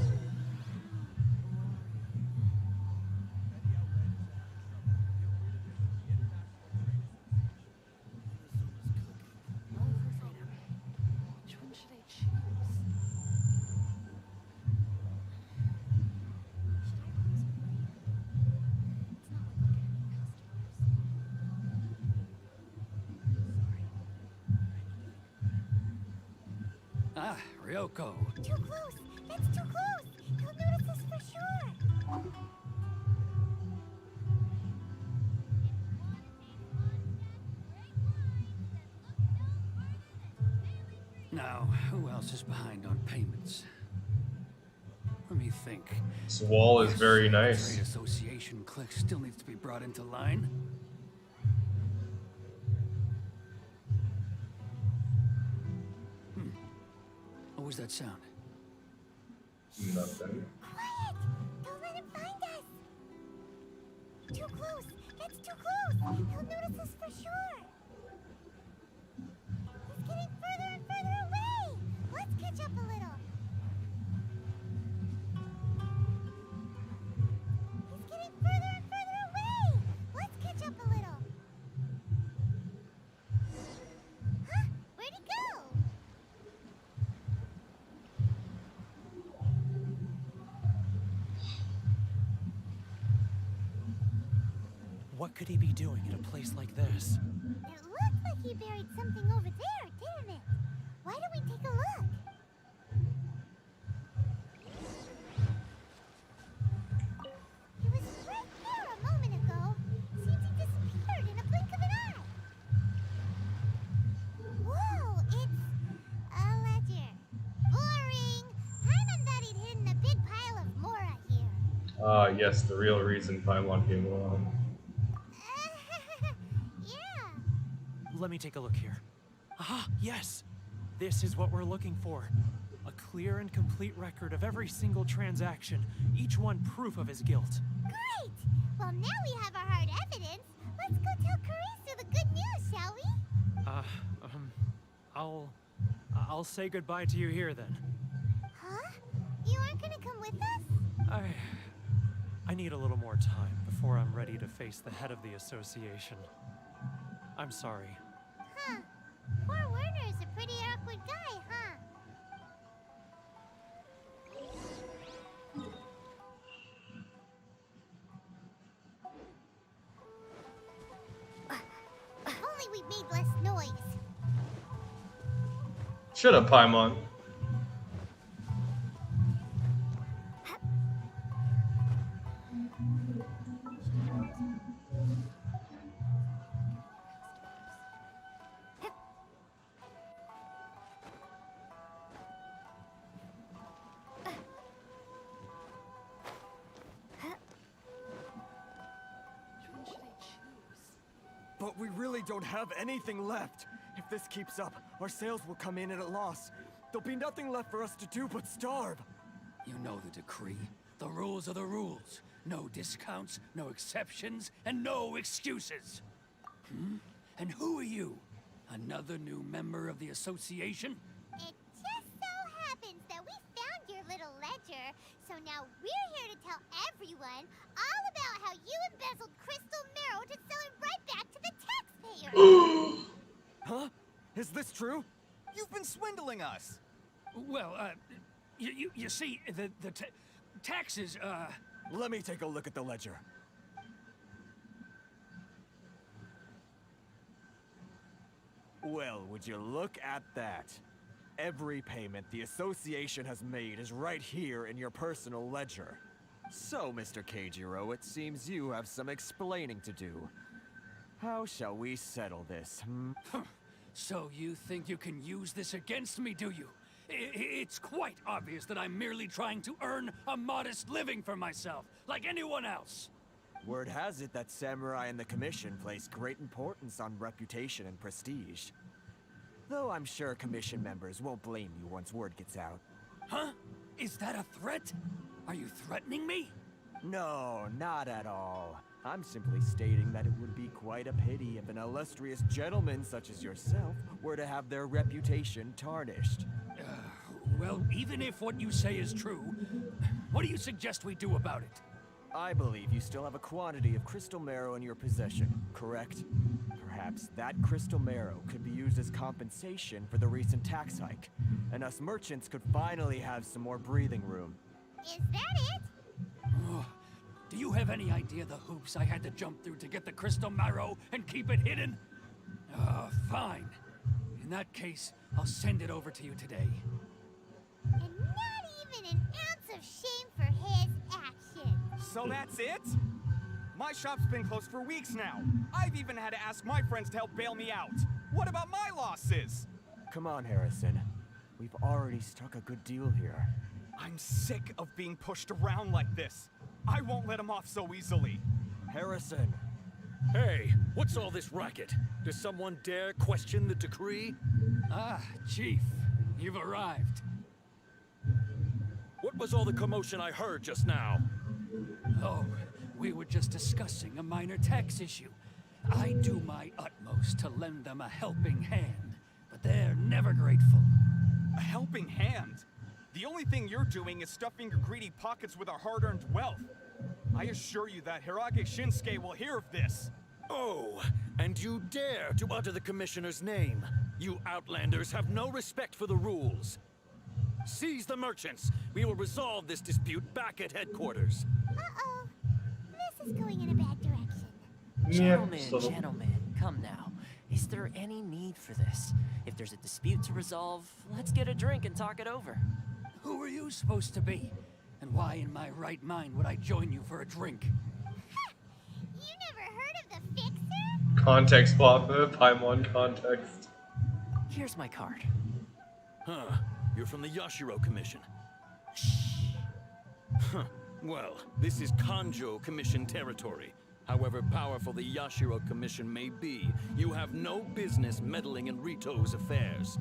Which one should I choose? Ah, Ryoko. Too close! It's too close! He'll notice us for sure! Now, who else is behind on payments? Let me think. This wall is very nice. Trade Association clique still needs to be brought into line. What was that sound? Nothing. Quiet! Don't let him find us! Too close! It's too close! He'll notice us for sure! He's getting further and further away! Let's catch up a little! He's getting further and further away! Let's catch up a little! Huh? Where'd he go? What could he be doing in a place like this? It looked like he buried something over there, didn't it? Why don't we take a look? He was right there a moment ago. Seems he disappeared in a blink of an eye. Whoa, it's a ledger. Boring. Paimon thought he'd hidden a big pile of Mora here. Ah, yes, the real reason Paimon came along. Let me take a look here. Ah, yes! This is what we're looking for. A clear and complete record of every single transaction, each one proof of his guilt. Great! Well, now we have our hard evidence. Let's go tell Karisu the good news, shall we? I'll say goodbye to you here then. Huh? You aren't gonna come with us? I need a little more time before I'm ready to face the head of the association. I'm sorry. Huh. Poor Werner's a pretty awkward guy, huh? If only we made less noise. Shut up, Paimon. We really don't have anything left. If this keeps up, our sales will come in at a loss. There'll be nothing left for us to do but starve. You know the decree. The rules are the rules. No discounts, no exceptions, and no excuses. And who are you? Another new member of the association? It just so happens that we found your little ledger, so now we're here to tell everyone all about how you embezzled crystal marrow to sell it right back to the taxpayers. Huh? Is this true? You've been swindling us! Well, you see, the taxes, Let me take a look at the ledger. Well, would you look at that? Every payment the association has made is right here in your personal ledger. So, Mr. Keijiro, it seems you have some explaining to do. How shall we settle this, So you think you can use this against me, do you? It's quite obvious that I'm merely trying to earn a modest living for myself, like anyone else. Word has it that Samurai and the Commission place great importance on reputation and prestige. Though I'm sure Commission members won't blame you once word gets out. Huh? Is that a threat? Are you threatening me? No, not at all. I'm simply stating that it would be quite a pity if an illustrious gentleman such as yourself were to have their reputation tarnished. Well, even if what you say is true, what do you suggest we do about it? I believe you still have a quantity of crystal marrow in your possession, correct? Perhaps that crystal marrow could be used as compensation for the recent tax hike, and us merchants could finally have some more breathing room. Is that it? Do you have any idea the hoops I had to jump through to get the crystal marrow and keep it hidden? Fine. In that case, I'll send it over to you today. And not even an ounce of shame for his actions. So that's it? My shop's been closed for weeks now. I've even had to ask my friends to help bail me out. What about my losses? Come on, Harrison. We've already struck a good deal here. I'm sick of being pushed around like this. I won't let him off so easily. Harrison! Hey, what's all this racket? Does someone dare question the decree? Ah, Chief, you've arrived. What was all the commotion I heard just now? Oh, we were just discussing a minor tax issue. I do my utmost to lend them a helping hand, but they're never grateful. A helping hand? The only thing you're doing is stuffing your greedy pockets with our hard-earned wealth. I assure you that Hirage Shinsuke will hear of this. Oh, and you dare to utter the Commissioner's name. You Outlanders have no respect for the rules. Seize the merchants. We will resolve this dispute back at headquarters. Uh-oh. This is going in a bad direction. Gentlemen, come now. Is there any need for this? If there's a dispute to resolve, let's get a drink and talk it over. Who are you supposed to be? And why in my right mind would I join you for a drink? You never heard of the Fixer? Context swap, Paimon context. Here's my card. Huh. You're from the Yashiro Commission. Huh. Well, this is Kanjo Commission territory. However powerful the Yashiro Commission may be, you have no business meddling in Rito's affairs.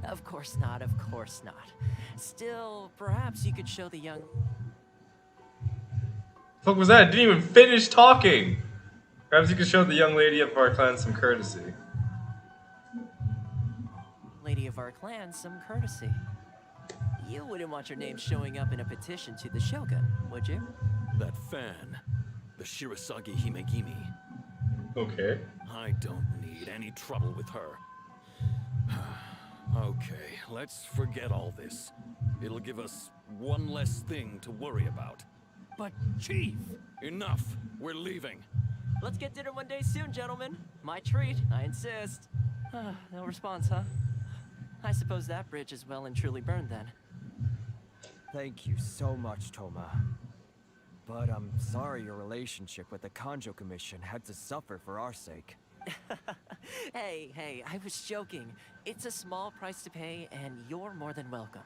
Of course not, of course not. Still, perhaps you could show the young... Fuck was that? Didn't even finish talking! Perhaps you could show the young lady of our clan some courtesy. Lady of our clan some courtesy. You wouldn't want your name showing up in a petition to the Shogun, would you? That fan, the Shirasagi Himegimi. Okay. I don't need any trouble with her. Okay, let's forget all this. It'll give us one less thing to worry about. But, Chief! Enough! We're leaving. Let's get dinner one day soon, gentlemen. My treat, I insist. No response, huh? I suppose that bridge is well and truly burned then. Thank you so much, Toma. But I'm sorry your relationship with the Kanjo Commission had to suffer for our sake. Hey, I was joking. It's a small price to pay, and you're more than welcome.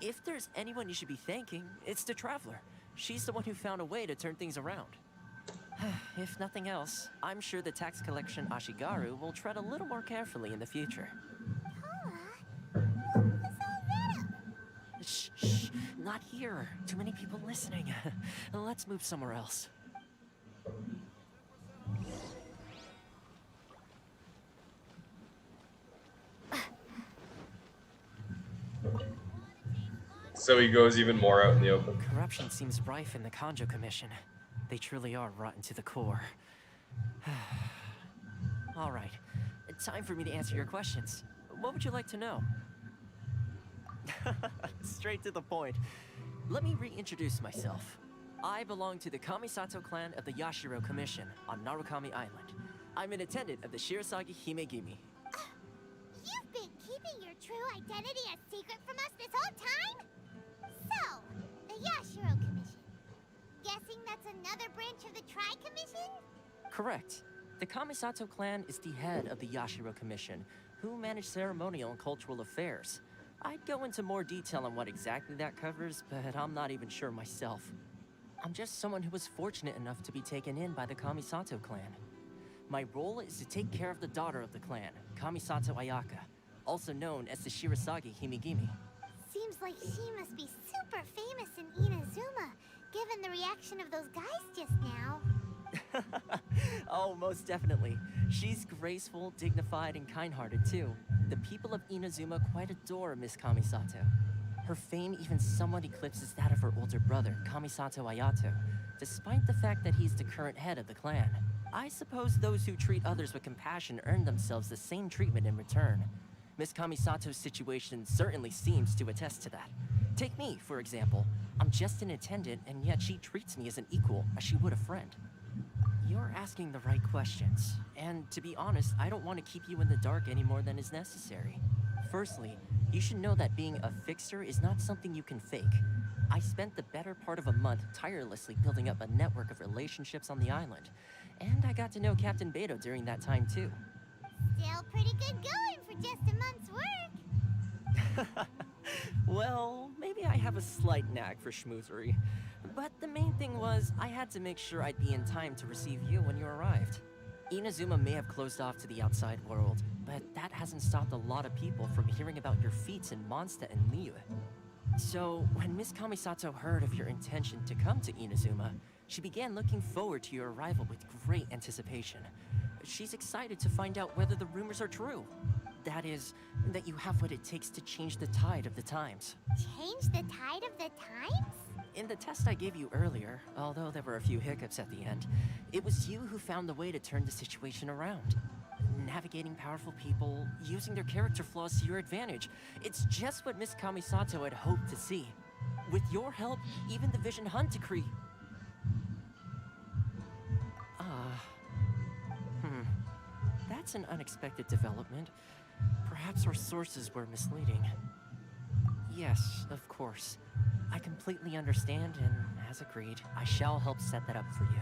If there's anyone you should be thanking, it's the Traveler. She's the one who found a way to turn things around. If nothing else, I'm sure the tax collection Ashigaru will tread a little more carefully in the future. Shh, shh, not here. Too many people listening. Let's move somewhere else. So he goes even more out in the open. Corruption seems rife in the Kanjo Commission. They truly are rotten to the core. All right, time for me to answer your questions. What would you like to know? Straight to the point. Let me reintroduce myself. I belong to the Kamisato clan of the Yashiro Commission on Narukami Island. I'm an attendant of the Shirasagi Himegimi. You've been keeping your true identity a secret from us this whole time? So, the Yashiro Commission. Guessing that's another branch of the Tri-Commission? Correct. The Kamisato clan is the head of the Yashiro Commission, who manage ceremonial and cultural affairs. I'd go into more detail on what exactly that covers, but I'm not even sure myself. I'm just someone who was fortunate enough to be taken in by the Kamisato clan. My role is to take care of the daughter of the clan, Kamisato Ayaka, also known as the Shirasagi Himegimi. Seems like she must be super famous in Inazuma, given the reaction of those guys just now. Oh, most definitely. She's graceful, dignified, and kind-hearted too. The people of Inazuma quite adore Miss Kamisato. Her fame even somewhat eclipses that of her older brother, Kamisato Ayato, despite the fact that he's the current head of the clan. I suppose those who treat others with compassion earn themselves the same treatment in return. Miss Kamisato's situation certainly seems to attest to that. Take me, for example. I'm just an attendant, and yet she treats me as an equal, as she would a friend. You're asking the right questions, and to be honest, I don't want to keep you in the dark any more than is necessary. Firstly, you should know that being a fixer is not something you can fake. I spent the better part of a month tirelessly building up a network of relationships on the island, and I got to know Captain Beto during that time too. Still pretty good going for just a month's work. Well, maybe I have a slight knack for schmoozery. But the main thing was, I had to make sure I'd be in time to receive you when you arrived. Inazuma may have closed off to the outside world, but that hasn't stopped a lot of people from hearing about your feats in Mondstadt and Liyue. So, when Miss Kamisato heard of your intention to come to Inazuma, she began looking forward to your arrival with great anticipation. She's excited to find out whether the rumors are true. That is, that you have what it takes to change the tide of the times. Change the tide of the times? In the test I gave you earlier, although there were a few hiccups at the end, it was you who found the way to turn the situation around. Navigating powerful people, using their character flaws to your advantage. It's just what Miss Kamisato had hoped to see. With your help, even the Vision Hunt decree. That's an unexpected development. Perhaps our sources were misleading. Yes, of course. I completely understand, and as agreed, I shall help set that up for you.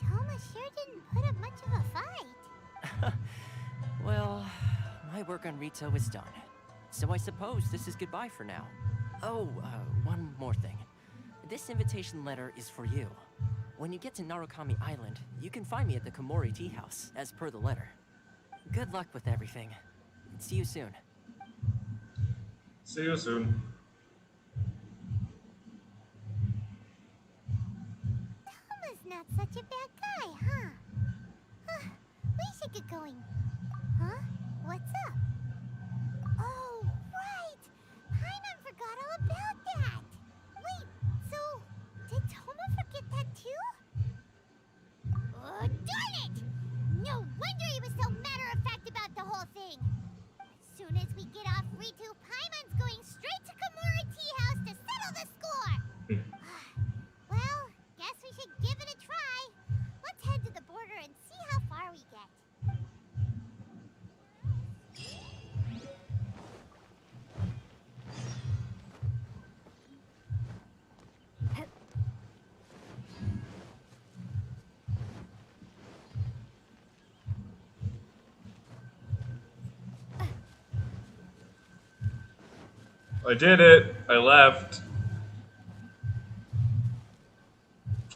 Toma sure didn't put up much of a fight. Well, my work on Rito is done. So I suppose this is goodbye for now. Oh, one more thing. This invitation letter is for you. When you get to Narukami Island, you can find me at the Komori Tea House, as per the letter. Good luck with everything. See you soon. See you soon. Toma's not such a bad guy, huh? We should get going. Huh? What's up? Oh, right! Paimon forgot all about that! Wait, so did Toma forget that too? Oh, darn it! No wonder he was so matter-of-fact about the whole thing! As soon as we get off Ritu, Paimon's going straight to Komori Tea House to settle the score! Well, guess we should give it a try. Let's head to the border and see how far we get. I did it. I left.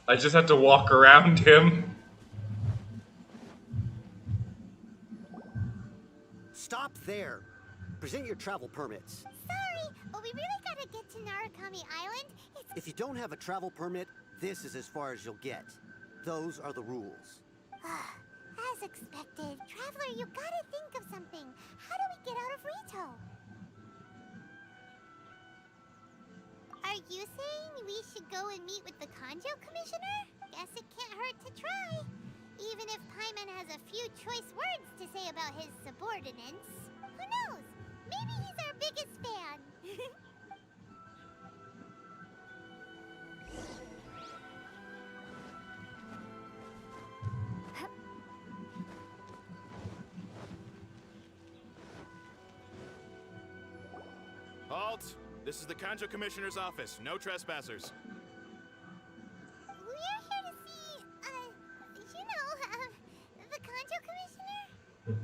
I just had to walk around him. Stop there. Present your travel permits. Sorry, but we really gotta get to Narukami Island. If you don't have a travel permit, this is as far as you'll get. Those are the rules. As expected. Traveler, you gotta think of something. How do we get out of Rito? Are you saying we should go and meet with the Kanjo Commissioner? Guess it can't hurt to try. Even if Paimon has a few choice words to say about his subordinates. Who knows? Maybe he's our biggest fan. Halt! This is the Kanjo Commissioner's office. No trespassers. We're here to see, the Kanjo Commissioner?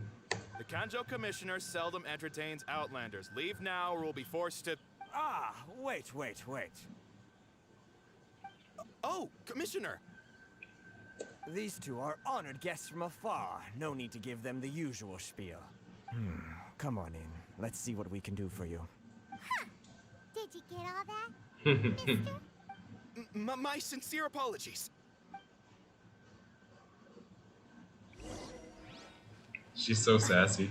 The Kanjo Commissioner seldom entertains Outlanders. Leave now or we'll be forced to... Ah, wait. Oh, Commissioner! These two are honored guests from afar. No need to give them the usual spiel. Come on in. Let's see what we can do for you. Did you get all that, mister? My sincere apologies. She's so sassy.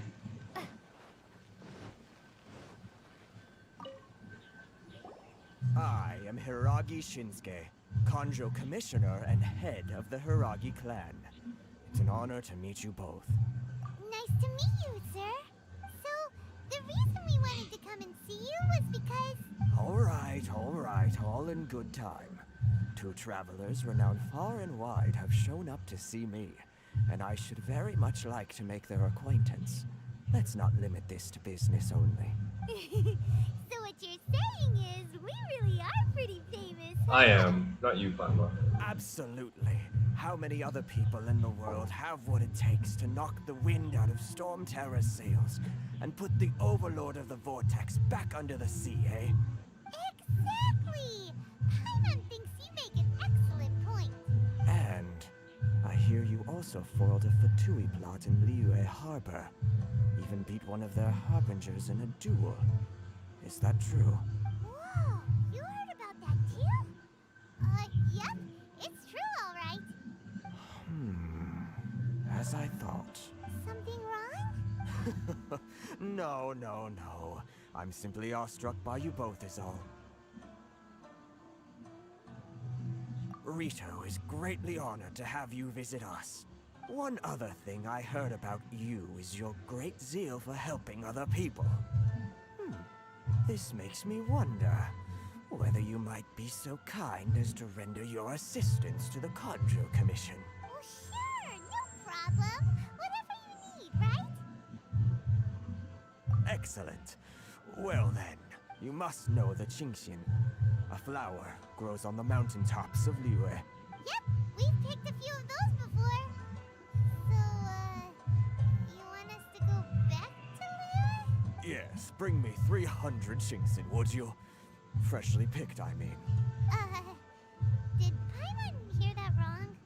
I am Hiragi Shinsuke, Kanjo Commissioner and head of the Hiragi clan. It's an honor to meet you both. Nice to meet you, sir. So, the reason we wanted to come and see you was because... All right, all in good time. Two travelers renowned far and wide have shown up to see me, and I should very much like to make their acquaintance. Let's not limit this to business only. So what you're saying is, we really are pretty famous, huh? I am, not you, Paimon. Absolutely. How many other people in the world have what it takes to knock the wind out of Storm Terror's sails and put the Overlord of the Vortex back under the sea, eh? Exactly! Paimon thinks you make an excellent point. And I hear you also foiled a Fatui plot in Liyue Harbor. Even beat one of their harbingers in a duel. Is that true? Whoa, you heard about that too? Yep, it's true, all right. As I thought. Something wrong? No. I'm simply awestruck by you both is all. Rito is greatly honored to have you visit us. One other thing I heard about you is your great zeal for helping other people. This makes me wonder whether you might be so kind as to render your assistance to the Kanjo Commission. Well, sure, no problem. Whatever you need, right? Excellent. Well then, you must know the Qingxian. A flower grows on the mountaintops of Liyue. Yep, we've picked a few of those before. So, you want us to go back to Liyue? Yes, bring me 300 Qingxian, would you? Freshly picked, I mean. Did Paimon hear that wrong?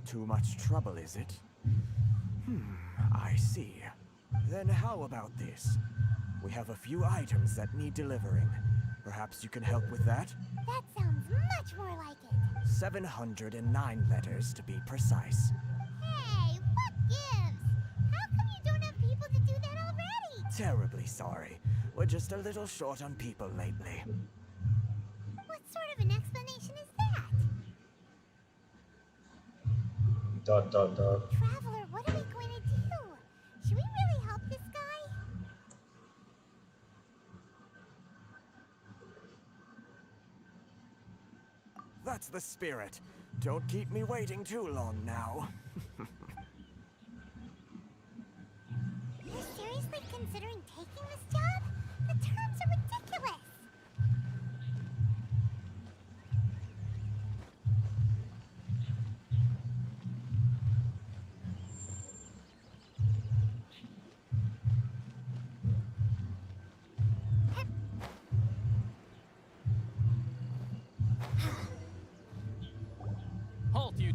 Too much trouble, is it? I see. Then how about this? We have a few items that need delivering. Perhaps you can help with that? That sounds much more like it. 709 letters to be precise. Hey, what gives? How come you don't have people to do that already? Terribly sorry. We're just a little short on people lately. What sort of an explanation is that? ... Traveler, what are we going to do? Should we really help this guy? That's the spirit. Don't keep me waiting too long now. You're seriously considering taking this job? The terms are ridiculous.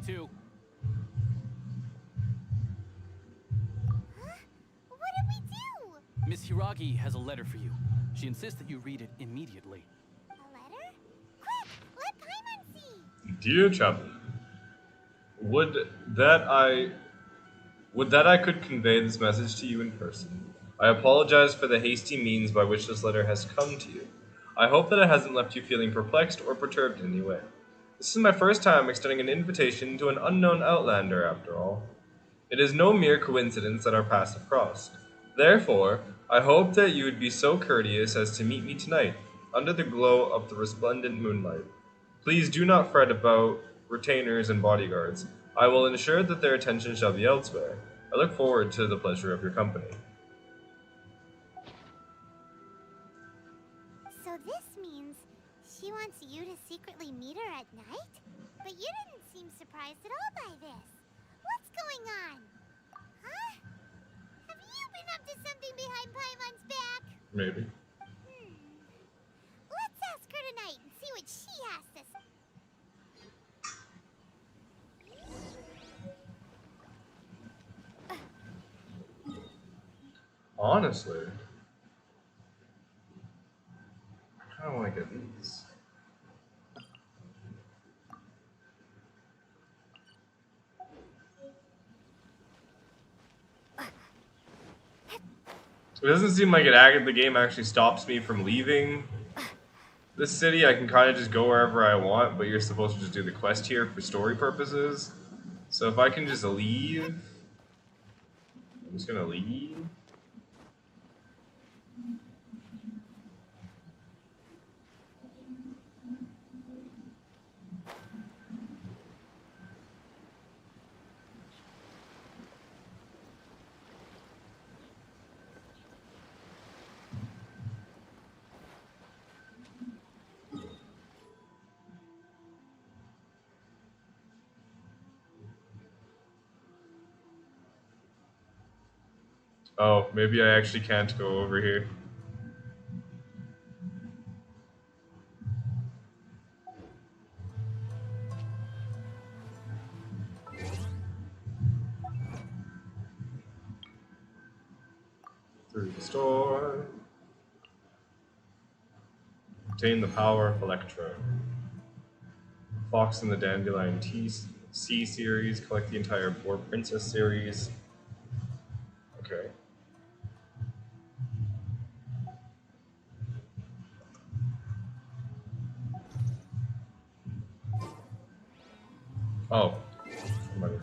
too. Huh? What did we do? Miss Hiragi has a letter for you. She insists that you read it immediately. A letter? Quick, let Paimon see. Dear Chaplain, would that I could convey this message to you in person. I apologize for the hasty means by which this letter has come to you. I hope that it hasn't left you feeling perplexed or perturbed in any way. This is my first time extending an invitation to an unknown Outlander, after all. It is no mere coincidence that our paths have crossed. Therefore, I hope that you would be so courteous as to meet me tonight, under the glow of the resplendent moonlight. Please do not fret about retainers and bodyguards. I will ensure that their attention shall be elsewhere. I look forward to the pleasure of your company. So this means she wants you to secretly meet her at night? But you didn't seem surprised at all by this. What's going on? Huh? Have you been up to something behind Paimon's back? Maybe. Let's ask her tonight and see what she has to say. Honestly, I kind of want to get these. It doesn't seem like the game actually stops me from leaving this city. I can kind of just go wherever I want, but you're supposed to just do the quest here for story purposes. So if I can just leave, I'm just gonna leave. Oh, maybe I actually can't go over here. Through the store. Obtain the power of Electro. Fox and the Dandelion C series. Collect the entire Boar Princess series. Okay. Oh. Somebody.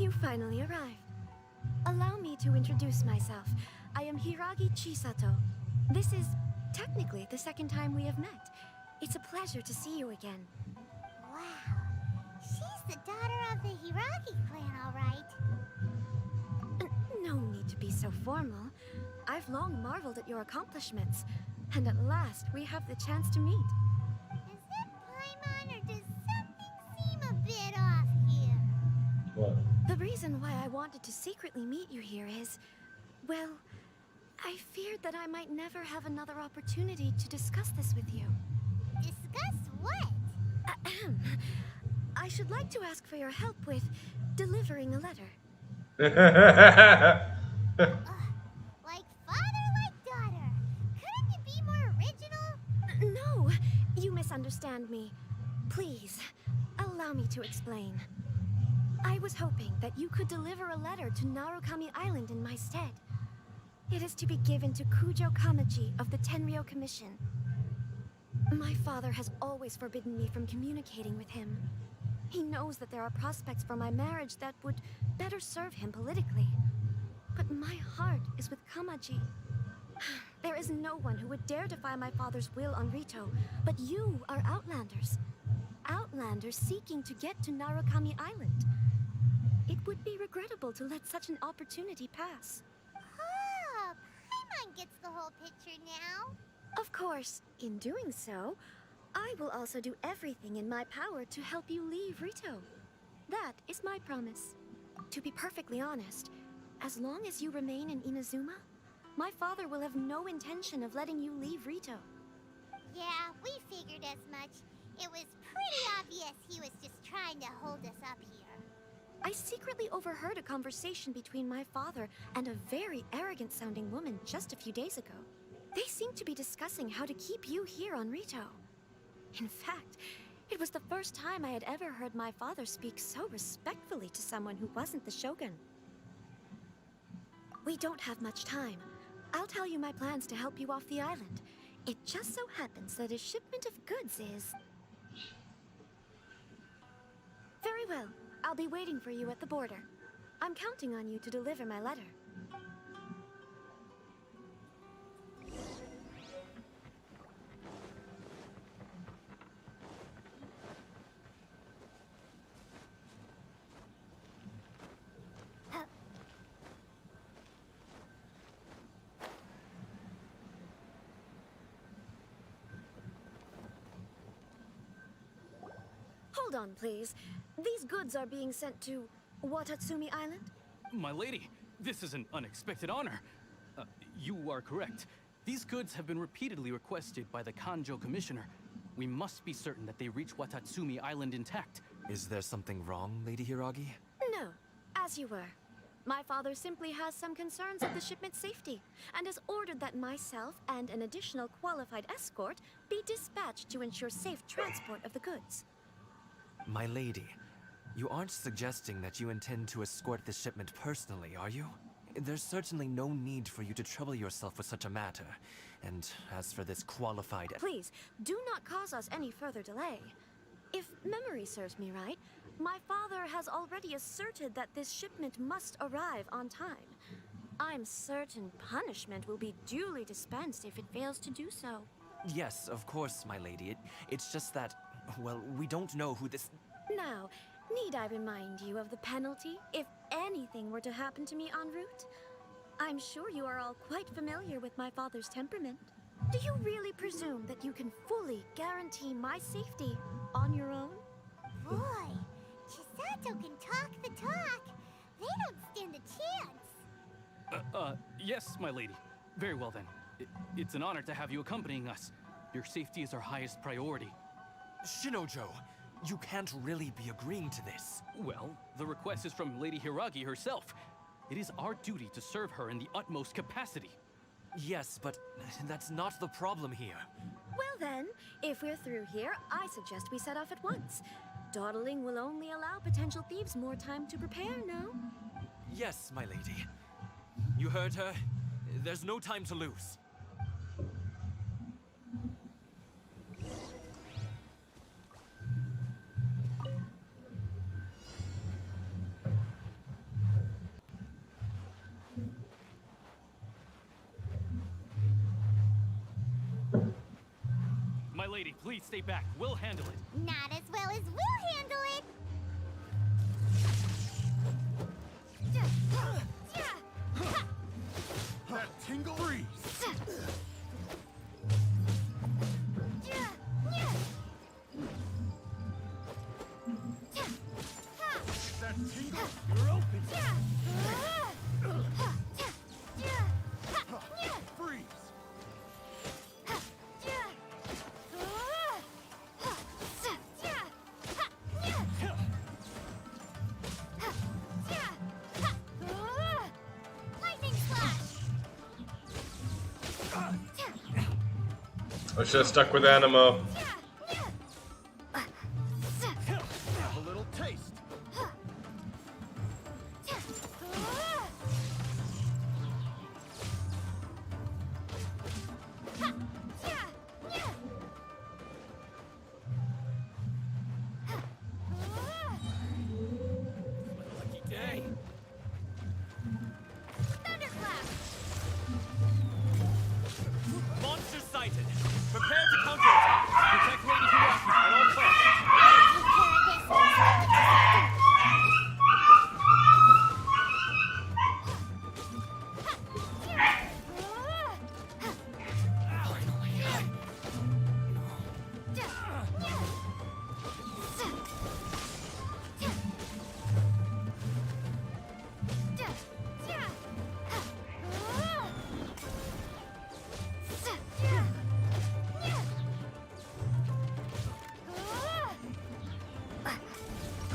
You finally arrived. Allow me to introduce myself. I am Hiragi Chisato. This is technically the second time we have met. It's a pleasure to see you again. Wow. She's the daughter of the Hiragi clan, all right. No need to be so formal. I've long marveled at your accomplishments. And at last, we have the chance to meet. Is it Paimon, or does something seem a bit off here? What? The reason why I wanted to secretly meet you here is, well, I feared that I might never have another opportunity to discuss this with you. Discuss what? I should like to ask for your help with delivering a letter. Like father, like daughter. Couldn't you be more original? No, you misunderstand me. Please, allow me to explain. I was hoping that you could deliver a letter to Narukami Island in my stead. It is to be given to Kujo Kamachi of the Tenryou Commission. My father has always forbidden me from communicating with him. He knows that there are prospects for my marriage that would better serve him politically. But my heart is with Kamaji. There is no one who would dare defy my father's will on Rito, but you are Outlanders. Outlanders seeking to get to Narukami Island. It would be regrettable to let such an opportunity pass. Oh, Paimon gets the whole picture now. Of course, in doing so, I will also do everything in my power to help you leave Rito. That is my promise. To be perfectly honest, as long as you remain in Inazuma, my father will have no intention of letting you leave Rito. Yeah, we figured as much. It was pretty obvious he was just trying to hold us up here. I secretly overheard a conversation between my father and a very arrogant-sounding woman just a few days ago. They seemed to be discussing how to keep you here on Rito. In fact, it was the first time I had ever heard my father speak so respectfully to someone who wasn't the Shogun. We don't have much time. I'll tell you my plans to help you off the island. It just so happens that a shipment of goods is... Very well. I'll be waiting for you at the border. I'm counting on you to deliver my letter. Hold on, please. These goods are being sent to Watatsumi Island? My lady, this is an unexpected honor. You are correct. These goods have been repeatedly requested by the Kanjo Commissioner. We must be certain that they reach Watatsumi Island intact. Is there something wrong, Lady Hiragi? No, as you were. My father simply has some concerns of the shipment's safety, and has ordered that myself and an additional qualified escort be dispatched to ensure safe transport of the goods. My lady, you aren't suggesting that you intend to escort this shipment personally, are you? There's certainly no need for you to trouble yourself with such a matter. And as for this qualified... Please, do not cause us any further delay. If memory serves me right, my father has already asserted that this shipment must arrive on time. I'm certain punishment will be duly dispensed if it fails to do so. Yes, of course, my lady. It's just that, well, we don't know who this... Now, need I remind you of the penalty if anything were to happen to me en route? I'm sure you are all quite familiar with my father's temperament. Do you really presume that you can fully guarantee my safety on your own? Boy, Chisato can talk the talk. They don't stand a chance. Yes, my lady. Very well then. It's an honor to have you accompanying us. Your safety is our highest priority. Shinojo, you can't really be agreeing to this. Well, the request is from Lady Hiragi herself. It is our duty to serve her in the utmost capacity. Yes, but that's not the problem here. Well then, if we're through here, I suggest we set off at once. Dawdling will only allow potential thieves more time to prepare, no? Yes, my lady. You heard her. There's no time to lose. My lady, please stay back. We'll handle it. Not as well as we'll handle it. That tingle freeze. That tingle, you're open. Freeze. Lightning slash. I should have stuck with Animo. Have a little taste.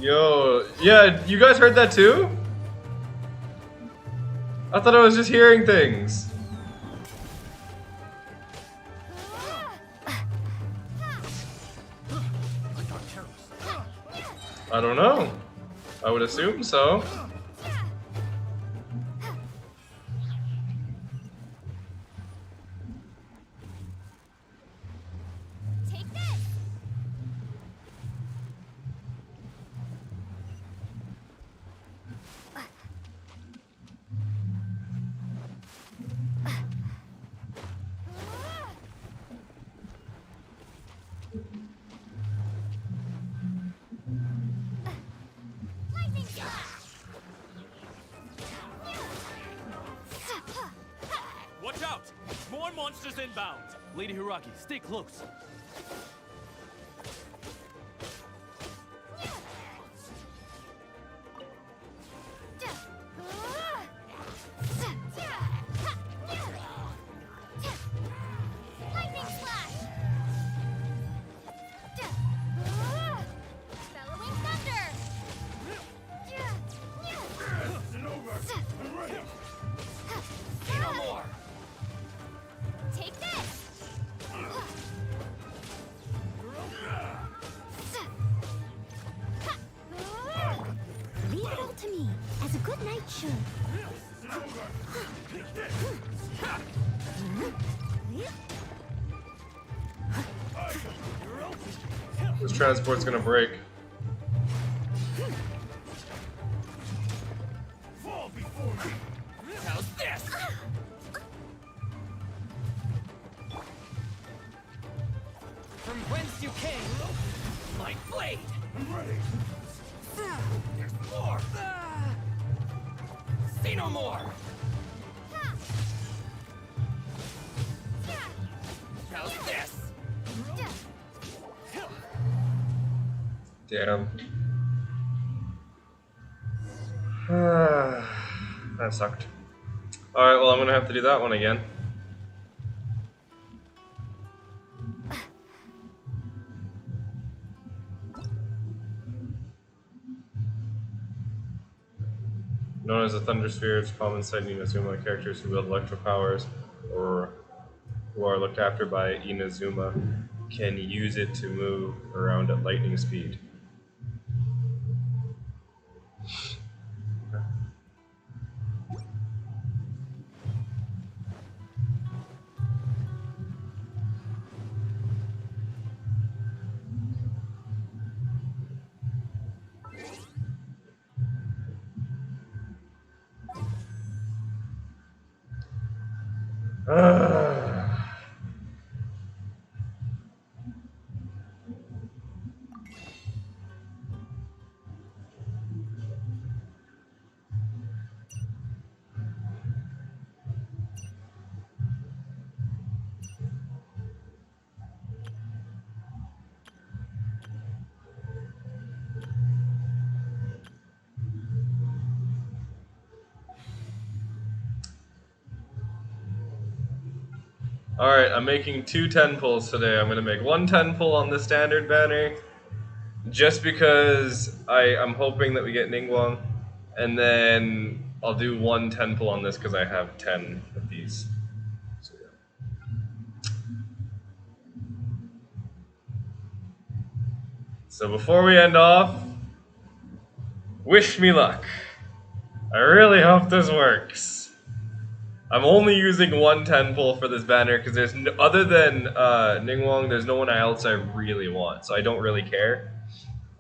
Yo, yeah, you guys heard that too? I thought I was just hearing things. I don't know. I would assume so. Watch out! More monsters inbound! Lady Hiraki, stay close. Leave it all to me, as a good knight should. This transport's gonna break. How's this? From whence you came, my blade! There's more! See no more! How's this? Damn. That sucked. Alright, well I'm gonna have to do that one again. Known as the Thunder Sphere, it's common sight in Inazuma. Characters who wield electro powers or who are looked after by Inazuma can use it to move around at lightning speed. Alright, I'm making 2 10 pulls today. I'm going to make 1 10 pull on the standard banner, just because I'm hoping that we get Ningguang, and then I'll do 1 10 pull on this because I have 10 of these. So, yeah. So before we end off, wish me luck. I really hope this works. I'm only using 1 10 pull for this banner because there's no, other than Ningguang, there's no one else I really want, so I don't really care.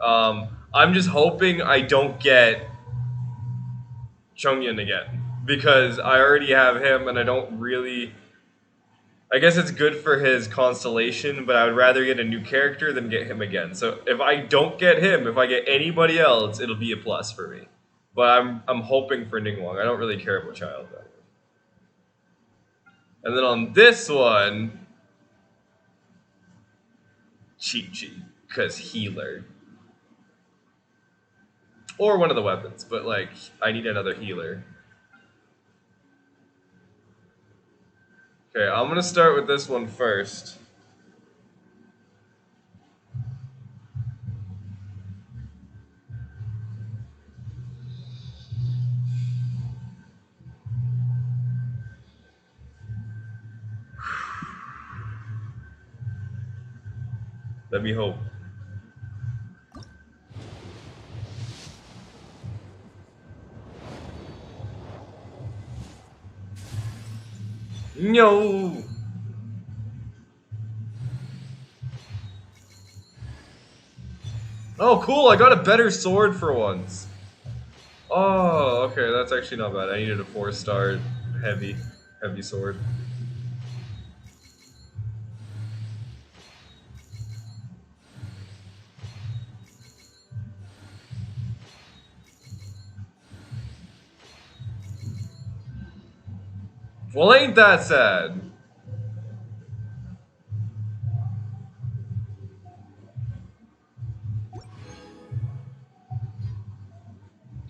I'm just hoping I don't get Chongyun again, because I already have him and I don't really... I guess it's good for his constellation, but I would rather get a new character than get him again. So if I don't get him, if I get anybody else, it'll be a plus for me. But I'm hoping for Ningguang. I don't really care about Child, though. And then on this one, Chi-Chi, because healer. Or one of the weapons, but like, I need another healer. Okay, I'm gonna start with this one first. Let me hope. No. Oh, cool! I got a better sword for once. Oh, okay, that's actually not bad. I needed a 4-star heavy sword. Well, ain't that sad?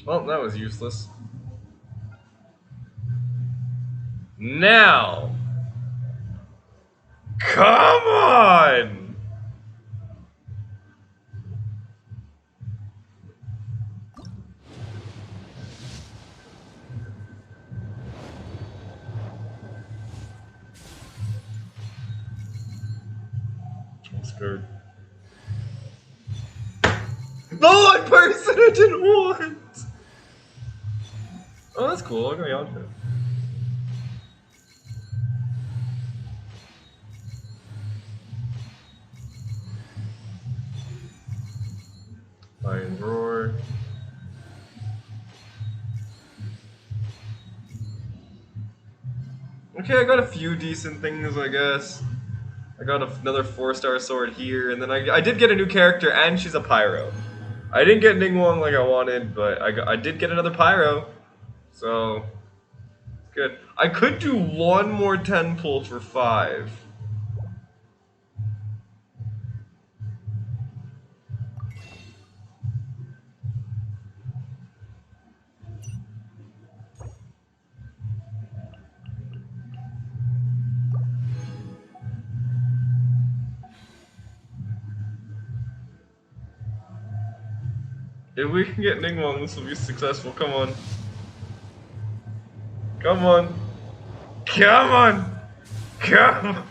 Well, that was useless. Now! Come on! I'm scared. The one person I didn't want! Oh, that's cool. I'm gonna be on to it. Iron Roar. Okay, I got a few decent things, I guess. I got another 4-star sword here, and then I did get a new character, and she's a pyro. I didn't get Ningguang like I wanted, but I did get another pyro. So, good. I could do one more 10 pull for 5. If we can get Ningguang, this will be successful. Come on. Come on. Come on! Come on!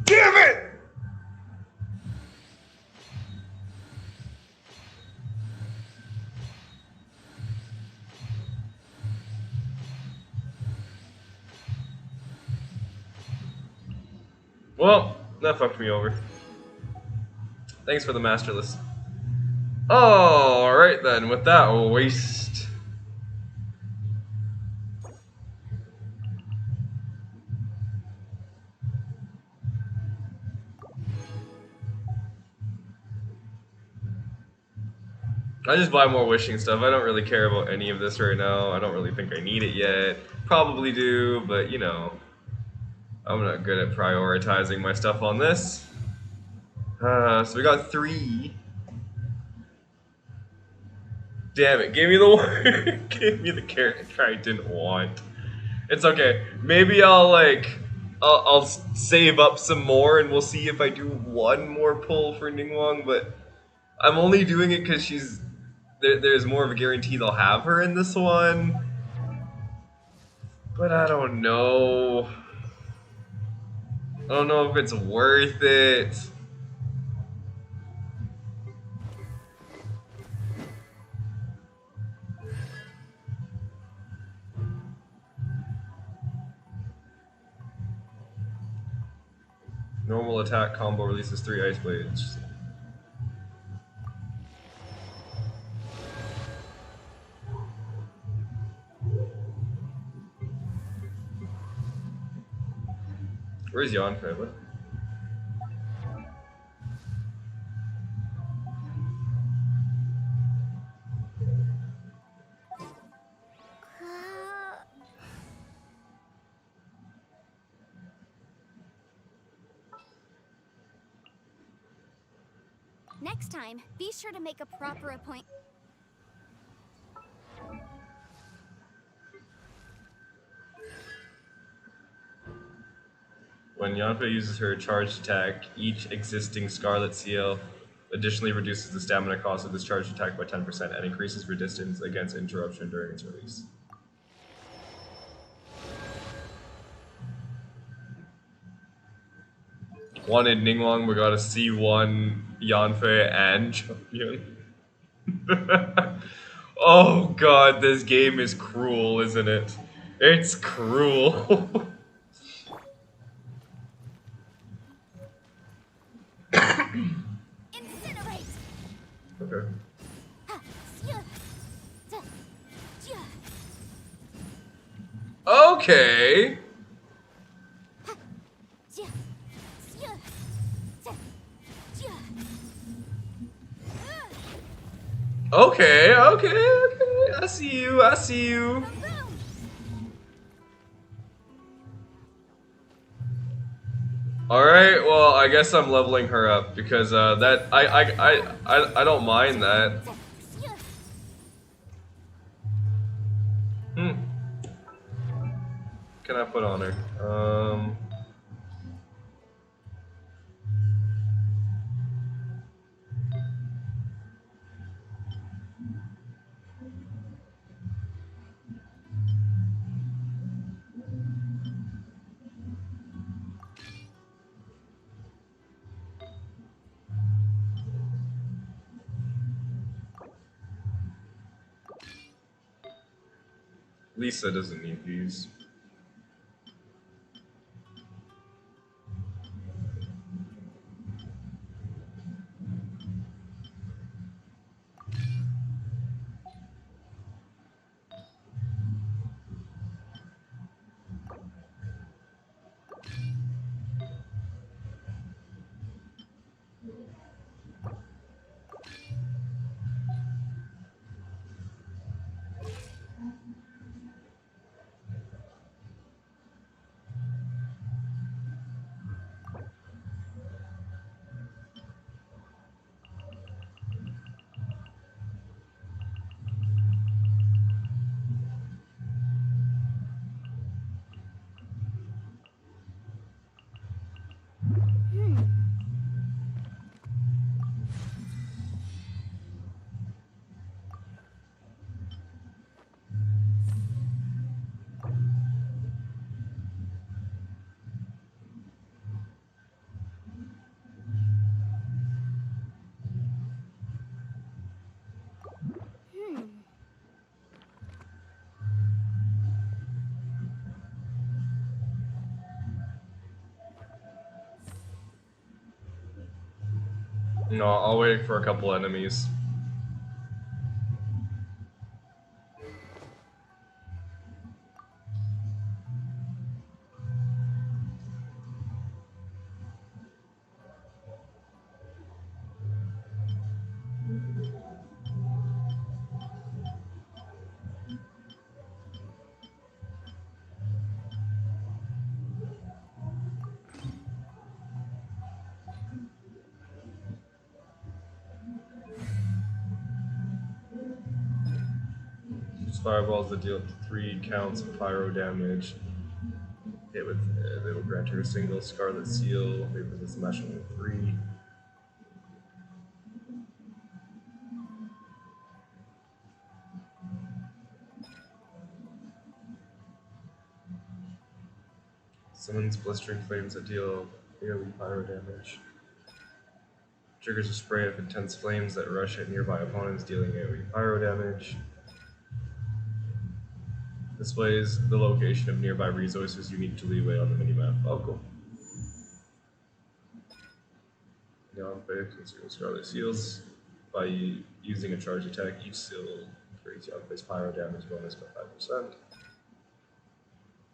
Damn it! Well, that fucked me over. Thanks for the masterless. Alright then, with that waste. I just buy more wishing stuff. I don't really care about any of this right now. I don't really think I need it yet. Probably do, but you know. I'm not good at prioritizing my stuff on this. So we got 3. Damn it, give me the one. Give me the character I didn't want. It's okay. Maybe I'll save up some more and we'll see if I do one more pull for Ningguang, but I'm only doing it because there's more of a guarantee they'll have her in this one. But I don't know. I don't know if it's worth it. Normal attack combo releases 3 ice blades. Where's Yon family? Next time, be sure to make a proper appointment. When Yanfa uses her charged attack, each existing Scarlet Seal Additionally, reduces the stamina cost of this charged attack by 10% and increases resistance against interruption during its release. One in Ninglong, we got a C1 Yanfei and champion. Oh god, this game is cruel, isn't it? It's cruel. Okay. Okay. Okay, okay, okay. I see you, I see you. Alright, well, I guess I'm leveling her up because that I don't mind that. Can I put on her? Lisa doesn't need these. No, I'll wait for a couple enemies. Fireballs that deal up to 3 counts of pyro damage. Hit with, they will grant her a single scarlet seal. They resist smashing with 3. Summons blistering flames that deal AoE pyro damage. Triggers a spray of intense flames that rush at nearby opponents, dealing AoE pyro damage. Displays the location of nearby resources unique to Leeway on the minimap. Oh, cool. Neon Face and Scarlet Seals. By using a charge attack, each seal creates Neon Face pyro damage bonus by 5%.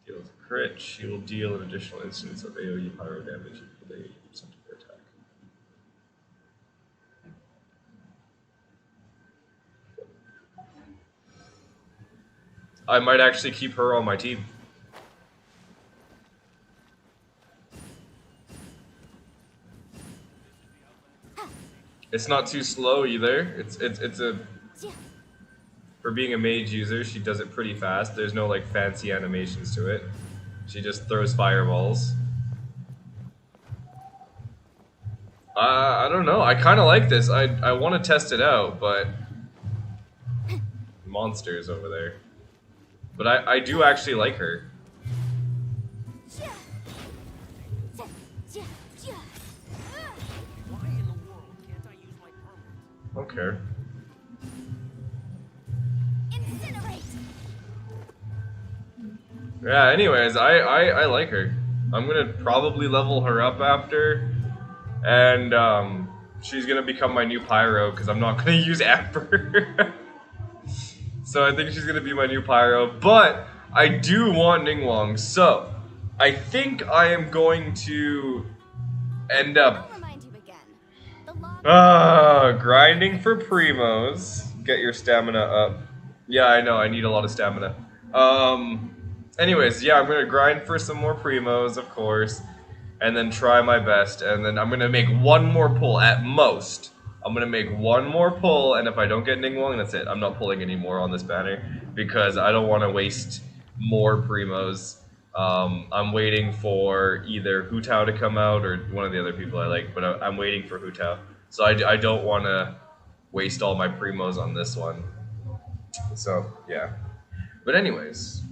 Deals a crit. She will deal an additional instance of AoE pyro damage equal to 80% of her attack. I might actually keep her on my team. It's not too slow either. It's a, for being a mage user, she does it pretty fast. There's no like fancy animations to it. She just throws fireballs. I don't know. I kind of like this. I want to test it out, but monsters over there. But I do actually like her. Okay. Yeah, anyways, I like her. I'm gonna probably level her up after, and she's gonna become my new Pyro, because I'm not gonna use Amber. So I think she's gonna be my new Pyro, but I do want Ningguang, so I think I am going to end up grinding for Primos. Get your stamina up. Yeah, I know, I need a lot of stamina. Anyways, yeah, I'm gonna grind for some more Primos, of course, and then try my best, and then I'm gonna make one more pull at most. I'm gonna make one more pull, and if I don't get Ningguang, that's it. I'm not pulling any more on this banner, because I don't want to waste more Primos. I'm waiting for either Hu Tao to come out, or one of the other people I like, but I'm waiting for Hu Tao. So I don't want to waste all my Primos on this one. So, yeah. But anyways.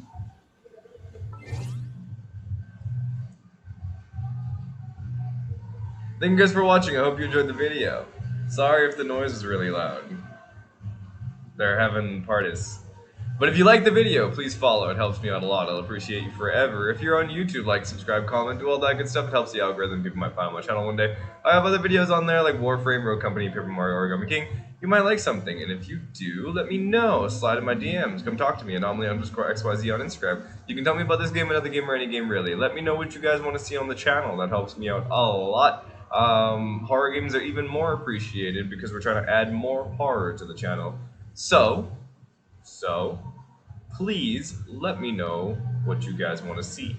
Thank you guys for watching. I hope you enjoyed the video. Sorry if the noise is really loud. They're having parties. But if you like the video, please follow. It helps me out a lot. I'll appreciate you forever. If you're on YouTube, like, subscribe, comment, do all that good stuff. It helps the algorithm. People might find my channel one day. I have other videos on there like Warframe, Rogue Company, Paper Mario, Origami King. You might like something, and if you do, let me know. Slide in my DMs. Come talk to me at anomaly_XYZ on Instagram. You can tell me about this game, another game, or any game really. Let me know what you guys want to see on the channel. That helps me out a lot. Horror games are even more appreciated because we're trying to add more horror to the channel. So, please let me know what you guys want to see.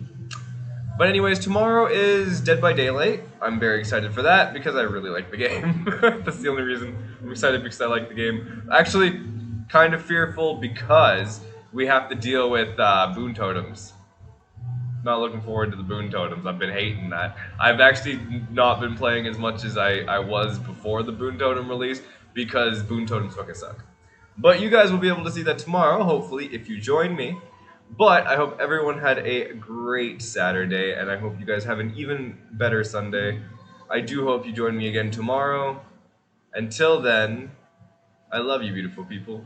But anyways, tomorrow is Dead by Daylight. I'm very excited for that because I really like the game. That's the only reason I'm excited, because I like the game. Actually, kind of fearful because we have to deal with boon totems. Not looking forward to the boon totems. I've been hating that. I've actually not been playing as much as I was before the boon totem release because boon totems fucking suck. But you guys will be able to see that tomorrow, hopefully, if you join me. But I hope everyone had a great Saturday, and I hope you guys have an even better Sunday. I do hope you join me again tomorrow. Until then, I love you, beautiful people.